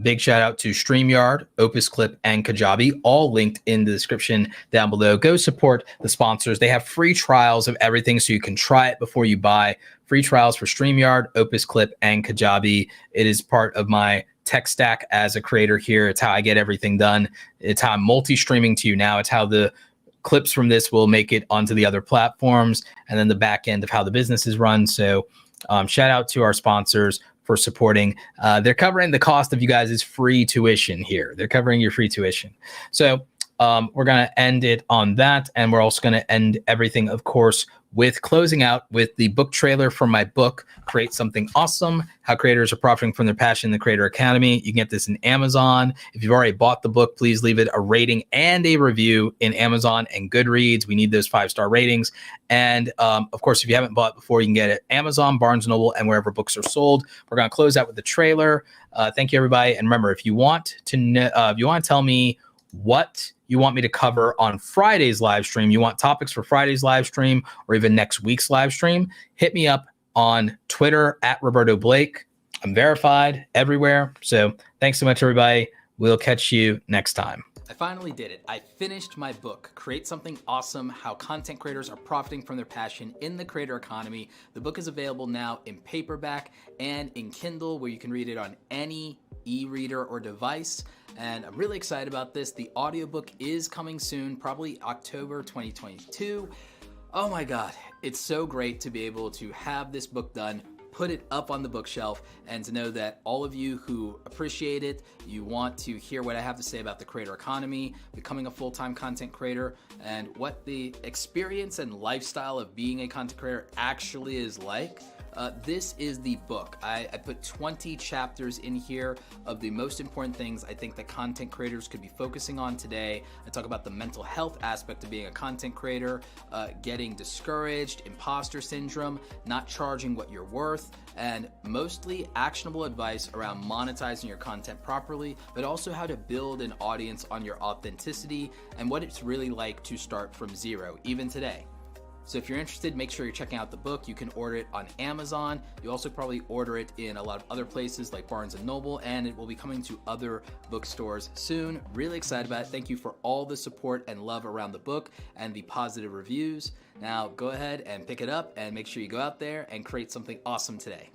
Big shout out to Streamyard, OpusClip, and Kajabi, all linked in the description down below. Go support the sponsors. They have free trials of everything, so you can try it before you buy. Free trials for Streamyard, OpusClip, and Kajabi. It is part of my tech stack as a creator here. It's how I get everything done. It's how I'm multi-streaming to you now. It's how the clips from this will make it onto the other platforms, and then the back end of how the business is run. So shout out to our sponsors for supporting. They're covering the cost of you guys' free tuition here. They're covering your free tuition. So we're going to end it on that. And we're also going to end everything, of course, with closing out with the book trailer for my book, Create Something Awesome, How Creators Are Profiting from Their Passion in the Creator Academy. You can get this in Amazon. If you've already bought the book, please leave it a rating and a review in Amazon and Goodreads. We need those 5-star ratings. And of course, if you haven't bought before, you can get it at Amazon, Barnes & Noble, and wherever books are sold. We're going to close out with the trailer. Thank you, everybody. And remember, if you want to know, if you want to tell me what you want me to cover on Friday's live stream, you want topics for Friday's live stream or even next week's live stream, hit me up on Twitter at Roberto Blake. I'm verified everywhere. So thanks so much, everybody. We'll catch you next time. I finally did it. I finished my book, Create Something Awesome, How Content Creators Are Profiting from Their Passion in the Creator Economy. The book is available now in paperback and in Kindle, where you can read it on any e-reader or device. And I'm really excited about this. The audiobook is coming soon, probably October 2022. Oh my God, it's so great to be able to have this book done, put it up on the bookshelf, and to know that all of you who appreciate it, you want to hear what I have to say about the creator economy, becoming a full-time content creator, and what the experience and lifestyle of being a content creator actually is like. This is the book. I put 20 chapters in here of the most important things I think that content creators could be focusing on today. I talk about the mental health aspect of being a content creator, getting discouraged, imposter syndrome, not charging what you're worth, and mostly actionable advice around monetizing your content properly, but also how to build an audience on your authenticity and what it's really like to start from zero, even today. So if you're interested, make sure you're checking out the book. You can order it on Amazon. You also probably order it in a lot of other places like Barnes & Noble, and it will be coming to other bookstores soon. Really excited about it. Thank you for all the support and love around the book and the positive reviews. Now go ahead and pick it up and make sure you go out there and create something awesome today.